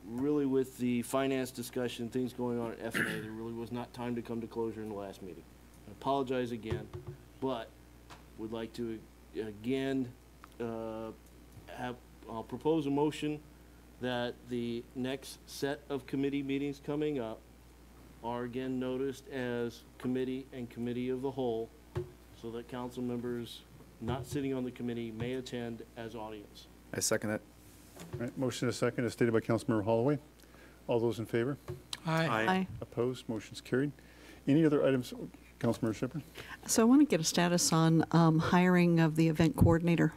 Really with the finance discussion, things going on at F&A, there really was not time to come to closure in the last meeting. I apologize again, but would like to again propose a motion that the next set of committee meetings coming up are again noticed as committee and committee of the whole, so that council members not sitting on the committee may attend as audience. I second it. All right, motion is second, as stated by Councilmember Holloway. All those in favor? Aye. Aye. Opposed? Motion's carried. Any other items, Councilmember Shepherd? So I want to get a status on hiring of the event coordinator.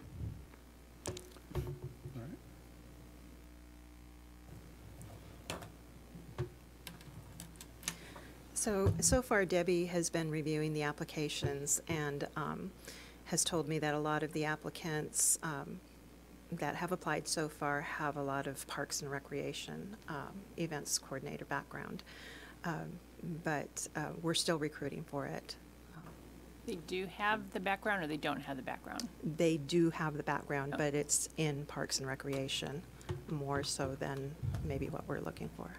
So far Debbie has been reviewing the applications and has told me that a lot of the applicants that have applied so far have a lot of Parks and Recreation events coordinator background. But we're still recruiting for it. They do have the background, or they don't have the background? They do have the background, but it's in Parks and Recreation more so than maybe what we're looking for.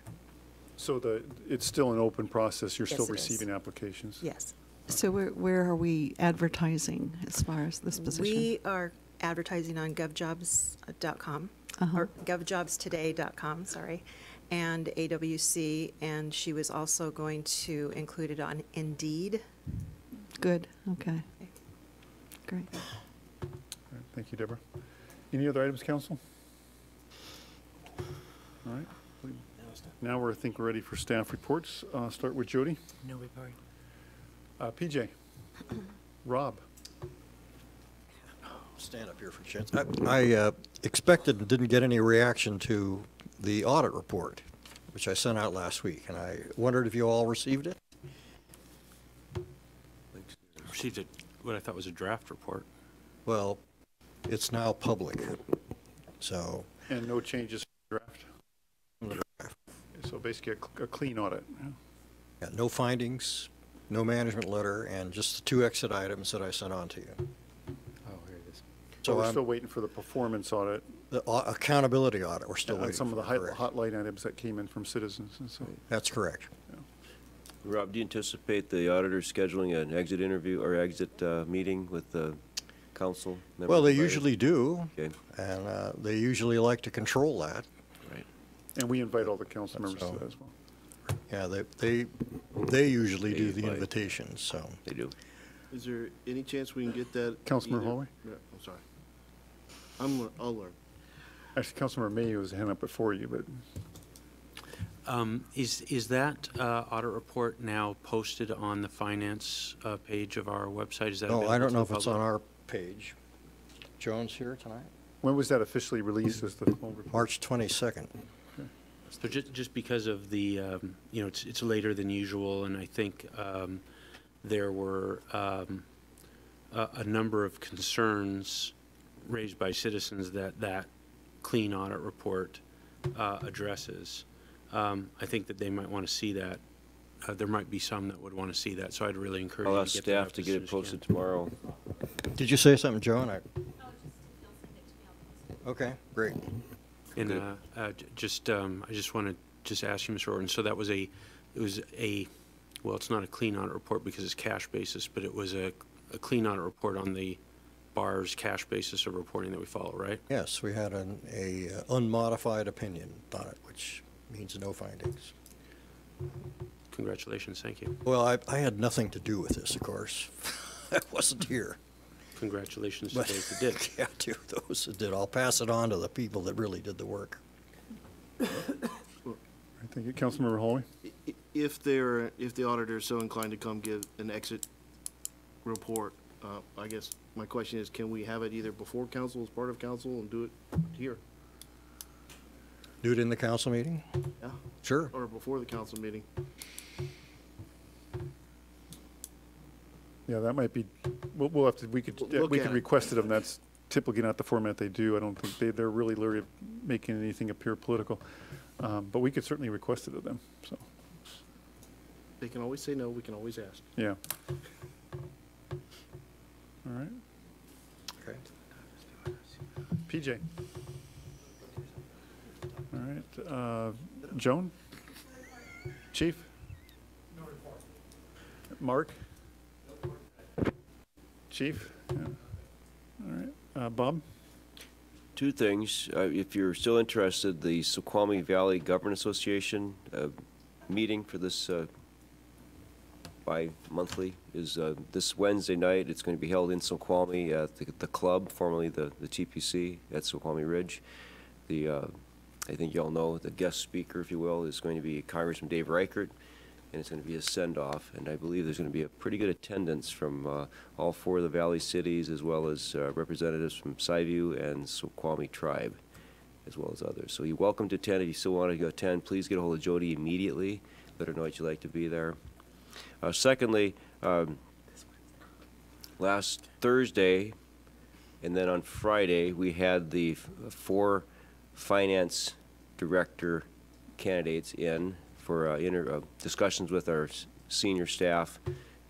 So it's still an open process, you're Yes, still it is. receiving applications? Yes. So where are we advertising as far as this position? We are advertising on govjobs.com, or govjobstoday.com, sorry, and AWC, and she was also going to include it on Indeed. Good, okay. Great. All right, thank you, Deborah. Any other items, council? All right. Now I think we're ready for staff reports. Start with Jody. No report. PJ. Rob. Stand up here for a chance. I expected and didn't get any reaction to the audit report, which I sent out last week, and I wondered if you all received it? Received what I thought was a draft report. Well, it's now public, so. And no changes to the draft? So basically a clean audit. Yeah, no findings, no management letter, and just the 2 exit items that I sent on to you. Oh, here it is. So So we're I'm- still waiting for the performance audit. The accountability audit, we're still And waiting for. some of the correct. hotline items that came in from citizens and so. That's correct. Rob, do you anticipate the auditor scheduling an exit interview or exit meeting with the council members? Well, they invited? usually do, Okay. and they usually like to control that. Right. And we invite all the council members to So- that as well. Yeah, they usually They do the invite. invitations, so. They do. Is there any chance we can get that? Councilmember either- Holloway? Yeah, I'm sorry. I'll learn. Actually, Councilmember May was hand up before you, but Is that audit report now posted on the finance page of our website? Is that No, available I don't to know the if it's public? on our page. Joan's here tonight? When was that officially released as the whole report? March 22nd. So just because of the, you know, it's later than usual, and I think there were a number of concerns raised by citizens that clean audit report addresses. I think that they might want to see that. There might be some that would want to see that, so I'd really encourage I'll you ask to get that staff out to as get soon it as you posted can. tomorrow. Did you say something, Joe? Okay, great. And I just want to just ask you, Mr. Orton, so that was well, it's not a clean audit report because it's cash basis, but it was a clean audit report on the bar's cash basis of reporting that we follow, right? Yes, we had a unmodified opinion on it, which means no findings. Congratulations, thank you. Well, I had nothing to do with this, of course. I wasn't here. Congratulations to But- those that did. Yeah, to those that did. I'll pass it on to the people that really did the work. Thank you. Councilmember Holloway? If the auditor is so inclined to come give an exit report, I guess my question is, can we have it either before council, as part of council, and do it here? Do it in the council meeting? Yeah? Sure. Or before the council meeting? Yeah, that might be, we'll have to, we could Look at it. request it of them. That's typically not the format they do. I don't think they're really leery of making anything appear political. But we could certainly request it of them, so, They can always say no, we can always ask. yeah. All right. Okay. PJ? All right, Joan? Chief? Mark? Chief? Yeah. All right, Bob? Two things. If you're still interested, the Snoqualmie Valley Government Association meeting for this bi-monthly is this Wednesday night. It's going to be held in Snoqualmie at the club, formerly the TPC at Snoqualmie Ridge. I think you all know the guest speaker, if you will, is going to be Congressman Dave Reichert, and it's going to be a send-off. And I believe there's going to be a pretty good attendance from all four of the Valley cities, as well as representatives from Skyview and Snoqualmie Tribe, as well as others. So you're welcome to attend. If you still want to attend, please get a hold of Jody immediately. Let her know that you'd like to be there. Secondly, last Thursday and then on Friday, we had the four finance director candidates in for discussions with our senior staff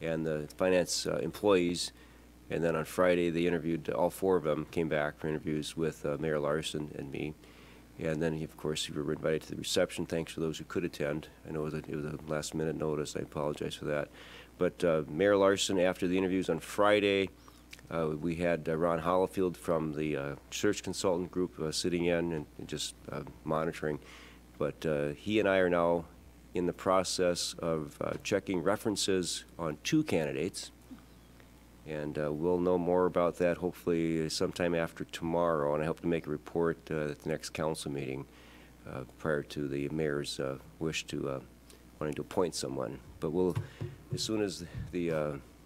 and the finance employees. And then on Friday, they interviewed, all four of them came back for interviews with Mayor Larson and me. And then, of course, you were invited to the reception. Thanks for those who could attend. I know it was a last-minute notice. I apologize for that. But Mayor Larson, after the interviews on Friday, we had Ron Hollifield from the search consultant group sitting in and just monitoring. But he and I are now in the process of checking references on two candidates. And we'll know more about that hopefully sometime after tomorrow. And I hope to make a report at the next council meeting prior to the mayor's wish to wanting to appoint someone. But we'll, as soon as the,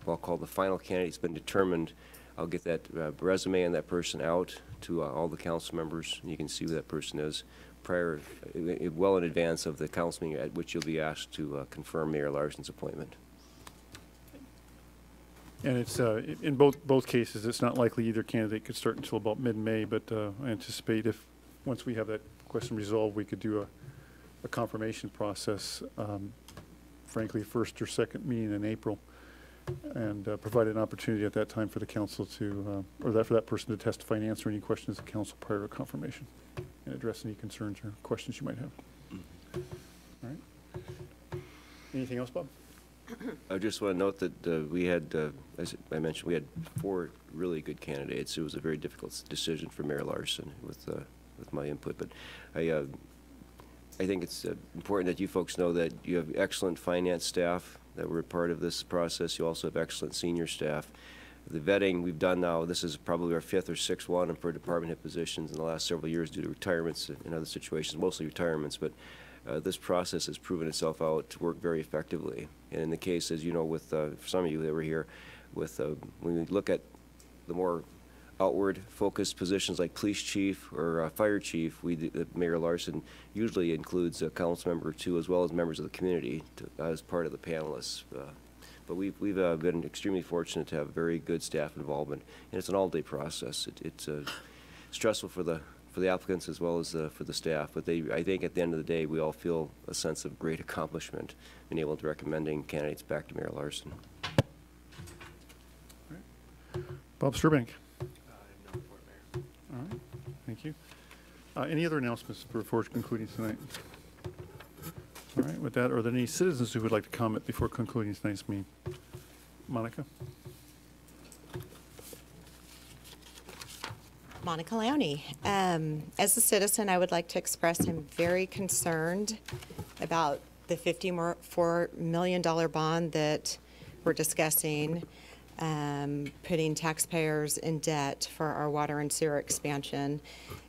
I'll call the final candidate's been determined, I'll get that resume and that person out to all the council members. And you can see who that person is prior, well in advance of the council meeting at which you'll be asked to confirm Mayor Larson's appointment. And it's, in both cases, it's not likely either candidate could start until about mid-May, but I anticipate if, once we have that question resolved, we could do a confirmation process, frankly, first or second meeting in April, and provide an opportunity at that time for the council to, or for that person to testify and answer any questions of council prior to confirmation, and address any concerns or questions you might have. All right. Anything else, Bob? I just want to note that we had, as I mentioned, we had four really good candidates. It was a very difficult decision for Mayor Larson with my input, but I think it's important that you folks know that you have excellent finance staff that were a part of this process. You also have excellent senior staff. The vetting we've done now, this is probably our fifth or sixth one for department head positions in the last several years due to retirements and other situations, mostly retirements, but this process has proven itself out to work very effectively. And in the case, as you know, with for some of you that were here, with when we look at the more outward focused positions like police chief or fire chief, Mayor Larson usually includes a council member or two as well as members of the community as part of the panelists. But we've been extremely fortunate to have very good staff involvement, and it's an all-day process. It's stressful for the applicants as well as for the staff, but I think at the end of the day, we all feel a sense of great accomplishment in able to recommending candidates back to Mayor Larson. Bob Sturbank. All right, thank you. Any other announcements before concluding tonight? All right, with that, are there any citizens who would like to comment before concluding tonight's meeting? Monica? Monica Lowney. As a citizen, I would like to express I'm very concerned about the $54 million bond that we're discussing, putting taxpayers in debt for our water and sewer expansion.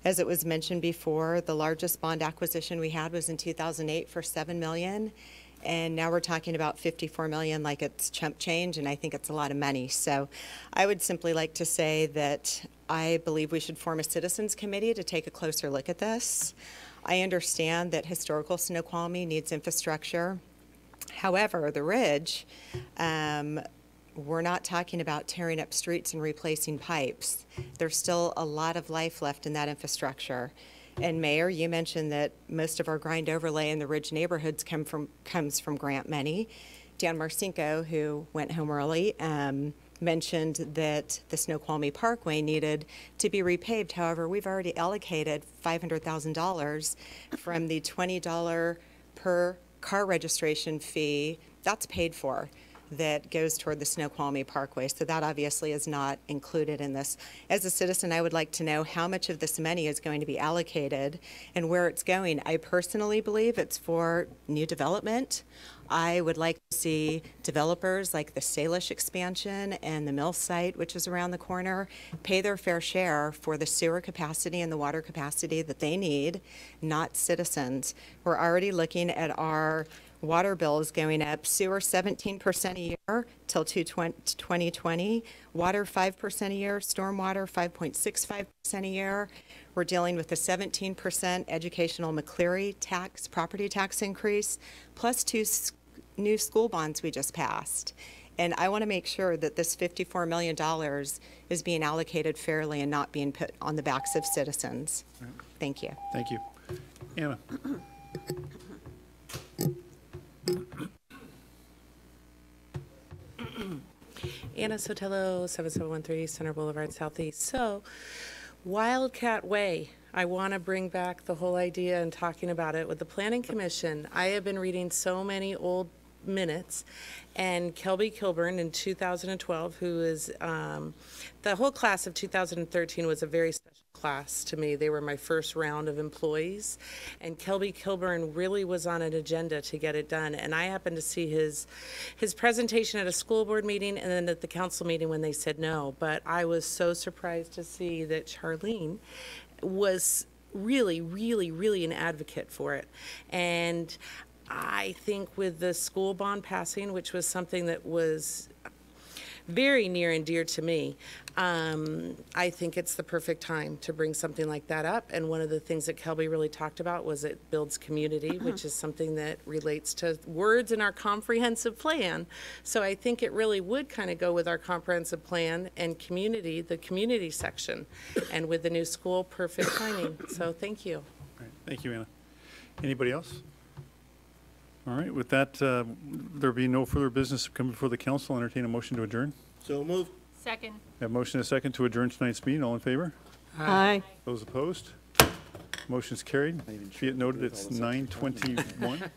As it was mentioned before, the largest bond acquisition we had was in 2008 for $7 million. And now we're talking about $54 million like it's chump change, and I think it's a lot of money. So I would simply like to say that I believe we should form a citizens committee to take a closer look at this. I understand that historical Snoqualmie needs infrastructure. However, the Ridge, we're not talking about tearing up streets and replacing pipes. There's still a lot of life left in that infrastructure. And Mayor, you mentioned that most of our grind overlay in the Ridge neighborhoods comes from grant money. Dan Marcinko, who went home early, mentioned that the Snoqualmie Parkway needed to be repaved. However, we've already allocated $500,000 from the $20 per car registration fee. That's paid for. That goes toward the Snoqualmie Parkway. So that obviously is not included in this. As a citizen, I would like to know how much of this money is going to be allocated and where it's going. I personally believe it's for new development. I would like to see developers like the Salish expansion and the mill site, which is around the corner, pay their fair share for the sewer capacity and the water capacity that they need, not citizens. We're already looking at our water bills going up, sewer 17% a year till 2020, water 5% a year, stormwater 5.65% a year. We're dealing with a 17% educational McCleary tax, property tax increase, plus 2 new school bonds we just passed. And I want to make sure that this $54 million is being allocated fairly and not being put on the backs of citizens. Thank you. Thank you. Anna? Anna Sotelo, 7713 Center Boulevard Southeast. So, Wildcat Way, I want to bring back the whole idea and talking about it with the Planning Commission. I have been reading so many old minutes, and Kelby Kilburn in 2012, who is, the whole class of 2013 was a very special class to me. They were my first round of employees, and Kelby Kilburn really was on an agenda to get it done. And I happened to see his presentation at a school board meeting and then at the council meeting when they said no. But I was so surprised to see that Charlene was really, really, really an advocate for it. And I think with the school bond passing, which was something that was very near and dear to me, I think it's the perfect time to bring something like that up. And one of the things that Kelby really talked about was it builds community, which is something that relates to words in our comprehensive plan. So I think it really would kind of go with our comprehensive plan and community, the community section. And with the new school, perfect timing. So thank you. All right. Thank you, Anna. Anybody else? All right, with that, there be no further business coming before the council. I'll entertain a motion to adjourn. So moved. Second. Have a motion and a second to adjourn tonight's meeting. All in favor? Aye. Those opposed? Motion's carried. Be it noted, it's 9:21.